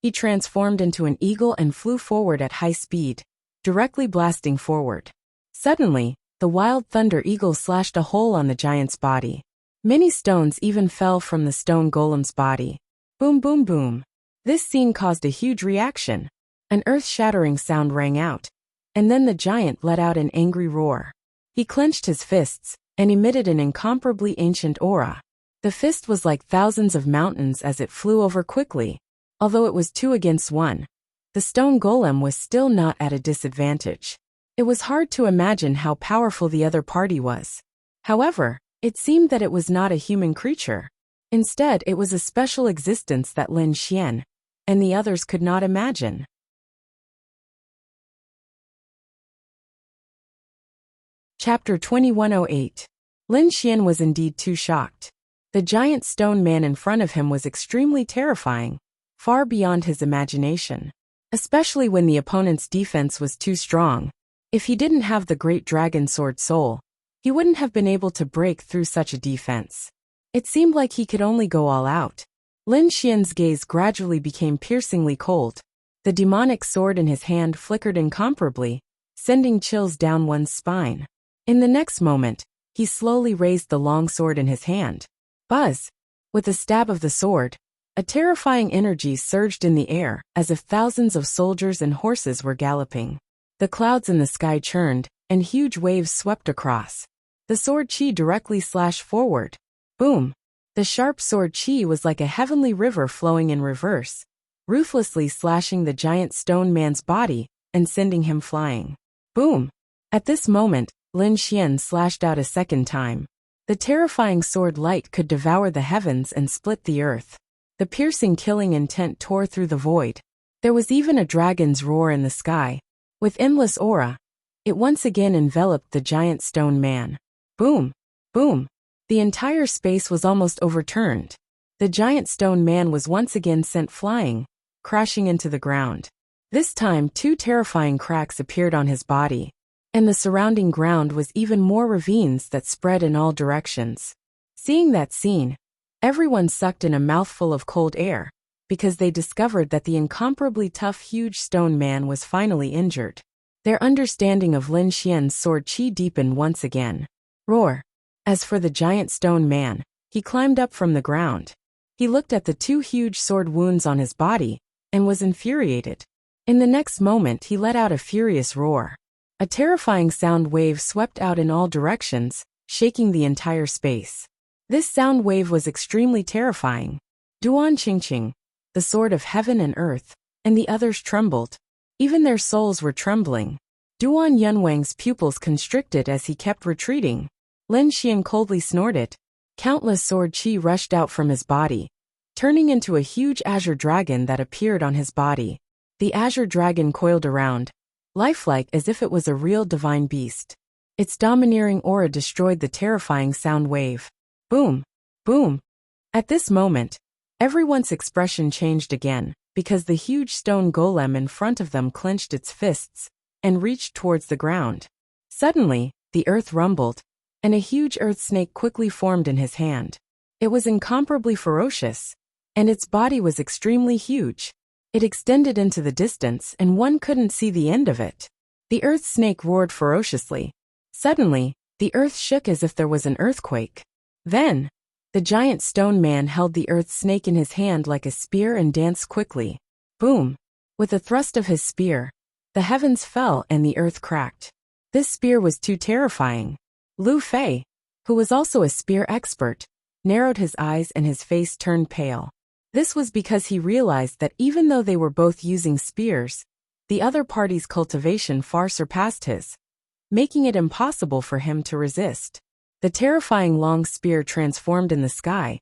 He transformed into an eagle and flew forward at high speed, directly blasting forward. Suddenly, the Wild Thunder Eagle slashed a hole on the giant's body. Many stones even fell from the stone golem's body. Boom boom boom. This scene caused a huge reaction. An earth-shattering sound rang out, and then the giant let out an angry roar. He clenched his fists and emitted an incomparably ancient aura. The fist was like thousands of mountains as it flew over quickly. Although it was 2 against 1, the stone golem was still not at a disadvantage. It was hard to imagine how powerful the other party was. However, it seemed that it was not a human creature. Instead, it was a special existence that Lin Xian and the others could not imagine. Chapter 2108. Lin Xian was indeed too shocked. The giant stone man in front of him was extremely terrifying, far beyond his imagination. Especially when the opponent's defense was too strong. If he didn't have the great dragon sword soul, he wouldn't have been able to break through such a defense. It seemed like he could only go all out. Lin Xian's gaze gradually became piercingly cold. The demonic sword in his hand flickered incomparably, sending chills down one's spine. In the next moment, he slowly raised the long sword in his hand. Buzz! With a stab of the sword, a terrifying energy surged in the air, as if thousands of soldiers and horses were galloping. The clouds in the sky churned, and huge waves swept across. The sword chi directly slashed forward. Boom! The sharp sword chi was like a heavenly river flowing in reverse, ruthlessly slashing the giant stone man's body and sending him flying. Boom! At this moment, Lin Xian slashed out a second time. The terrifying sword light could devour the heavens and split the earth. The piercing killing intent tore through the void. There was even a dragon's roar in the sky. With endless aura, it once again enveloped the giant stone man. Boom! Boom! The entire space was almost overturned. The giant stone man was once again sent flying, crashing into the ground. This time 2 terrifying cracks appeared on his body, and the surrounding ground was even more ravines that spread in all directions. Seeing that scene, everyone sucked in a mouthful of cold air, because they discovered that the incomparably tough huge stone man was finally injured. Their understanding of Lin Xian's sword chi deepened once again. Roar! As for the giant stone man, he climbed up from the ground. He looked at the 2 huge sword wounds on his body, and was infuriated. In the next moment he let out a furious roar. A terrifying sound wave swept out in all directions, shaking the entire space. This sound wave was extremely terrifying. Duan Qingqing, the sword of heaven and earth, and the others trembled. Even their souls were trembling. Duan Yunwang's pupils constricted as he kept retreating. Lin Xian coldly snorted. Countless sword chi rushed out from his body, turning into a huge azure dragon that appeared on his body. The azure dragon coiled around, lifelike as if it was a real divine beast. Its domineering aura destroyed the terrifying sound wave. Boom! Boom! At this moment, everyone's expression changed again, because the huge stone golem in front of them clenched its fists and reached towards the ground. Suddenly, the earth rumbled, and a huge earth snake quickly formed in his hand. It was incomparably ferocious, and its body was extremely huge. It extended into the distance and one couldn't see the end of it. The earth snake roared ferociously. Suddenly, the earth shook as if there was an earthquake. Then, the giant stone man held the earth snake in his hand like a spear and danced quickly. Boom! With a thrust of his spear, the heavens fell and the earth cracked. This spear was too terrifying. Lu Fei, who was also a spear expert, narrowed his eyes and his face turned pale. This was because he realized that even though they were both using spears, the other party's cultivation far surpassed his, making it impossible for him to resist. The terrifying long spear transformed in the sky,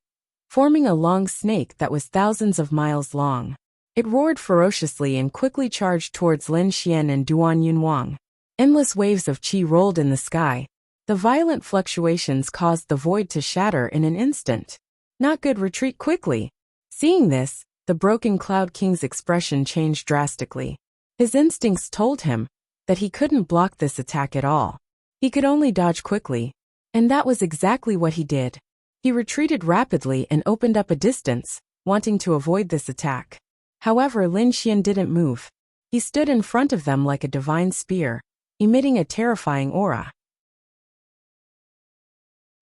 forming a long snake that was thousands of miles long. It roared ferociously and quickly charged towards Lin Xian and Duan Yunwang. Endless waves of qi rolled in the sky. The violent fluctuations caused the void to shatter in an instant. Not good, retreat quickly. Seeing this, the broken Cloud King's expression changed drastically. His instincts told him that he couldn't block this attack at all. He could only dodge quickly, and that was exactly what he did. He retreated rapidly and opened up a distance, wanting to avoid this attack. However, Lin Xian didn't move. He stood in front of them like a divine spear, emitting a terrifying aura.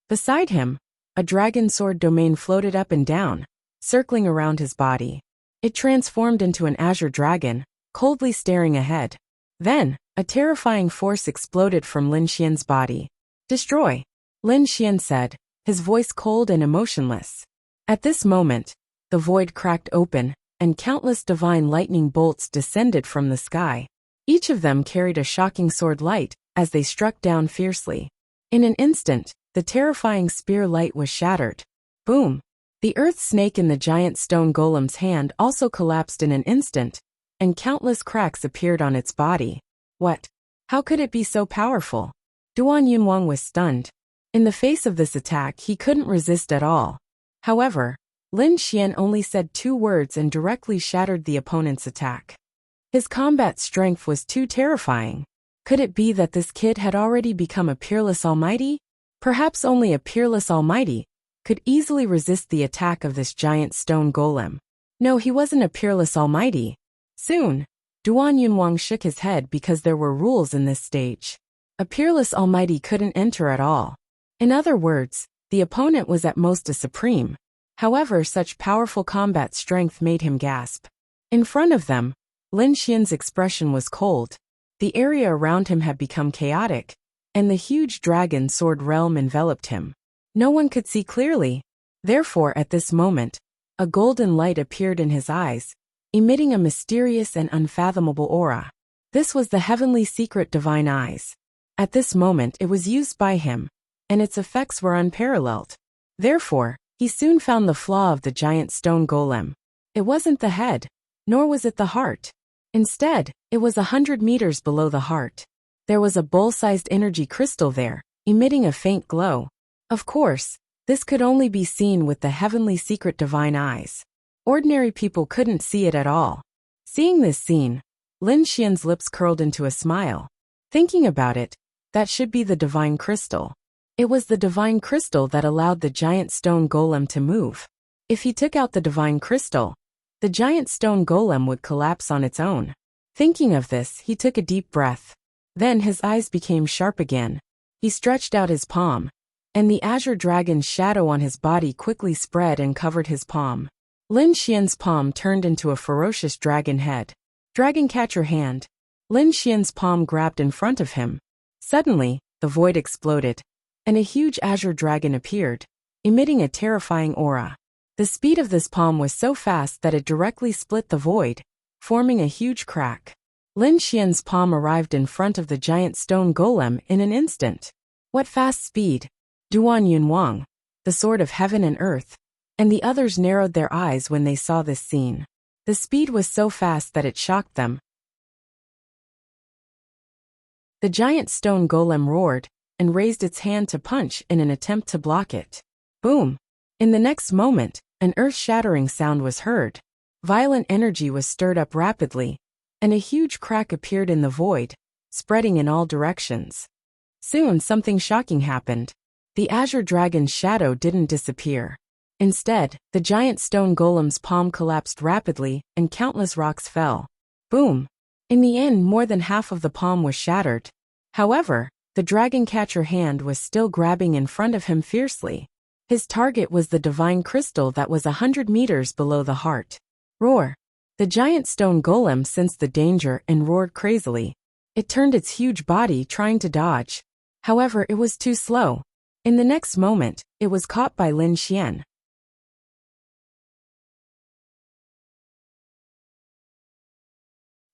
Beside him, a dragon sword domain floated up and down, circling around his body. It transformed into an azure dragon, coldly staring ahead. Then, a terrifying force exploded from Lin Xian's body. Destroy! Lin Xian said, his voice cold and emotionless. At this moment, the void cracked open, and countless divine lightning bolts descended from the sky. Each of them carried a shocking sword light, as they struck down fiercely. In an instant, the terrifying spear light was shattered. Boom! The earth snake in the giant stone golem's hand also collapsed in an instant, and countless cracks appeared on its body. What? How could it be so powerful? Duan Yunwang was stunned. In the face of this attack, he couldn't resist at all. However, Lin Xian only said 2 words and directly shattered the opponent's attack. His combat strength was too terrifying. Could it be that this kid had already become a peerless almighty? Perhaps only a peerless almighty could easily resist the attack of this giant stone golem. No, he wasn't a peerless almighty. Soon, Duan Yunwang shook his head because there were rules in this stage. A peerless almighty couldn't enter at all. In other words, the opponent was at most a supreme. However, such powerful combat strength made him gasp. In front of them, Lin Xian's expression was cold. The area around him had become chaotic, and the huge dragon sword realm enveloped him. No one could see clearly. Therefore, at this moment, a golden light appeared in his eyes, emitting a mysterious and unfathomable aura. This was the heavenly secret divine eyes. At this moment it was used by him, and its effects were unparalleled. Therefore, he soon found the flaw of the giant stone golem. It wasn't the head, nor was it the heart. Instead, it was 100 meters below the heart. There was a bowl-sized energy crystal there, emitting a faint glow. Of course, this could only be seen with the heavenly secret divine eyes. Ordinary people couldn't see it at all. Seeing this scene, Lin Xian's lips curled into a smile. Thinking about it, that should be the divine crystal. It was the divine crystal that allowed the giant stone golem to move. If he took out the divine crystal, the giant stone golem would collapse on its own. Thinking of this, he took a deep breath. Then his eyes became sharp again. He stretched out his palm, and the azure dragon's shadow on his body quickly spread and covered his palm. Lin Xian's palm turned into a ferocious dragon head. Dragon catcher hand. Lin Xian's palm grabbed in front of him. Suddenly, the void exploded, and a huge azure dragon appeared, emitting a terrifying aura. The speed of this palm was so fast that it directly split the void, forming a huge crack. Lin Xian's palm arrived in front of the giant stone golem in an instant. What fast speed! Duan Yunwang, the sword of heaven and earth, and the others narrowed their eyes when they saw this scene. The speed was so fast that it shocked them. The giant stone golem roared and raised its hand to punch in an attempt to block it. Boom! In the next moment, an earth-shattering sound was heard. Violent energy was stirred up rapidly, and a huge crack appeared in the void, spreading in all directions. Soon something shocking happened. The azure dragon's shadow didn't disappear. Instead, the giant stone golem's palm collapsed rapidly, and countless rocks fell. Boom! In the end, more than half of the palm was shattered. However, the dragon catcher hand was still grabbing in front of him fiercely. His target was the divine crystal that was 100 meters below the heart. Roar! The giant stone golem sensed the danger and roared crazily. It turned its huge body trying to dodge. However, it was too slow. In the next moment, it was caught by Lin Xian.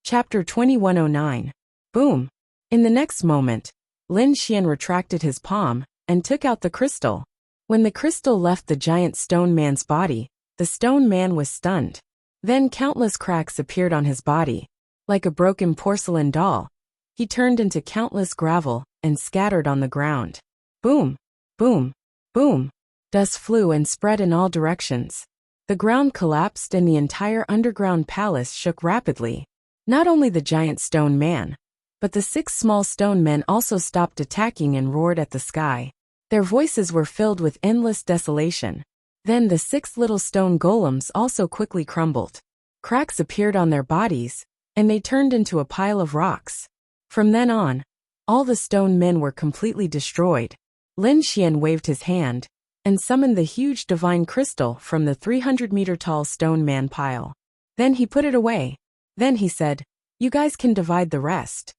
Chapter 2109. Boom! In the next moment, Lin Xian retracted his palm and took out the crystal. When the crystal left the giant stone man's body, the stone man was stunned. Then countless cracks appeared on his body. Like a broken porcelain doll, he turned into countless gravel and scattered on the ground. Boom! Boom! Boom! Dust flew and spread in all directions. The ground collapsed and the entire underground palace shook rapidly. Not only the giant stone man, but the 6 small stone men also stopped attacking and roared at the sky. Their voices were filled with endless desolation. Then the 6 little stone golems also quickly crumbled. Cracks appeared on their bodies, and they turned into a pile of rocks. From then on, all the stone men were completely destroyed. Lin Xian waved his hand and summoned the huge divine crystal from the 300-meter-tall stone man pile. Then he put it away. Then he said, "You guys can divide the rest."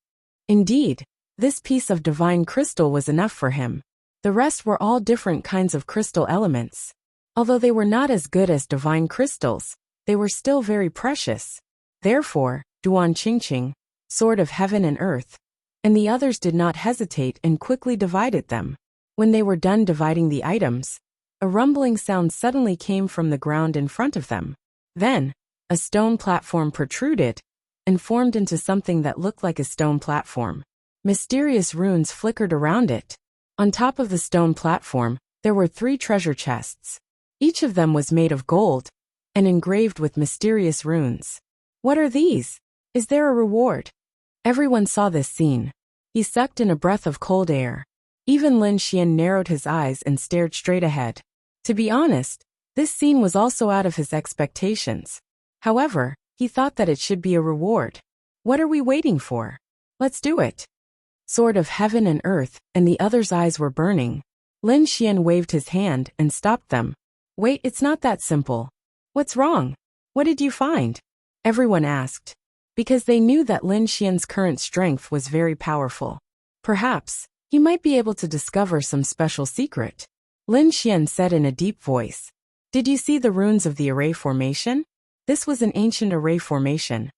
Indeed, this piece of divine crystal was enough for him. The rest were all different kinds of crystal elements. Although they were not as good as divine crystals, they were still very precious. Therefore, Duan Qingqing, Sword of Heaven and Earth, and the others did not hesitate and quickly divided them. When they were done dividing the items, a rumbling sound suddenly came from the ground in front of them. Then, a stone platform protruded and formed into something that looked like a stone platform. Mysterious runes flickered around it. On top of the stone platform, there were 3 treasure chests. Each of them was made of gold and engraved with mysterious runes. What are these? Is there a reward? Everyone saw this scene. He sucked in a breath of cold air. Even Lin Xian narrowed his eyes and stared straight ahead. To be honest, this scene was also out of his expectations. However, he thought that it should be a reward. What are we waiting for? Let's do it. Sword of Heaven and Earth, and the other's eyes were burning. Lin Xian waved his hand and stopped them. Wait, it's not that simple. What's wrong? What did you find? Everyone asked. Because they knew that Lin Xian's current strength was very powerful. Perhaps, he might be able to discover some special secret. Lin Xian said in a deep voice. Did you see the runes of the array formation? This was an ancient array formation.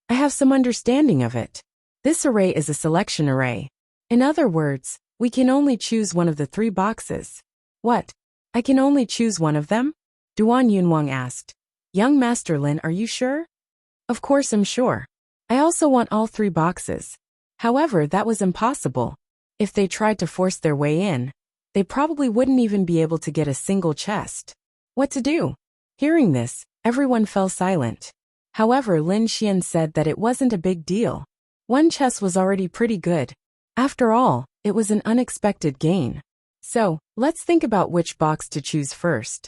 I have some understanding of it. This array is a selection array. In other words, we can only choose one of the 3 boxes. What? I can only choose one of them? Duan Yunwang asked. Young Master Lin, are you sure? Of course I'm sure. I also want all 3 boxes. However, that was impossible. If they tried to force their way in, they probably wouldn't even be able to get a single chest. What to do? Hearing this, everyone fell silent. However, Lin Xian said that it wasn't a big deal. 1 chest was already pretty good. After all, it was an unexpected gain. So, let's think about which box to choose first.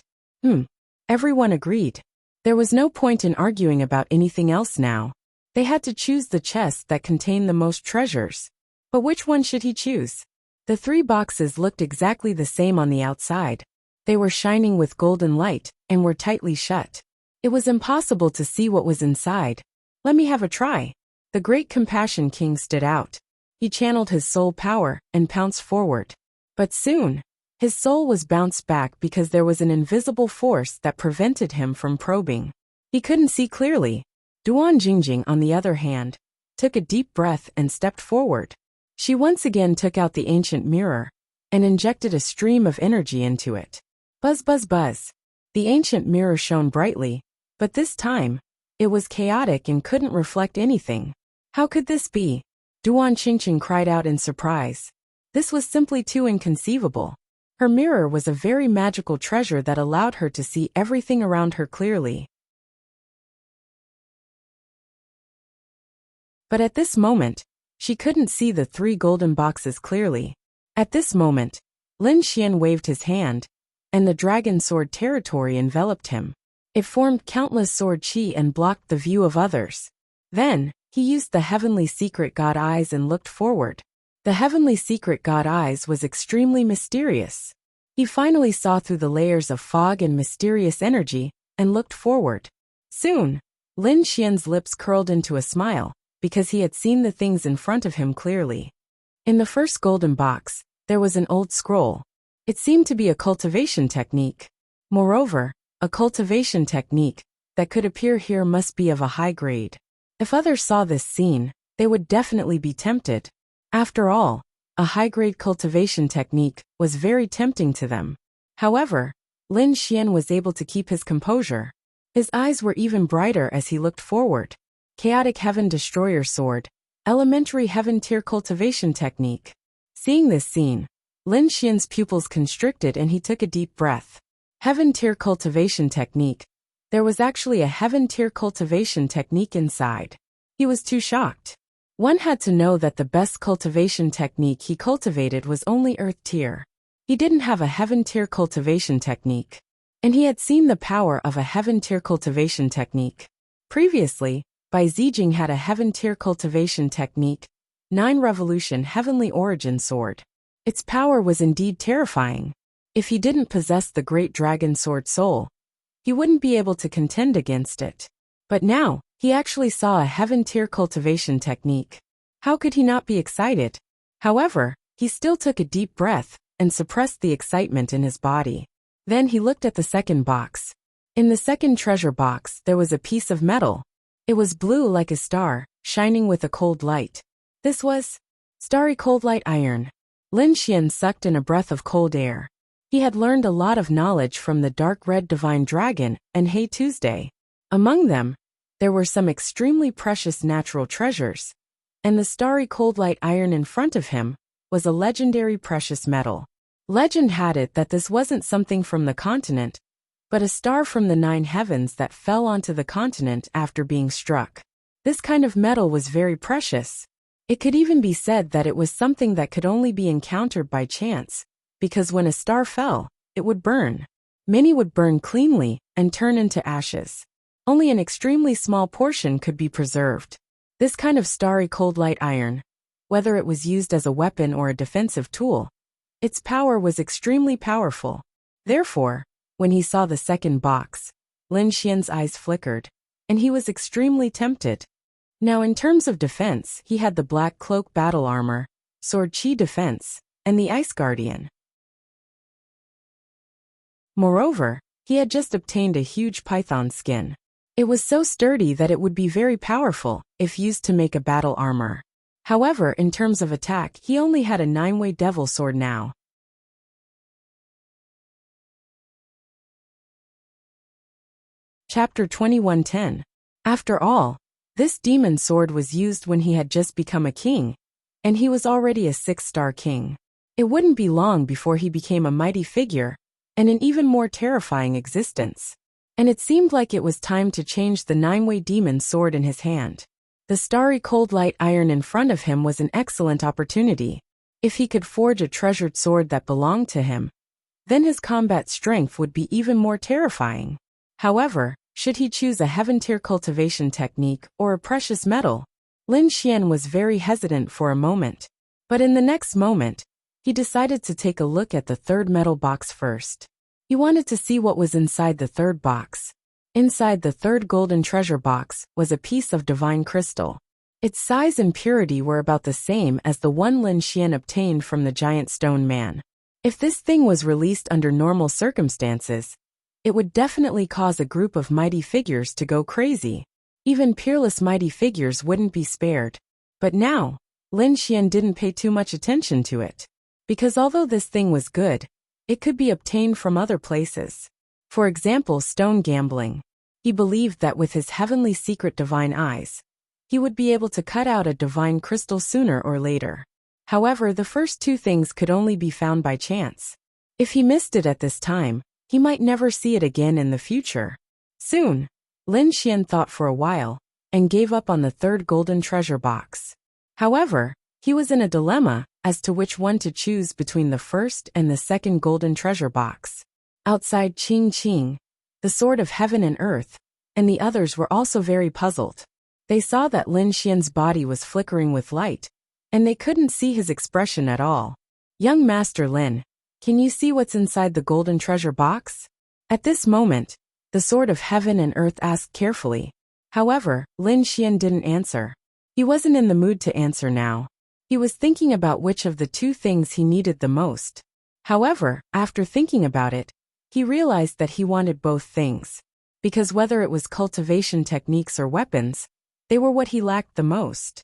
Everyone agreed. There was no point in arguing about anything else now. They had to choose the chest that contained the most treasures. But which one should he choose? The 3 boxes looked exactly the same on the outside. They were shining with golden light and were tightly shut. It was impossible to see what was inside. Let me have a try. The Great Compassion King stood out. He channeled his soul power and pounced forward. But soon, his soul was bounced back because there was an invisible force that prevented him from probing. He couldn't see clearly. Duan Jingjing, on the other hand, took a deep breath and stepped forward. She once again took out the ancient mirror and injected a stream of energy into it. Buzz, buzz, buzz. The ancient mirror shone brightly, but this time, it was chaotic and couldn't reflect anything. How could this be? Duan Qingqing cried out in surprise. This was simply too inconceivable. Her mirror was a very magical treasure that allowed her to see everything around her clearly. But at this moment, she couldn't see the 3 golden boxes clearly. At this moment, Lin Xian waved his hand, and the dragon sword territory enveloped him. It formed countless sword chi and blocked the view of others. Then, he used the heavenly secret god eyes and looked forward. The heavenly secret god eyes was extremely mysterious. He finally saw through the layers of fog and mysterious energy, and looked forward. Soon, Lin Xian's lips curled into a smile, because he had seen the things in front of him clearly. In the first golden box, there was an old scroll. It seemed to be a cultivation technique. Moreover, a cultivation technique that could appear here must be of a high grade. If others saw this scene, they would definitely be tempted. After all, a high-grade cultivation technique was very tempting to them. However, Lin Xian was able to keep his composure. His eyes were even brighter as he looked forward. Chaotic Heaven Destroyer Sword, Elementary Heaven Tier Cultivation Technique. Seeing this scene, Lin Xian's pupils constricted and he took a deep breath. Heaven Tier Cultivation Technique. There was actually a Heaven Tier Cultivation Technique inside. He was too shocked. One had to know that the best cultivation technique he cultivated was only Earth Tier. He didn't have a Heaven Tier Cultivation Technique. And he had seen the power of a Heaven Tier Cultivation Technique. Previously, Bai Zijing had a Heaven Tier Cultivation Technique, 9 Revolution Heavenly Origin Sword. Its power was indeed terrifying. If he didn't possess the Great Dragon Sword Soul, he wouldn't be able to contend against it. But now, he actually saw a Heaven Tier Cultivation Technique. How could he not be excited? However, he still took a deep breath and suppressed the excitement in his body. Then he looked at the second box. In the second treasure box, there was a piece of metal. It was blue like a star, shining with a cold light. This was starry cold light iron. Lin Xian sucked in a breath of cold air. He had learned a lot of knowledge from the dark red divine dragon and Hey Tuesday. Among them, there were some extremely precious natural treasures, and the starry cold light iron in front of him was a legendary precious metal. Legend had it that this wasn't something from the continent, but a star from the 9 heavens that fell onto the continent after being struck. This kind of metal was very precious. It could even be said that it was something that could only be encountered by chance, because when a star fell, it would burn. Many would burn cleanly and turn into ashes. Only an extremely small portion could be preserved. This kind of starry cold light iron, whether it was used as a weapon or a defensive tool, its power was extremely powerful. Therefore, when he saw the second box, Lin Xian's eyes flickered, and he was extremely tempted. Now in terms of defense, he had the Black Cloak battle armor, Sword Chi defense, and the Ice Guardian. Moreover, he had just obtained a huge python skin. It was so sturdy that it would be very powerful if used to make a battle armor. However, in terms of attack, he only had a 9-way devil sword now. Chapter 2110. After all, this demon sword was used when he had just become a king, and he was already a 6-star king. It wouldn't be long before he became a mighty figure, and an even more terrifying existence. And it seemed like it was time to change the 9-way demon sword in his hand. The starry cold light iron in front of him was an excellent opportunity. If he could forge a treasured sword that belonged to him, then his combat strength would be even more terrifying. However, should he choose a Heaven Tier cultivation technique or a precious metal? Lin Xian was very hesitant for a moment. But in the next moment, he decided to take a look at the third metal box first. He wanted to see what was inside the third box. Inside the third golden treasure box was a piece of divine crystal. Its size and purity were about the same as the one Lin Xian obtained from the giant stone man. If this thing was released under normal circumstances, it would definitely cause a group of mighty figures to go crazy. Even peerless mighty figures wouldn't be spared. But now, Lin Xian didn't pay too much attention to it. Because although this thing was good, it could be obtained from other places. For example, stone gambling. He believed that with his heavenly secret divine eyes, he would be able to cut out a divine crystal sooner or later. However, the first two things could only be found by chance. If he missed it at this time, he might never see it again in the future. Soon, Lin Xian thought for a while, and gave up on the third golden treasure box. However, he was in a dilemma as to which one to choose between the first and the second golden treasure box. Outside Qing Qing, the Sword of Heaven and Earth, and the others were also very puzzled. They saw that Lin Xian's body was flickering with light, and they couldn't see his expression at all. Young Master Lin, can you see what's inside the golden treasure box? At this moment, the Sword of Heaven and Earth asked carefully. However, Lin Xian didn't answer. He wasn't in the mood to answer now. He was thinking about which of the two things he needed the most. However, after thinking about it, he realized that he wanted both things. Because whether it was cultivation techniques or weapons, they were what he lacked the most.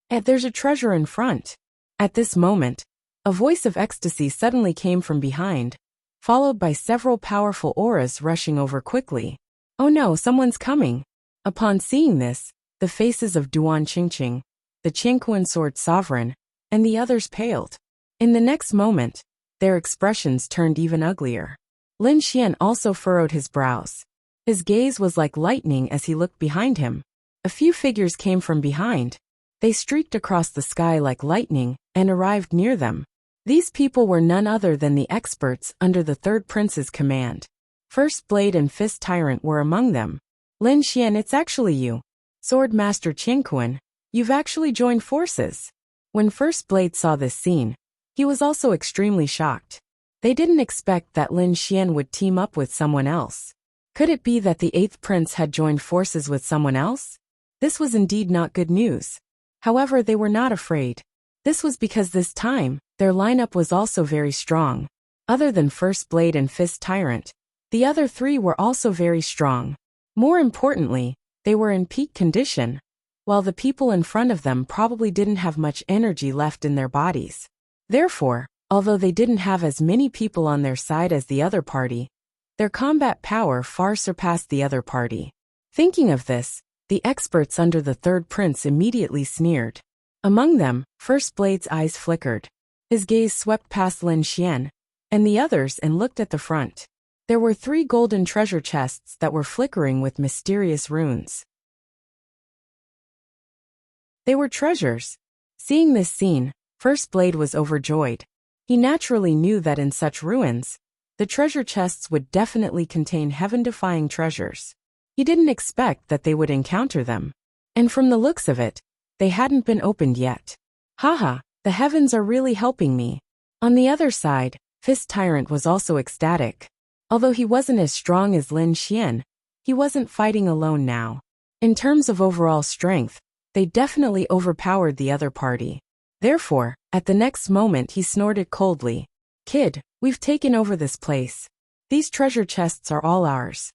And there's a treasure in front. At this moment, a voice of ecstasy suddenly came from behind, followed by several powerful auras rushing over quickly. Oh no, someone's coming. Upon seeing this, the faces of Duan Qingqing, the Qianquan Sword Sovereign, and the others paled. In the next moment, their expressions turned even uglier. Lin Xian also furrowed his brows. His gaze was like lightning as he looked behind him. A few figures came from behind. They streaked across the sky like lightning and arrived near them. These people were none other than the experts under the third prince's command. First Blade and Fist Tyrant were among them. Lin Xian, it's actually you. Sword Master Qianquan, you've actually joined forces. When First Blade saw this scene, he was also extremely shocked. They didn't expect that Lin Xian would team up with someone else. Could it be that the 8th prince had joined forces with someone else? This was indeed not good news. However, they were not afraid. This was because this time, their lineup was also very strong. Other than First Blade and Fist Tyrant, the other three were also very strong. More importantly, they were in peak condition, while the people in front of them probably didn't have much energy left in their bodies. Therefore, although they didn't have as many people on their side as the other party, their combat power far surpassed the other party. Thinking of this, the experts under the third prince immediately sneered. Among them, First Blade's eyes flickered. His gaze swept past Lin Xian and the others and looked at the front. There were 3 golden treasure chests that were flickering with mysterious runes. They were treasures. Seeing this scene, First Blade was overjoyed. He naturally knew that in such ruins, the treasure chests would definitely contain heaven-defying treasures. He didn't expect that they would encounter them. And from the looks of it, they hadn't been opened yet. Haha, the heavens are really helping me. On the other side, Fist Tyrant was also ecstatic. Although he wasn't as strong as Lin Xian, he wasn't fighting alone now. In terms of overall strength, they definitely overpowered the other party. Therefore, at the next moment he snorted coldly. Kid, we've taken over this place. These treasure chests are all ours.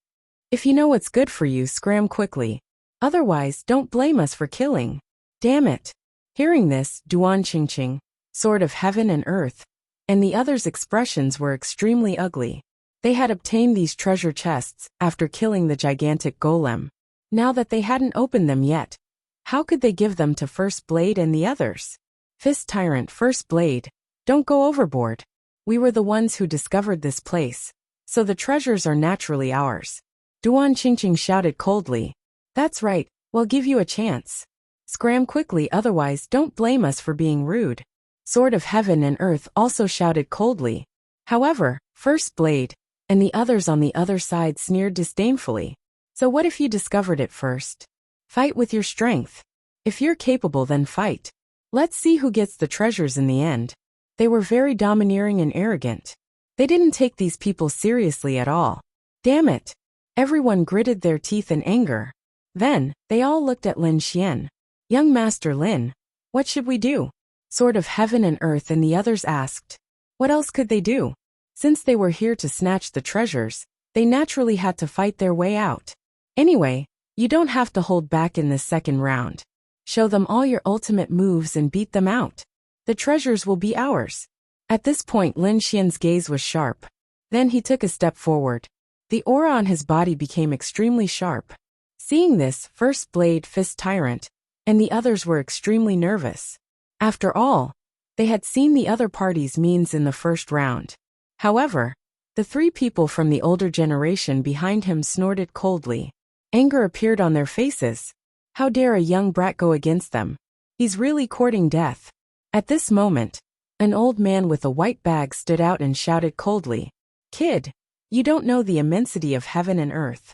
If you know what's good for you, scram quickly. Otherwise, don't blame us for killing. Damn it. Hearing this, Duan Qingqing, Sword of Heaven and Earth, and the others' expressions were extremely ugly. They had obtained these treasure chests after killing the gigantic golem. Now that they hadn't opened them yet, how could they give them to First Blade and the others? Fist Tyrant, First Blade, don't go overboard. We were the ones who discovered this place, so the treasures are naturally ours. Duan Qingqing shouted coldly. That's right, we'll give you a chance. Scram quickly, otherwise don't blame us for being rude. Sword of Heaven and Earth also shouted coldly. However, First Blade and the others on the other side sneered disdainfully. So what if you discovered it first? Fight with your strength. If you're capable, then fight. Let's see who gets the treasures in the end. They were very domineering and arrogant. They didn't take these people seriously at all. Damn it. Everyone gritted their teeth in anger. Then, they all looked at Lin Xian. Young Master Lin, what should we do? Sword of Heaven and Earth and the others asked. What else could they do? Since they were here to snatch the treasures, they naturally had to fight their way out. Anyway, you don't have to hold back in this second round. Show them all your ultimate moves and beat them out. The treasures will be ours. At this point, Lin Xian's gaze was sharp. Then he took a step forward. The aura on his body became extremely sharp. Seeing this, First Blade, Fist Tyrant, and the others were extremely nervous. After all, they had seen the other party's means in the first round. However, the 3 people from the older generation behind him snorted coldly. Anger appeared on their faces. How dare a young brat go against them? He's really courting death. At this moment, an old man with a white bag stood out and shouted coldly. Kid, you don't know the immensity of heaven and earth.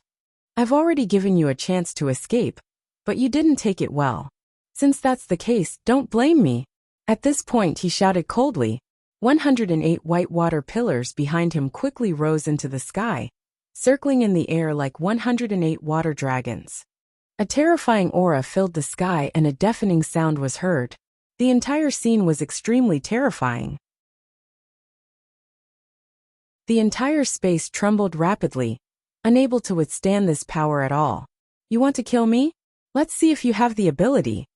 I've already given you a chance to escape, but you didn't take it well. Since that's the case, don't blame me. At this point he shouted coldly. 108 white water pillars behind him quickly rose into the sky, circling in the air like 108 water dragons. A terrifying aura filled the sky and a deafening sound was heard. The entire scene was extremely terrifying. The entire space trembled rapidly, unable to withstand this power at all. You want to kill me? Let's see if you have the ability.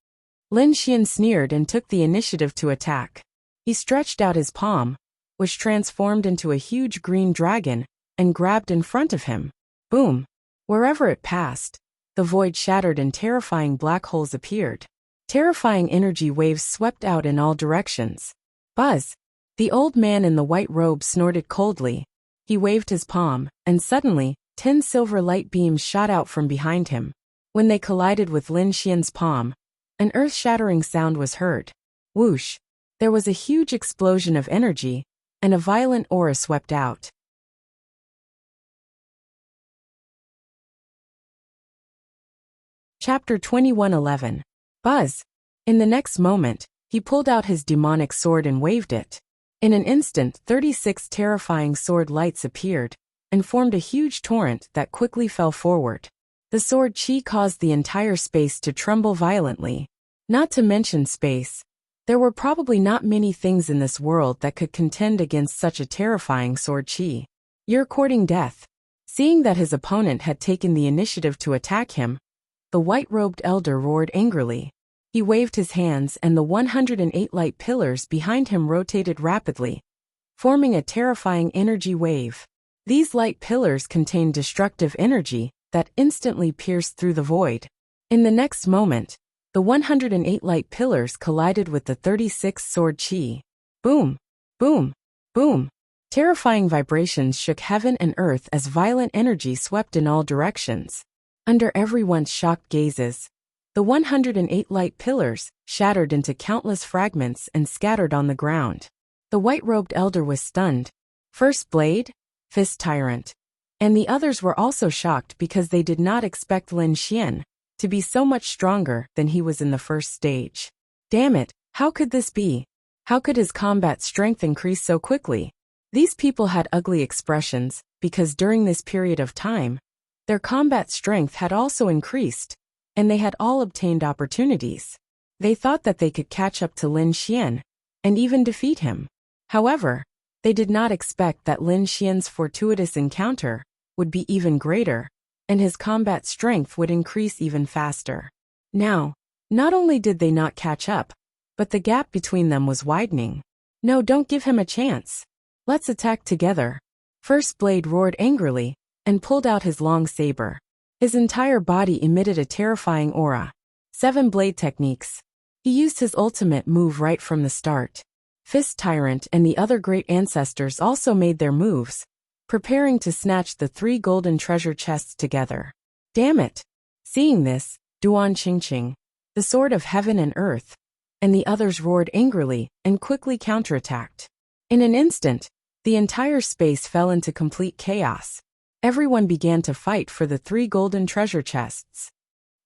Lin Xian sneered and took the initiative to attack. He stretched out his palm, which transformed into a huge green dragon, and grabbed in front of him. Boom! Wherever it passed, the void shattered and terrifying black holes appeared. Terrifying energy waves swept out in all directions. Buzz! The old man in the white robe snorted coldly. He waved his palm, and suddenly, 10 silver light beams shot out from behind him. When they collided with Lin Xian's palm, an earth-shattering sound was heard. Whoosh! There was a huge explosion of energy, and a violent aura swept out. Chapter 21:11. Buzz! In the next moment, he pulled out his demonic sword and waved it. In an instant, 36 terrifying sword lights appeared, and formed a huge torrent that quickly fell forward. The sword chi caused the entire space to tremble violently. Not to mention space. There were probably not many things in this world that could contend against such a terrifying sword chi. You're courting death. Seeing that his opponent had taken the initiative to attack him, the white-robed elder roared angrily. He waved his hands and the 108 light pillars behind him rotated rapidly, forming a terrifying energy wave. These light pillars contained destructive energy that instantly pierced through the void. In the next moment, the 108 light pillars collided with the 36 sword chi. Boom! Boom! Boom! Terrifying vibrations shook heaven and earth as violent energy swept in all directions. Under everyone's shocked gazes, the 108 light pillars shattered into countless fragments and scattered on the ground. The white-robed elder was stunned. First Blade, Fist Tyrant, and the others were also shocked because they did not expect Lin Xian to be so much stronger than he was in the first stage. Damn it, how could this be? How could his combat strength increase so quickly? These people had ugly expressions because during this period of time, their combat strength had also increased, and they had all obtained opportunities. They thought that they could catch up to Lin Xian and even defeat him. However, they did not expect that Lin Xian's fortuitous encounter would be even greater, and his combat strength would increase even faster. Now, not only did they not catch up, but the gap between them was widening. No, don't give him a chance. Let's attack together. First Blade roared angrily and pulled out his long saber. His entire body emitted a terrifying aura. 7 blade techniques. He used his ultimate move right from the start. Fist Tyrant and the other great ancestors also made their moves, preparing to snatch the 3 golden treasure chests together. Damn it! Seeing this, Duan Qingqing, the sword of heaven and earth, and the others roared angrily and quickly counterattacked. In an instant, the entire space fell into complete chaos. Everyone began to fight for the 3 golden treasure chests.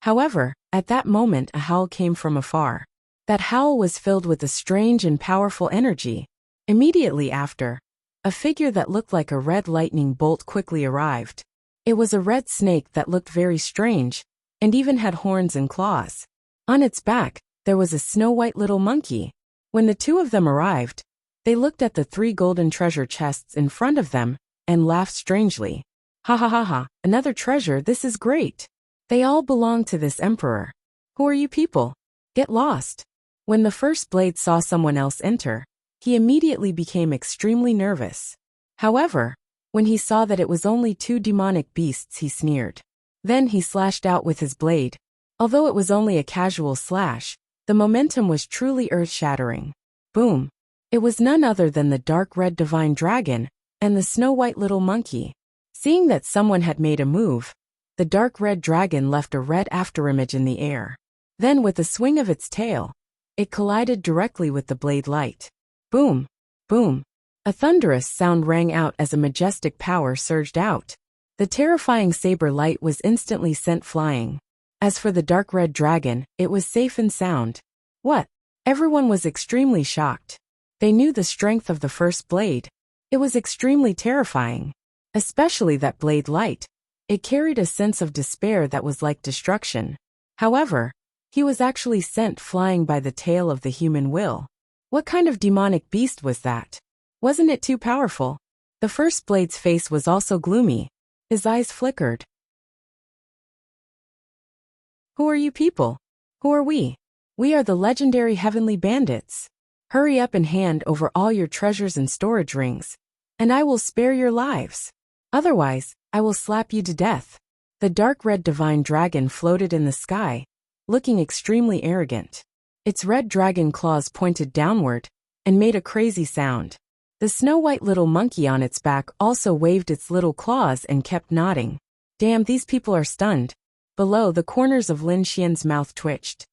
However, at that moment a howl came from afar. That howl was filled with a strange and powerful energy. Immediately after, a figure that looked like a red lightning bolt quickly arrived. It was a red snake that looked very strange, and even had horns and claws. On its back, there was a snow-white little monkey. When the two of them arrived, they looked at the 3 golden treasure chests in front of them, and laughed strangely. Ha ha ha ha, another treasure, this is great. They all belong to this emperor. Who are you people? Get lost. When the first Blade saw someone else enter, he immediately became extremely nervous. However, when he saw that it was only 2 demonic beasts, he sneered. Then he slashed out with his blade. Although it was only a casual slash, the momentum was truly earth-shattering. Boom! It was none other than the dark red divine dragon and the snow-white little monkey. Seeing that someone had made a move, the dark red dragon left a red afterimage in the air. Then with a swing of its tail, it collided directly with the blade light. Boom! Boom! A thunderous sound rang out as a majestic power surged out. The terrifying saber light was instantly sent flying. As for the dark red dragon, it was safe and sound. What? Everyone was extremely shocked. They knew the strength of the first blade. It was extremely terrifying. Especially that blade light. It carried a sense of despair that was like destruction. However, he was actually sent flying by the tail of the human will. What kind of demonic beast was that? Wasn't it too powerful? The first blade's face was also gloomy. His eyes flickered. Who are you people? Who are we? We are the legendary heavenly bandits. Hurry up and hand over all your treasures and storage rings, and I will spare your lives. Otherwise, I will slap you to death. The dark red divine dragon floated in the sky, looking extremely arrogant. Its red dragon claws pointed downward and made a crazy sound. The snow-white little monkey on its back also waved its little claws and kept nodding. Damn, these people are stunned. Below, the corners of Lin Xian's mouth twitched.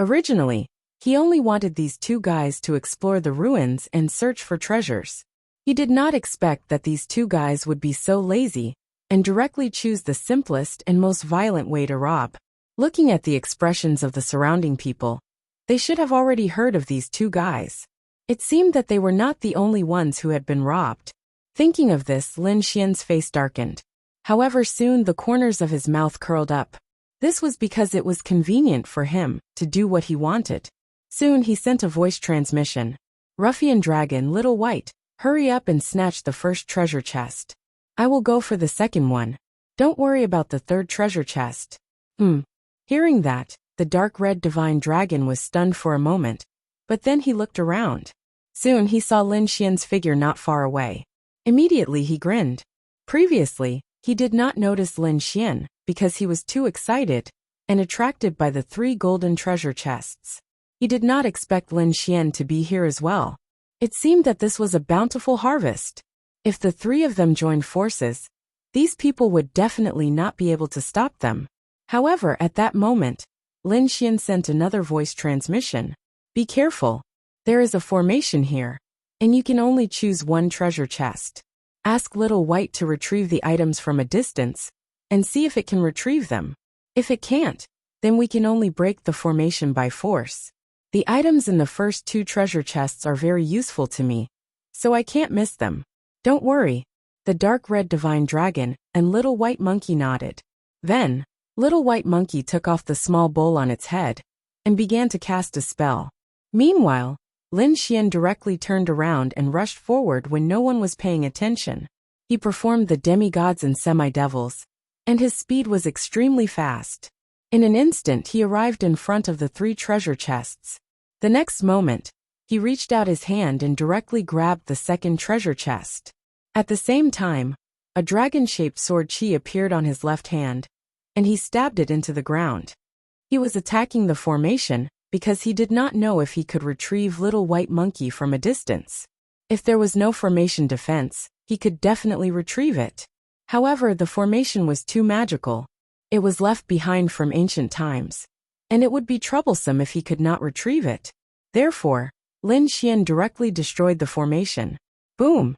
Originally, he only wanted these two guys to explore the ruins and search for treasures. He did not expect that these two guys would be so lazy and directly choose the simplest and most violent way to rob. Looking at the expressions of the surrounding people, they should have already heard of these two guys. It seemed that they were not the only ones who had been robbed. Thinking of this, Lin Xian's face darkened. However, soon the corners of his mouth curled up. This was because it was convenient for him to do what he wanted. Soon he sent a voice transmission. Ruffian dragon, little white, hurry up and snatch the first treasure chest. I will go for the second one. Don't worry about the third treasure chest. Hearing that, the dark red divine dragon was stunned for a moment, but then he looked around. Soon he saw Lin Xian's figure not far away. Immediately he grinned. Previously, he did not notice Lin Xian because he was too excited and attracted by the 3 golden treasure chests. He did not expect Lin Xian to be here as well. It seemed that this was a bountiful harvest. If the 3 of them joined forces, these people would definitely not be able to stop them. However, at that moment, Lin Xian sent another voice transmission. Be careful. There is a formation here, and you can only choose one treasure chest. Ask Little White to retrieve the items from a distance, and see if it can retrieve them. If it can't, then we can only break the formation by force. The items in the first 2 treasure chests are very useful to me, so I can't miss them. Don't worry. The dark red divine dragon and Little White Monkey nodded. Then, Little White Monkey took off the small bowl on its head and began to cast a spell. Meanwhile, Lin Xian directly turned around and rushed forward when no one was paying attention. He performed the demigods and semi-devils, and his speed was extremely fast. In an instant he arrived in front of the 3 treasure chests. The next moment, he reached out his hand and directly grabbed the second treasure chest. At the same time, a dragon-shaped sword chi appeared on his left hand, and he stabbed it into the ground. He was attacking the formation because he did not know if he could retrieve Little White Monkey from a distance. If there was no formation defense, he could definitely retrieve it. However, the formation was too magical. It was left behind from ancient times, and it would be troublesome if he could not retrieve it. Therefore, Lin Xian directly destroyed the formation. Boom!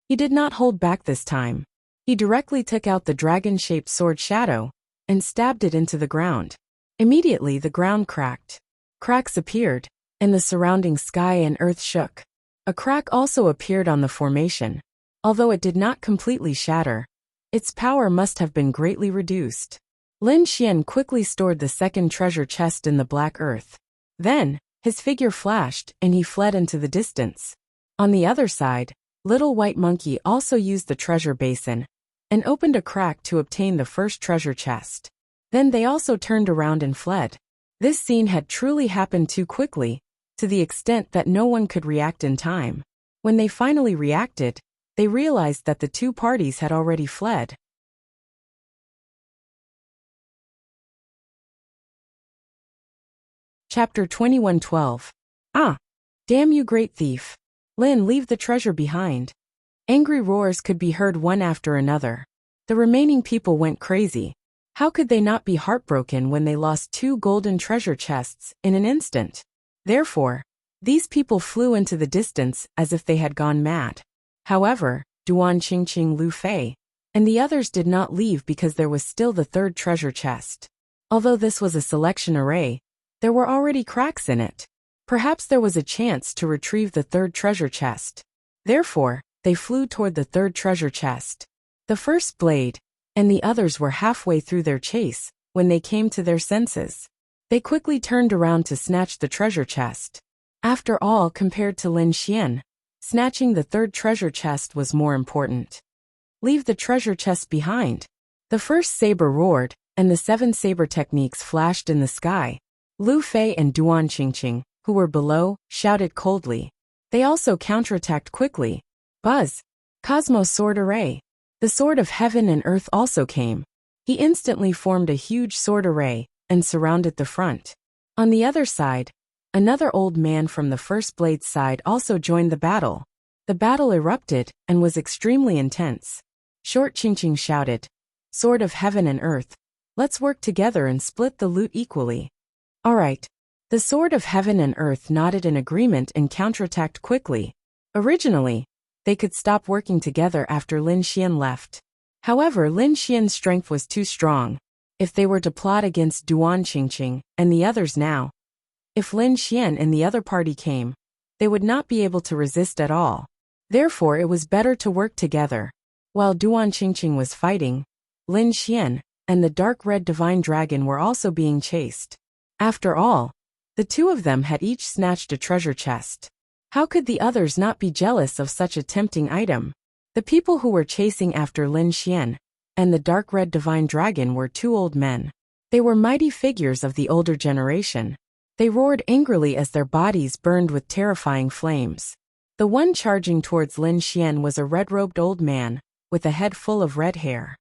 He did not hold back this time. He directly took out the dragon-shaped sword shadow and stabbed it into the ground. Immediately the ground cracked. Cracks appeared, and the surrounding sky and earth shook. A crack also appeared on the formation. Although it did not completely shatter, its power must have been greatly reduced. Lin Xian quickly stored the second treasure chest in the black earth. Then, his figure flashed and he fled into the distance. On the other side, Little White Monkey also used the treasure basin and opened a crack to obtain the first treasure chest. Then they also turned around and fled. This scene had truly happened too quickly, to the extent that no one could react in time. When they finally reacted, they realized that the 2 parties had already fled. Chapter 21:12. Ah! Damn you, great thief! Lin, leave the treasure behind. Angry roars could be heard one after another. The remaining people went crazy. How could they not be heartbroken when they lost 2 golden treasure chests in an instant? Therefore, these people flew into the distance as if they had gone mad. However, Duan Qingqing Lu Fei and the others did not leave because there was still the 3rd treasure chest. Although this was a selection array, there were already cracks in it. Perhaps there was a chance to retrieve the 3rd treasure chest. Therefore, they flew toward the third treasure chest. The first blade, and the others were halfway through their chase when they came to their senses. They quickly turned around to snatch the treasure chest. After all, compared to Lin Xian, snatching the third treasure chest was more important. Leave the treasure chest behind. The first saber roared, and the 7 saber techniques flashed in the sky. Lu Fei and Duan Qingqing, who were below, shouted coldly. They also counterattacked quickly. Buzz! Cosmos Sword Array! The Sword of Heaven and Earth also came. He instantly formed a huge sword array and surrounded the front. On the other side, another old man from the first blade's side also joined the battle. The battle erupted and was extremely intense. Short Qingqing shouted, Sword of Heaven and Earth, let's work together and split the loot equally. Alright. The Sword of Heaven and Earth nodded in agreement and counterattacked quickly. Originally, they could stop working together after Lin Xian left. However, Lin Xian's strength was too strong. If they were to plot against Duan Qingqing and the others now, if Lin Xian and the other party came, they would not be able to resist at all. Therefore, it was better to work together. While Duan Qingqing was fighting, Lin Xian and the dark red divine dragon were also being chased. After all, the two of them had each snatched a treasure chest. How could the others not be jealous of such a tempting item? The people who were chasing after Lin Xian and the dark red divine dragon were 2 old men. They were mighty figures of the older generation. They roared angrily as their bodies burned with terrifying flames. The one charging towards Lin Xian was a red-robed old man, with a head full of red hair.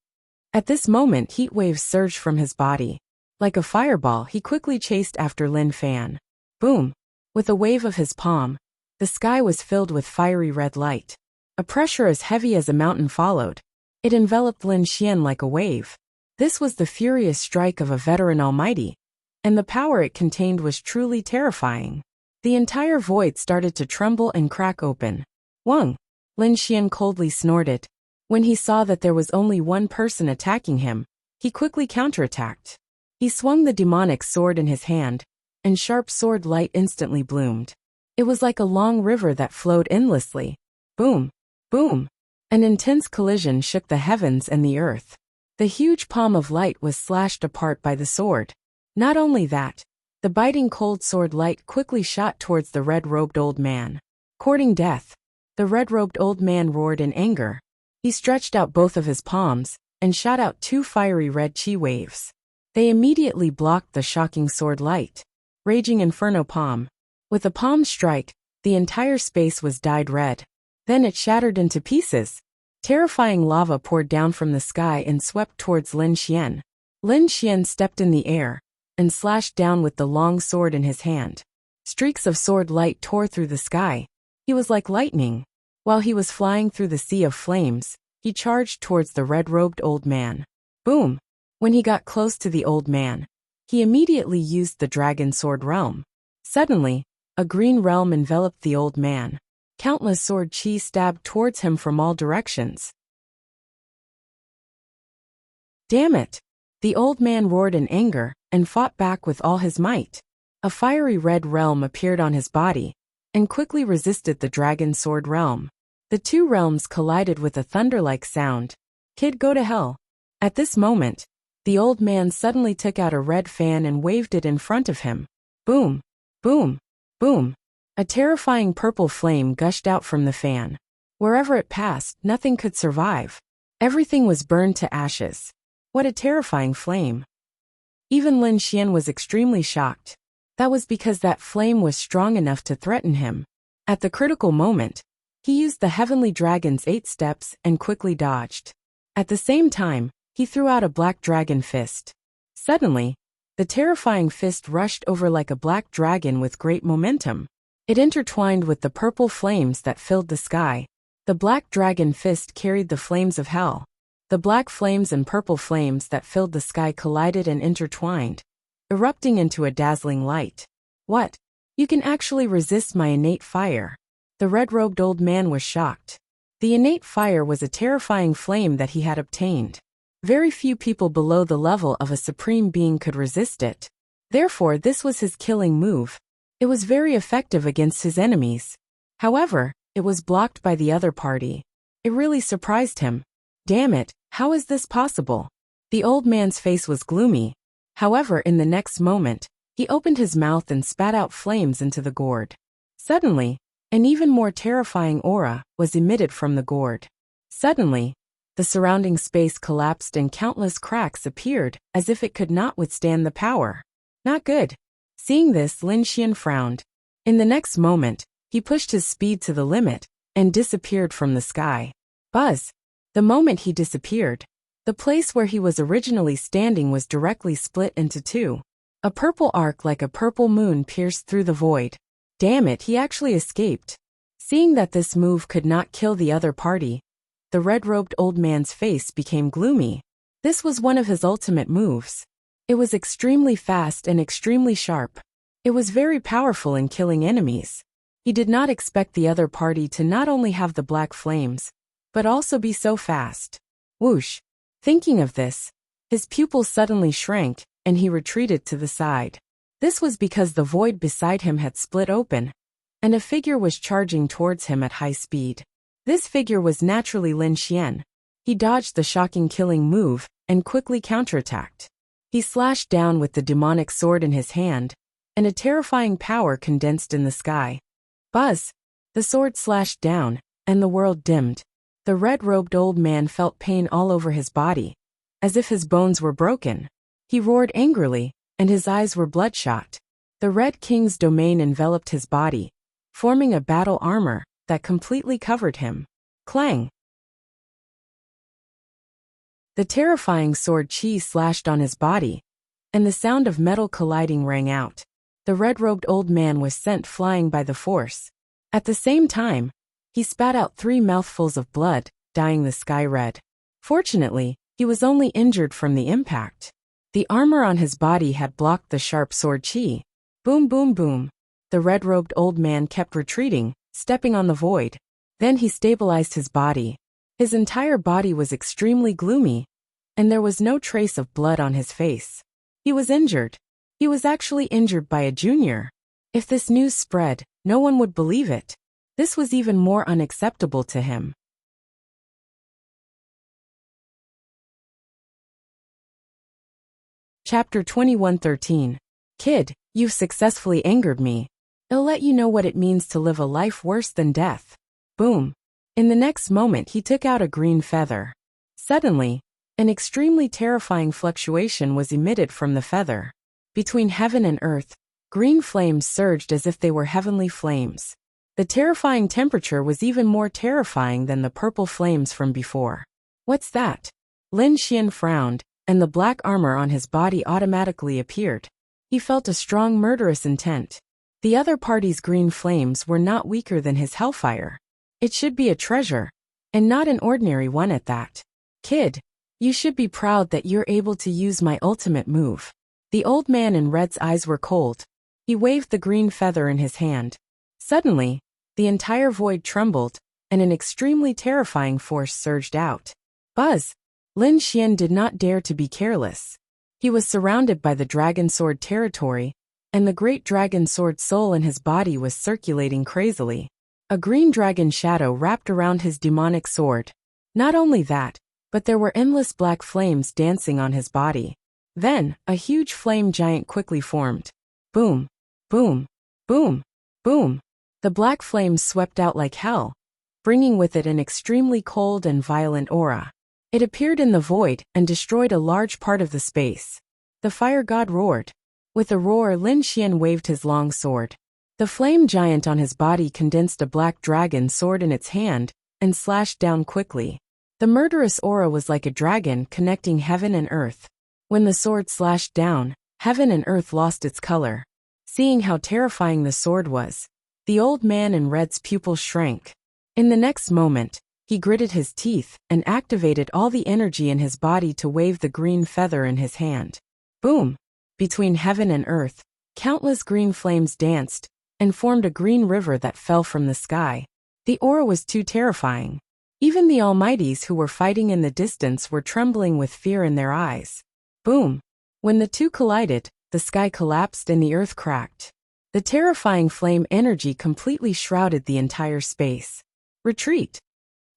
At this moment, heat waves surged from his body. Like a fireball, he quickly chased after Lin Fan. Boom! With a wave of his palm, the sky was filled with fiery red light. A pressure as heavy as a mountain followed. It enveloped Lin Xian like a wave. This was the furious strike of a veteran almighty, and the power it contained was truly terrifying. The entire void started to tremble and crack open. Wang! Lin Xian coldly snorted. When he saw that there was only one person attacking him, he quickly counterattacked. He swung the demonic sword in his hand, and sharp sword light instantly bloomed. It was like a long river that flowed endlessly. Boom! Boom! An intense collision shook the heavens and the earth. The huge palm of light was slashed apart by the sword. Not only that, the biting cold sword light quickly shot towards the red-robed old man. Courting death, the red-robed old man roared in anger. He stretched out both of his palms and shot out 2 fiery red chi waves. They immediately blocked the shocking sword light. Raging Inferno Palm. With a palm strike, the entire space was dyed red. Then it shattered into pieces. Terrifying lava poured down from the sky and swept towards Lin Xian. Lin Xian stepped in the air and slashed down with the long sword in his hand. Streaks of sword light tore through the sky. He was like lightning. While he was flying through the sea of flames, he charged towards the red-robed old man. Boom! When he got close to the old man, he immediately used the dragon sword realm. Suddenly, a green realm enveloped the old man. Countless sword chi stabbed towards him from all directions. Damn it! The old man roared in anger and fought back with all his might. A fiery red realm appeared on his body and quickly resisted the dragon sword realm. The 2 realms collided with a thunder-like sound. Kid, go to hell. At this moment, the old man suddenly took out a red fan and waved it in front of him. Boom! Boom! Boom! A terrifying purple flame gushed out from the fan. Wherever it passed, nothing could survive. Everything was burned to ashes. What a terrifying flame. Even Lin Xian was extremely shocked. That was because that flame was strong enough to threaten him. At the critical moment, he used the heavenly dragon's 8 steps and quickly dodged. At the same time, he threw out a black dragon fist. Suddenly, the terrifying fist rushed over like a black dragon with great momentum. It intertwined with the purple flames that filled the sky. The black dragon fist carried the flames of hell. The black flames and purple flames that filled the sky collided and intertwined, erupting into a dazzling light. What? You can actually resist my innate fire. The red-robed old man was shocked. The innate fire was a terrifying flame that he had obtained. Very few people below the level of a supreme being could resist it. Therefore, this was his killing move. It was very effective against his enemies. However, it was blocked by the other party. It really surprised him. Damn it, how is this possible? The old man's face was gloomy. However, in the next moment, he opened his mouth and spat out flames into the gourd. Suddenly, an even more terrifying aura was emitted from the gourd. Suddenly, the surrounding space collapsed and countless cracks appeared as if it could not withstand the power. Not good. Seeing this, Lin Xian frowned. In the next moment, he pushed his speed to the limit and disappeared from the sky. Buzz! The moment he disappeared, the place where he was originally standing was directly split into two. A purple arc like a purple moon pierced through the void. Damn it, he actually escaped. Seeing that this move could not kill the other party, the red-robed old man's face became gloomy. This was one of his ultimate moves. It was extremely fast and extremely sharp. It was very powerful in killing enemies. He did not expect the other party to not only have the black flames, but also be so fast. Whoosh! Thinking of this, his pupils suddenly shrank, and he retreated to the side. This was because the void beside him had split open, and a figure was charging towards him at high speed. This figure was naturally Lin Xian. He dodged the shocking killing move and quickly counterattacked. He slashed down with the demonic sword in his hand, and a terrifying power condensed in the sky. Buzz! The sword slashed down, and the world dimmed. The red-robed old man felt pain all over his body, as if his bones were broken. He roared angrily, and his eyes were bloodshot. The Red King's domain enveloped his body, forming a battle armor that completely covered him. Clang! The terrifying sword chi slashed on his body, and the sound of metal colliding rang out. The red-robed old man was sent flying by the force. At the same time, he spat out 3 mouthfuls of blood, dyeing the sky red. Fortunately, he was only injured from the impact. The armor on his body had blocked the sharp sword chi. Boom, boom, boom. The red-robed old man kept retreating, stepping on the void. Then he stabilized his body. His entire body was extremely gloomy, and there was no trace of blood on his face. He was injured. He was actually injured by a junior. If this news spread, no one would believe it. This was even more unacceptable to him. Chapter 21:13. Kid, you've successfully angered me. It'll let you know what it means to live a life worse than death. Boom. In the next moment he took out a green feather. Suddenly, an extremely terrifying fluctuation was emitted from the feather. Between heaven and earth, green flames surged as if they were heavenly flames. The terrifying temperature was even more terrifying than the purple flames from before. What's that? Lin Xian frowned, and the black armor on his body automatically appeared. He felt a strong murderous intent. The other party's green flames were not weaker than his hellfire. It should be a treasure, and not an ordinary one at that. Kid, you should be proud that you're able to use my ultimate move. The old man in red's eyes were cold. He waved the green feather in his hand. Suddenly, the entire void trembled, and an extremely terrifying force surged out. Buzz! Lin Xian did not dare to be careless. He was surrounded by the dragon sword territory, and the great dragon sword soul in his body was circulating crazily. A green dragon shadow wrapped around his demonic sword. Not only that, but there were endless black flames dancing on his body. Then, a huge flame giant quickly formed. Boom! Boom! Boom! Boom! The black flames swept out like hell, bringing with it an extremely cold and violent aura. It appeared in the void and destroyed a large part of the space. The fire god roared. With a roar, Lin Xian waved his long sword. The flame giant on his body condensed a black dragon sword in its hand and slashed down quickly. The murderous aura was like a dragon connecting heaven and earth. When the sword slashed down, heaven and earth lost its color. Seeing how terrifying the sword was, the old man in red's pupils shrank. In the next moment, he gritted his teeth and activated all the energy in his body to wave the green feather in his hand. Boom! Between heaven and earth, countless green flames danced and formed a green river that fell from the sky. The aura was too terrifying. Even the Almighties who were fighting in the distance were trembling with fear in their eyes. Boom! When the two collided, the sky collapsed and the earth cracked. The terrifying flame energy completely shrouded the entire space. Retreat!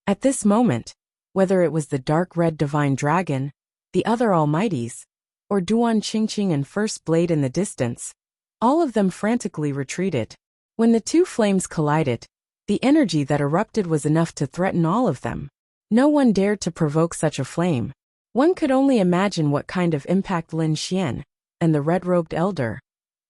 At this moment, whether it was the dark red divine dragon, the other almighties, or Duan Qingqing and First Blade in the distance, all of them frantically retreated. When the two flames collided, the energy that erupted was enough to threaten all of them. No one dared to provoke such a flame. One could only imagine what kind of impact Lin Xian and the red-robed elder,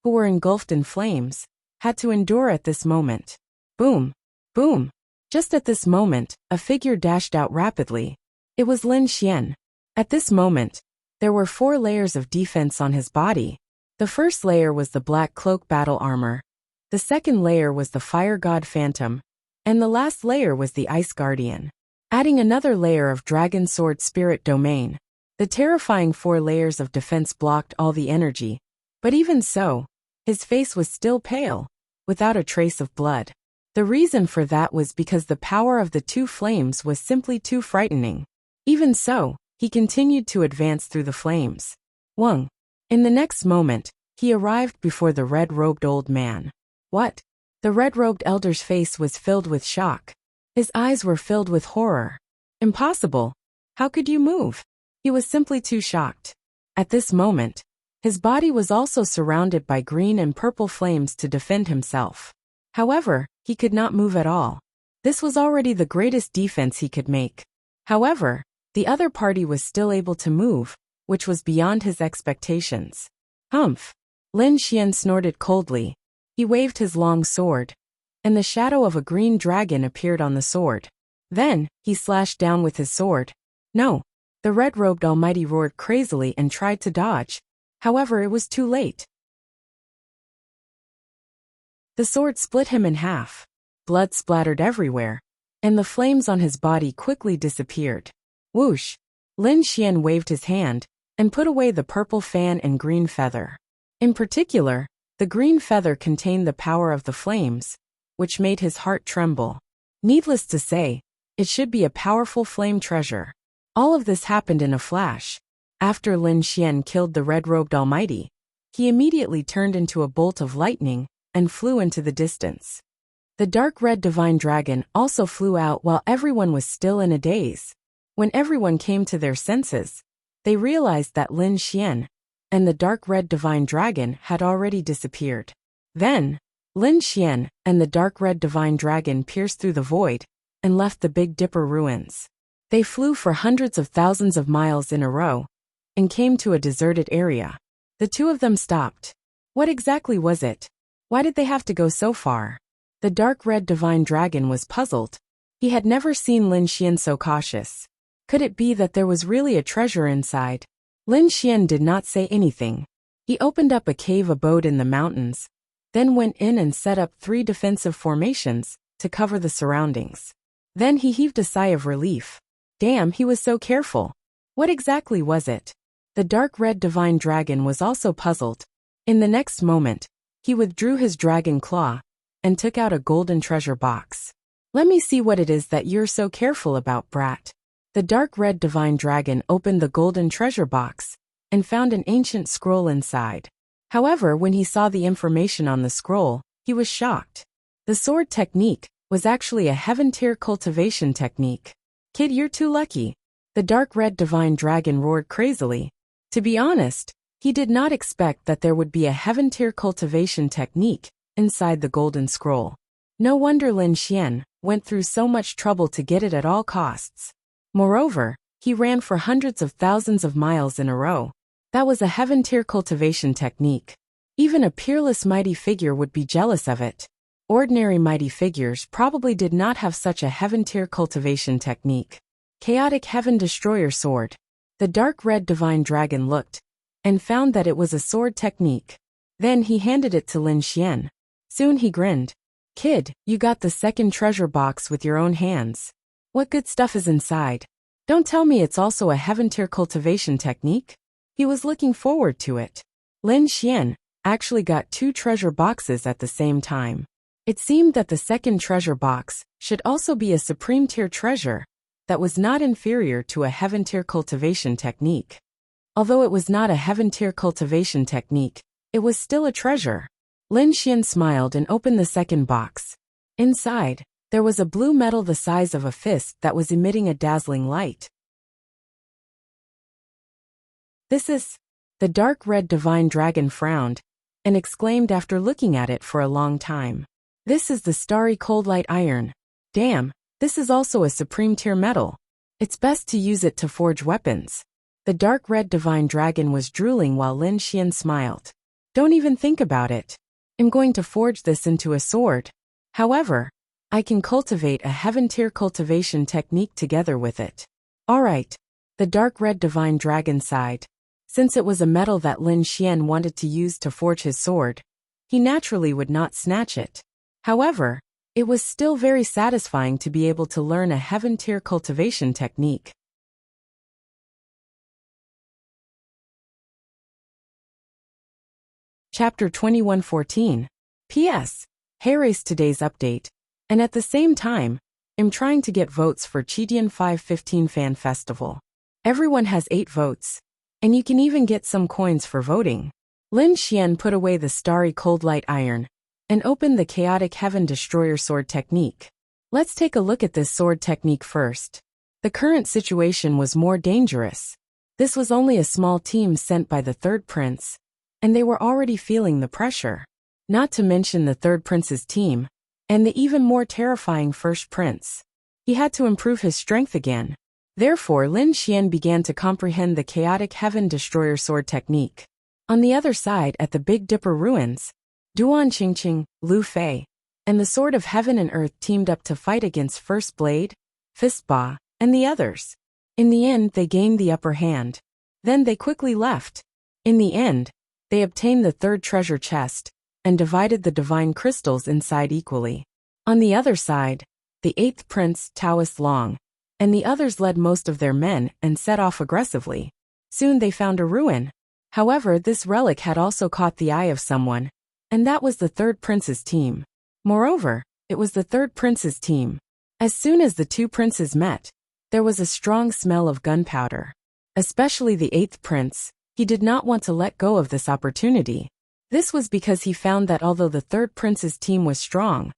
who were engulfed in flames, had to endure at this moment. Boom! Boom! Just at this moment, a figure dashed out rapidly. It was Lin Xian. At this moment, there were 4 layers of defense on his body. The first layer was the black cloak battle armor. The second layer was the fire god phantom. And the last layer was the ice guardian. Adding another layer of dragon sword spirit domain. The terrifying 4 layers of defense blocked all the energy. But even so, his face was still pale, without a trace of blood. The reason for that was because the power of the 2 flames was simply too frightening. Even so, he continued to advance through the flames. Wang. In the next moment, he arrived before the red-robed old man. What? The red-robed elder's face was filled with shock. His eyes were filled with horror. Impossible. How could you move? He was simply too shocked. At this moment, his body was also surrounded by green and purple flames to defend himself. However, he could not move at all. This was already the greatest defense he could make. However, the other party was still able to move, which was beyond his expectations. Humph! Lin Xian snorted coldly. He waved his long sword, and the shadow of a green dragon appeared on the sword. Then, he slashed down with his sword. No! The red-robed almighty roared crazily and tried to dodge. However, it was too late. The sword split him in half. Blood splattered everywhere, and the flames on his body quickly disappeared. Whoosh! Lin Xian waved his hand and put away the purple fan and green feather. In particular, the green feather contained the power of the flames, which made his heart tremble. Needless to say, it should be a powerful flame treasure. All of this happened in a flash. After Lin Xian killed the red-robed almighty, he immediately turned into a bolt of lightning and flew into the distance. The dark red divine dragon also flew out while everyone was still in a daze. When everyone came to their senses, they realized that Lin Xian and the dark red divine dragon had already disappeared. Then, Lin Xian and the dark red divine dragon pierced through the void and left the Big Dipper ruins. They flew for hundreds of thousands of miles in a row and came to a deserted area. The two of them stopped. What exactly was it? Why did they have to go so far? The dark red divine dragon was puzzled. He had never seen Lin Xian so cautious. Could it be that there was really a treasure inside? Lin Xian did not say anything. He opened up a cave abode in the mountains, then went in and set up 3 defensive formations to cover the surroundings. Then he heaved a sigh of relief. Damn, he was so careful. What exactly was it? The dark red divine dragon was also puzzled. In the next moment, he withdrew his dragon claw and took out a golden treasure box. Let me see what it is that you're so careful about, brat. The dark red divine dragon opened the golden treasure box and found an ancient scroll inside. However, when he saw the information on the scroll, he was shocked. The sword technique was actually a heaven-tier cultivation technique. Kid, you're too lucky. The dark red divine dragon roared crazily. To be honest, he did not expect that there would be a heaven-tier cultivation technique inside the golden scroll. No wonder Lin Xian went through so much trouble to get it at all costs. Moreover, he ran for hundreds of thousands of miles in a row. That was a heaven-tier cultivation technique. Even a peerless mighty figure would be jealous of it. Ordinary mighty figures probably did not have such a heaven-tier cultivation technique. Chaotic Heaven Destroyer Sword. The dark red divine dragon looked and found that it was a sword technique. Then he handed it to Lin Xian. Soon he grinned. Kid, you got the second treasure box with your own hands. What good stuff is inside? Don't tell me it's also a heaven-tier cultivation technique? He was looking forward to it. Lin Xian actually got 2 treasure boxes at the same time. It seemed that the second treasure box should also be a supreme-tier treasure that was not inferior to a heaven-tier cultivation technique. Although it was not a heaven-tier cultivation technique, it was still a treasure. Lin Xian smiled and opened the second box. Inside, There was a blue metal the size of a fist that was emitting a dazzling light. This is... The dark red divine dragon frowned and exclaimed after looking at it for a long time. This is the starry cold light iron. Damn, this is also a supreme tier metal. It's best to use it to forge weapons. The dark red divine dragon was drooling while Lin Xian smiled. Don't even think about it. I'm going to forge this into a sword. However, I can cultivate a heaven tier cultivation technique together with it. Alright. The dark red divine dragon sighed. Since it was a metal that Lin Xian wanted to use to forge his sword, he naturally would not snatch it. However, it was still very satisfying to be able to learn a heaven tier cultivation technique. Chapter 21:14. P.S. Race today's update, and at the same time, I'm trying to get votes for Chidian 515 Fan Festival. Everyone has 8 votes. And you can even get some coins for voting. Lin Xian put away the starry cold light iron and opened the chaotic heaven destroyer sword technique. Let's take a look at this sword technique first. The current situation was more dangerous. This was only a small team sent by the third prince, and they were already feeling the pressure. Not to mention the third prince's team, and the even more terrifying first prince. He had to improve his strength again. Therefore, Lin Xian began to comprehend the chaotic heaven destroyer sword technique. On the other side, at the Big Dipper ruins, Duan Qingqing, Lu Fei, and the Sword of Heaven and Earth teamed up to fight against First Blade, Fist Ba, and the others. In the end, they gained the upper hand. Then they quickly left. In the end, they obtained the third treasure chest and divided the divine crystals inside equally. On the other side, the 8th prince, Taoist Long, and the others led most of their men and set off aggressively. Soon they found a ruin. However, this relic had also caught the eye of someone, and that was the third prince's team. Moreover, it was the third prince's team. As soon as the two princes met, there was a strong smell of gunpowder. Especially the 8th prince, he did not want to let go of this opportunity. This was because he found that although the third prince's team was strong,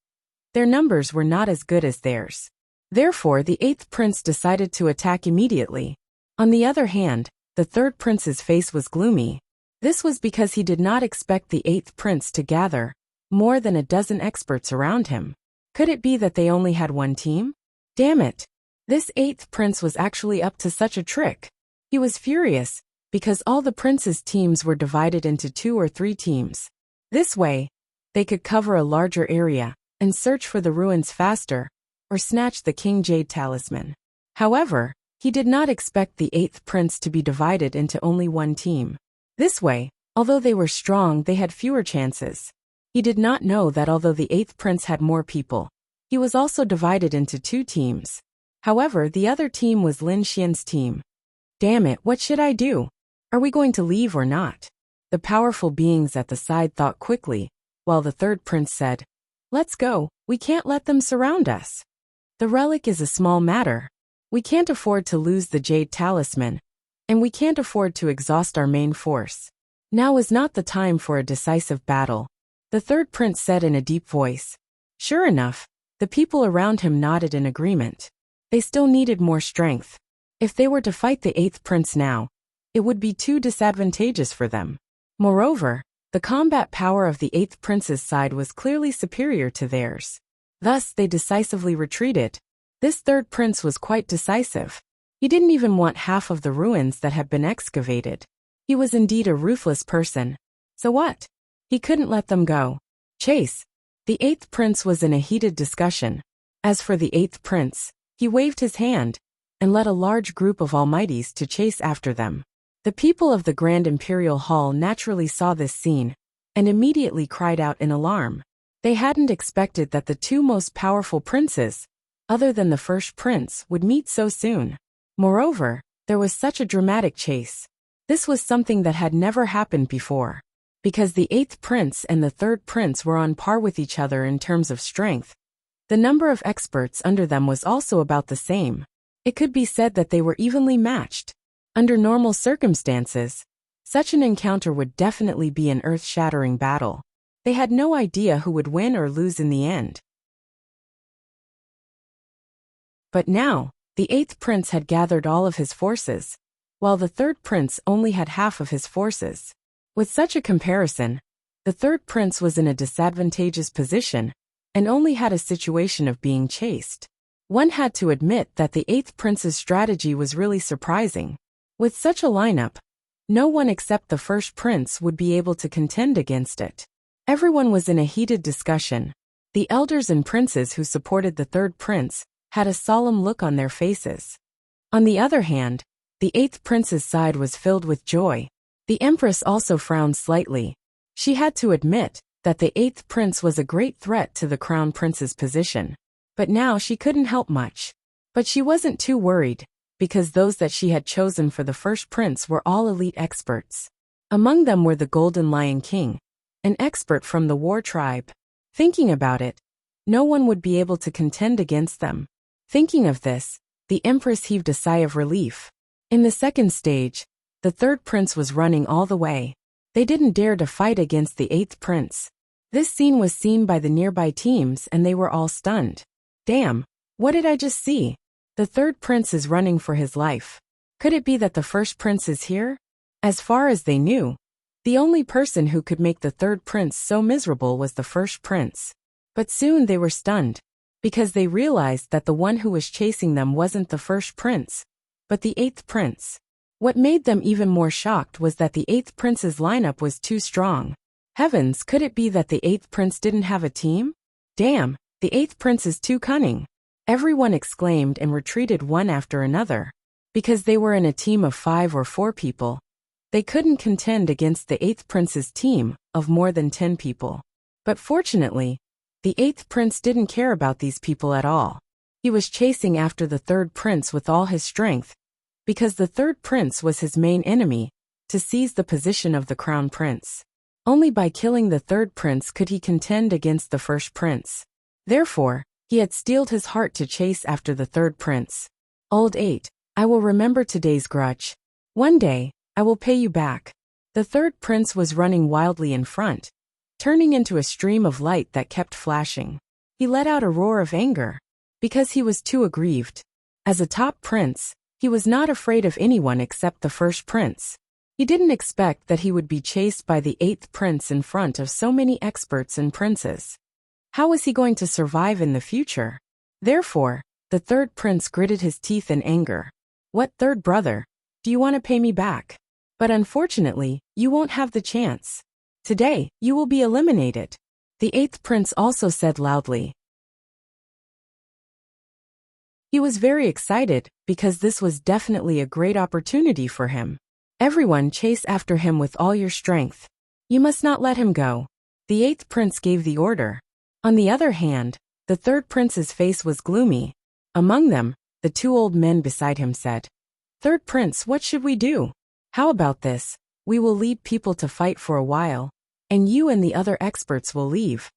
their numbers were not as good as theirs. Therefore, the 8th prince decided to attack immediately. On the other hand, the third prince's face was gloomy. This was because he did not expect the 8th prince to gather more than a dozen experts around him. Could it be that they only had one team? Damn it! This 8th prince was actually up to such a trick. He was furious, because all the prince's teams were divided into 2 or 3 teams. This way, they could cover a larger area and search for the ruins faster, or snatch the King Jade Talisman. However, he did not expect the 8th prince to be divided into only one team. This way, although they were strong, they had fewer chances. He did not know that although the 8th prince had more people, he was also divided into 2 teams. However, the other team was Lin Xian's team. Damn it, what should I do? Are we going to leave or not? The powerful beings at the side thought quickly, while the third prince said, "Let's go, we can't let them surround us. The relic is a small matter. We can't afford to lose the Jade Talisman, and we can't afford to exhaust our main force. Now is not the time for a decisive battle," the third prince said in a deep voice. Sure enough, the people around him nodded in agreement. They still needed more strength. If they were to fight the 8th prince now, it would be too disadvantageous for them. Moreover, the combat power of the 8th prince's side was clearly superior to theirs. Thus, they decisively retreated. This third prince was quite decisive. He didn't even want half of the ruins that had been excavated. He was indeed a ruthless person. So what? He couldn't let them go. Chase. The 8th prince was in a heated discussion. As for the 8th prince, he waved his hand and led a large group of almighties to chase after them. The people of the Grand Imperial Hall naturally saw this scene and immediately cried out in alarm. They hadn't expected that the 2 most powerful princes, other than the first prince, would meet so soon. Moreover, there was such a dramatic chase. This was something that had never happened before. Because the 8th prince and the third prince were on par with each other in terms of strength, the number of experts under them was also about the same. It could be said that they were evenly matched. Under normal circumstances, such an encounter would definitely be an earth-shattering battle. They had no idea who would win or lose in the end. But now, the 8th prince had gathered all of his forces, while the 3rd prince only had half of his forces. With such a comparison, the 3rd prince was in a disadvantageous position and only had a situation of being chased. One had to admit that the 8th prince's strategy was really surprising. With such a lineup, no one except the 1st prince would be able to contend against it. Everyone was in a heated discussion. The elders and princes who supported the 3rd prince had a solemn look on their faces. On the other hand, the 8th prince's side was filled with joy. The empress also frowned slightly. She had to admit that the 8th prince was a great threat to the crown prince's position. But now she couldn't help much. But she wasn't too worried, because those that she had chosen for the 1st prince were all elite experts. Among them were the Golden Lion King, an expert from the war tribe. Thinking about it, no one would be able to contend against them. Thinking of this, the empress heaved a sigh of relief. In the 2nd stage, the 3rd prince was running all the way. They didn't dare to fight against the 8th prince. This scene was seen by the nearby teams and they were all stunned. Damn, what did I just see? The 3rd prince is running for his life. Could it be that the 1st prince is here? As far as they knew, the only person who could make the 3rd prince so miserable was the 1st prince. But soon they were stunned, because they realized that the one who was chasing them wasn't the 1st prince, but the 8th prince. What made them even more shocked was that the 8th prince's lineup was too strong. Heavens, could it be that the 8th prince didn't have a team? Damn, the 8th prince is too cunning. Everyone exclaimed and retreated one after another. Because they were in a team of 5 or 4 people, they couldn't contend against the 8th prince's team of more than 10 people. But fortunately, the 8th prince didn't care about these people at all. He was chasing after the 3rd prince with all his strength, because the 3rd prince was his main enemy, to seize the position of the crown prince. Only by killing the 3rd prince could he contend against the 1st prince. Therefore, he had steeled his heart to chase after the 3rd prince. Old 8, I will remember today's grudge. One day, I will pay you back. The 3rd prince was running wildly in front, turning into a stream of light that kept flashing. He let out a roar of anger, because he was too aggrieved. As a top prince, he was not afraid of anyone except the 1st prince. He didn't expect that he would be chased by the 8th prince in front of so many experts and princes. How was he going to survive in the future? Therefore, the 3rd prince gritted his teeth in anger. What 3rd brother? Do you want to pay me back? But unfortunately, you won't have the chance. Today, you will be eliminated. The 8th prince also said loudly. He was very excited, because this was definitely a great opportunity for him. Everyone chase after him with all your strength. You must not let him go. The 8th prince gave the order. On the other hand, the 3rd prince's face was gloomy. Among them, the 2 old men beside him said, "3rd prince, what should we do? How about this? We will lead people to fight for a while, and you and the other experts will leave."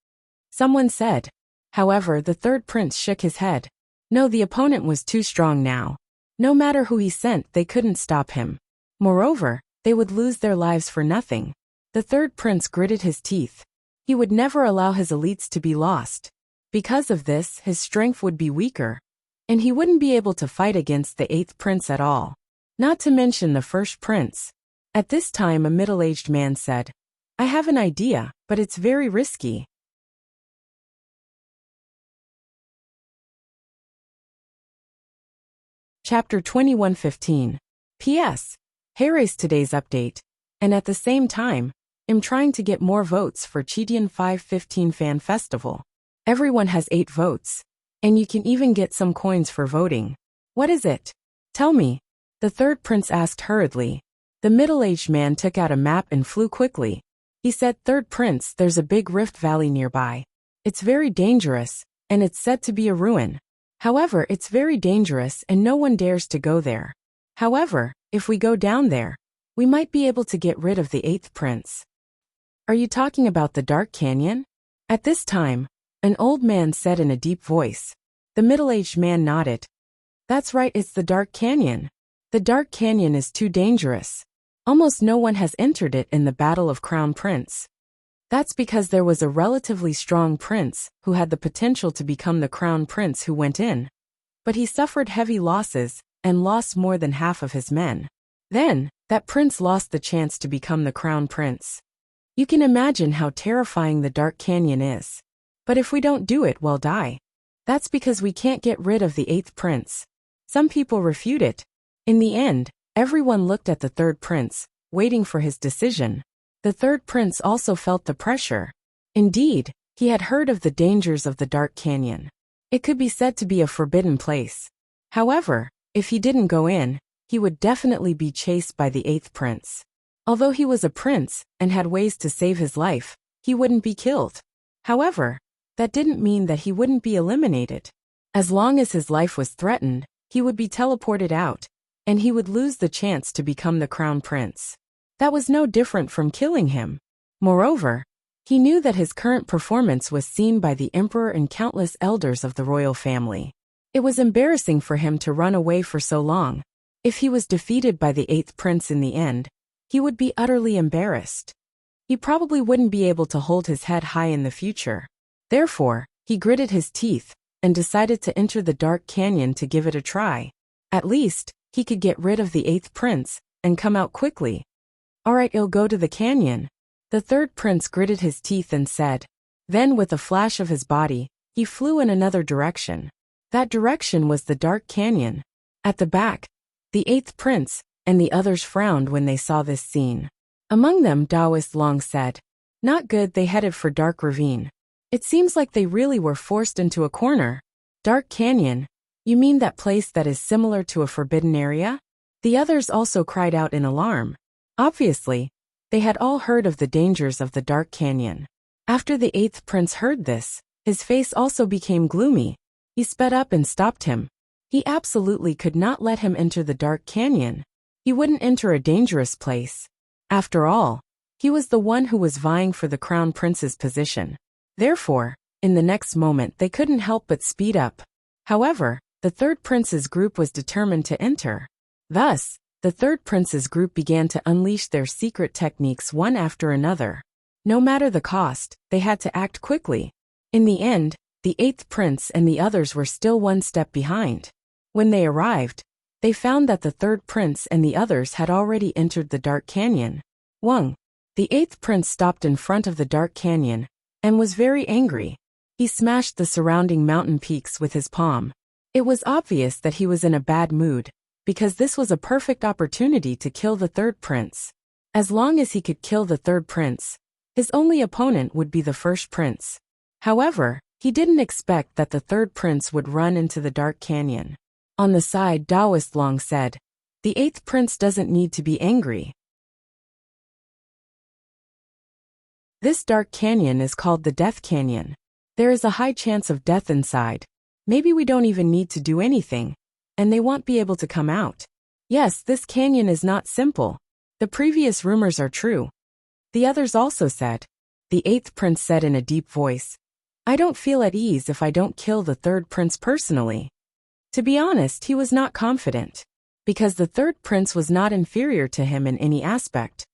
Someone said. However, the 3rd prince shook his head. No, the opponent was too strong now. No matter who he sent, they couldn't stop him. Moreover, they would lose their lives for nothing. The 3rd prince gritted his teeth. He would never allow his elites to be lost. Because of this, his strength would be weaker, and he wouldn't be able to fight against the 8th prince at all. Not to mention the 1st prince. At this time, a middle-aged man said, "I have an idea, but it's very risky." Chapter 21:15. P.S. Harry's today's update, and at the same time, I'm trying to get more votes for Chidian 515 Fan Festival. Everyone has 8 votes, and you can even get some coins for voting. What is it? Tell me. The 3rd prince asked hurriedly. The middle-aged man took out a map and flew quickly. He said, "3rd prince, there's a big rift valley nearby. It's very dangerous, and it's said to be a ruin. However, it's very dangerous and no one dares to go there. However, if we go down there, we might be able to get rid of the 8th prince." Are you talking about the Dark Canyon? At this time, an old man said in a deep voice. The middle-aged man nodded. That's right, it's the Dark Canyon. The Dark Canyon is too dangerous. Almost no one has entered it in the Battle of Crown Prince. That's because there was a relatively strong prince who had the potential to become the crown prince who went in. but he suffered heavy losses and lost more than half of his men. Then, that prince lost the chance to become the crown prince. You can imagine how terrifying the Dark Canyon is. But if we don't do it, we'll die. That's because we can't get rid of the 8th prince. Some people refute it. In the end, everyone looked at the 3rd prince, waiting for his decision. The 3rd prince also felt the pressure. Indeed, he had heard of the dangers of the Dark Canyon. It could be said to be a forbidden place. However, if he didn't go in, he would definitely be chased by the 8th prince. Although he was a prince and had ways to save his life, he wouldn't be killed. However, that didn't mean that he wouldn't be eliminated. As long as his life was threatened, he would be teleported out, and he would lose the chance to become the crown prince. That was no different from killing him. Moreover, he knew that his current performance was seen by the emperor and countless elders of the royal family. It was embarrassing for him to run away for so long. If he was defeated by the 8th prince in the end, he would be utterly embarrassed. He probably wouldn't be able to hold his head high in the future. Therefore, he gritted his teeth and decided to enter the Dark Canyon to give it a try. At least, he could get rid of the 8th prince and come out quickly. Alright, I'll go to the canyon. The 3rd prince gritted his teeth and said. Then with a flash of his body, he flew in another direction. That direction was the Dark Canyon. At the back, the 8th prince and the others frowned when they saw this scene. Among them, Taoist Long said. Not good. They headed for Dark Ravine. It seems like they really were forced into a corner. Dark Canyon? You mean that place that is similar to a forbidden area? The others also cried out in alarm. Obviously, they had all heard of the dangers of the Dark Canyon. After the 8th prince heard this, his face also became gloomy. He sped up and stopped him. He absolutely could not let him enter the Dark Canyon. He wouldn't enter a dangerous place. After all, he was the one who was vying for the crown prince's position. Therefore, in the next moment they couldn't help but speed up. However, the 3rd prince's group was determined to enter. Thus, the 3rd prince's group began to unleash their secret techniques one after another. No matter the cost, they had to act quickly. In the end, the 8th prince and the others were still one step behind. When they arrived, they found that the 3rd prince and the others had already entered the Dark Canyon. Wang, the 8th prince, stopped in front of the Dark Canyon and was very angry. He smashed the surrounding mountain peaks with his palm. It was obvious that he was in a bad mood, because this was a perfect opportunity to kill the 3rd prince. As long as he could kill the 3rd prince, his only opponent would be the 1st prince. However, he didn't expect that the 3rd prince would run into the Dark Canyon. On the side, Taoist Long said, the 8th prince doesn't need to be angry. This Dark Canyon is called the Death Canyon. There is a high chance of death inside. Maybe we don't even need to do anything, and they won't be able to come out. Yes, this canyon is not simple. The previous rumors are true. The others also said. The 8th prince said in a deep voice, I don't feel at ease if I don't kill the 3rd prince personally. To be honest, he was not confident, because the 3rd prince was not inferior to him in any aspect.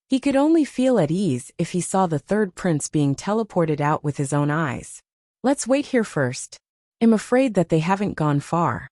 He could only feel at ease if he saw the 3rd prince being teleported out with his own eyes. Let's wait here first. I'm afraid that they haven't gone far.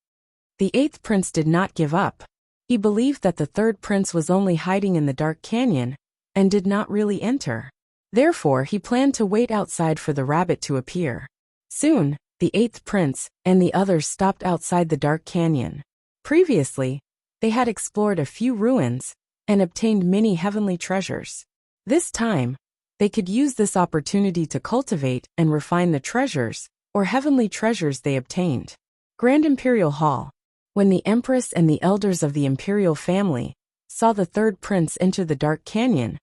The 8th prince did not give up. He believed that the 3rd prince was only hiding in the Dark Canyon and did not really enter. Therefore, he planned to wait outside for the rabbit to appear. Soon, the 8th prince and the others stopped outside the Dark Canyon. Previously, they had explored a few ruins and obtained many heavenly treasures. This time, they could use this opportunity to cultivate and refine the treasures or heavenly treasures they obtained. Grand Imperial Hall. When the Empress and the elders of the imperial family saw the 3rd prince enter the Dark Canyon,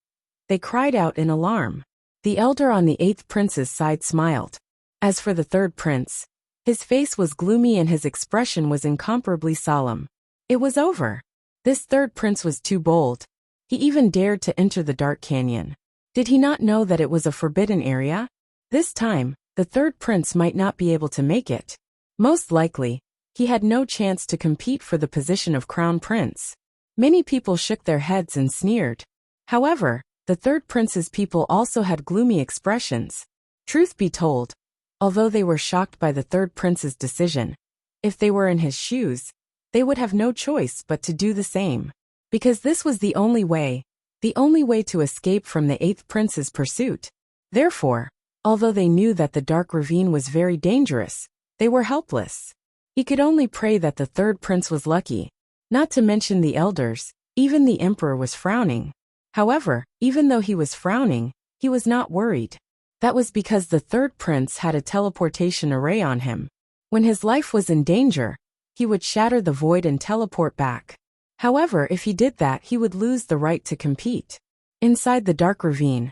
they cried out in alarm. The elder on the 8th prince's side smiled. As for the 3rd prince, his face was gloomy and his expression was incomparably solemn. It was over. This 3rd prince was too bold. He even dared to enter the Dark Canyon. Did he not know that it was a forbidden area? This time, the 3rd prince might not be able to make it. Most likely, he had no chance to compete for the position of crown prince. Many people shook their heads and sneered. However, the 3rd prince's people also had gloomy expressions. Truth be told, although they were shocked by the 3rd prince's decision, If they were in his shoes, they would have no choice but to do the same. Because this was the only way to escape from the eighth prince's pursuit. Therefore, although they knew that the dark ravine was very dangerous, they were helpless. He could only pray that the third prince was lucky, not to mention the elders. Even the emperor was frowning. However, even though he was frowning, he was not worried. That was because the third prince had a teleportation array on him. When his life was in danger, he would shatter the void and teleport back. However, if he did that, he would lose the right to compete. Inside the dark ravine,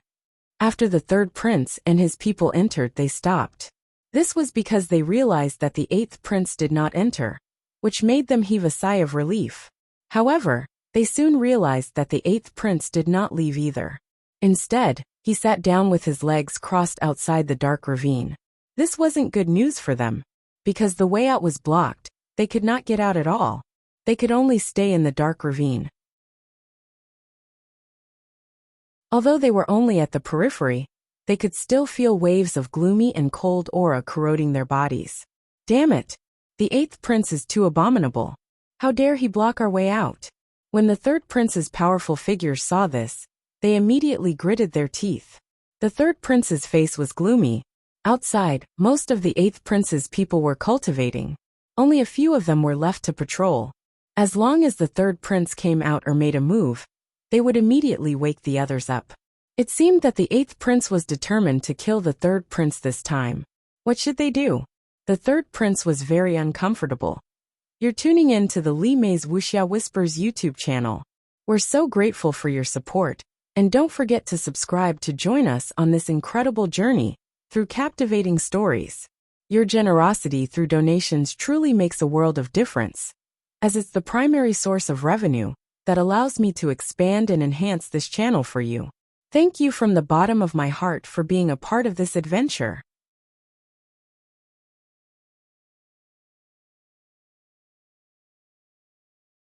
after the third prince and his people entered, they stopped. This was because they realized that the eighth prince did not enter, which made them heave a sigh of relief. However, they soon realized that the eighth prince did not leave either. Instead, he sat down with his legs crossed outside the dark ravine. This wasn't good news for them. Because the way out was blocked, they could not get out at all. They could only stay in the dark ravine. Although they were only at the periphery, they could still feel waves of gloomy and cold aura corroding their bodies. Damn it! The eighth prince is too abominable. How dare he block our way out? When the third prince's powerful figures saw this, they immediately gritted their teeth. The third prince's face was gloomy. Outside, most of the eighth prince's people were cultivating. Only a few of them were left to patrol. As long as the third prince came out or made a move, they would immediately wake the others up. It seemed that the eighth prince was determined to kill the third prince this time. What should they do? The third prince was very uncomfortable. You're tuning in to the Li Mei's Wuxia Whispers YouTube channel. We're so grateful for your support, and don't forget to subscribe to join us on this incredible journey through captivating stories. Your generosity through donations truly makes a world of difference, as it's the primary source of revenue that allows me to expand and enhance this channel for you. Thank you from the bottom of my heart for being a part of this adventure.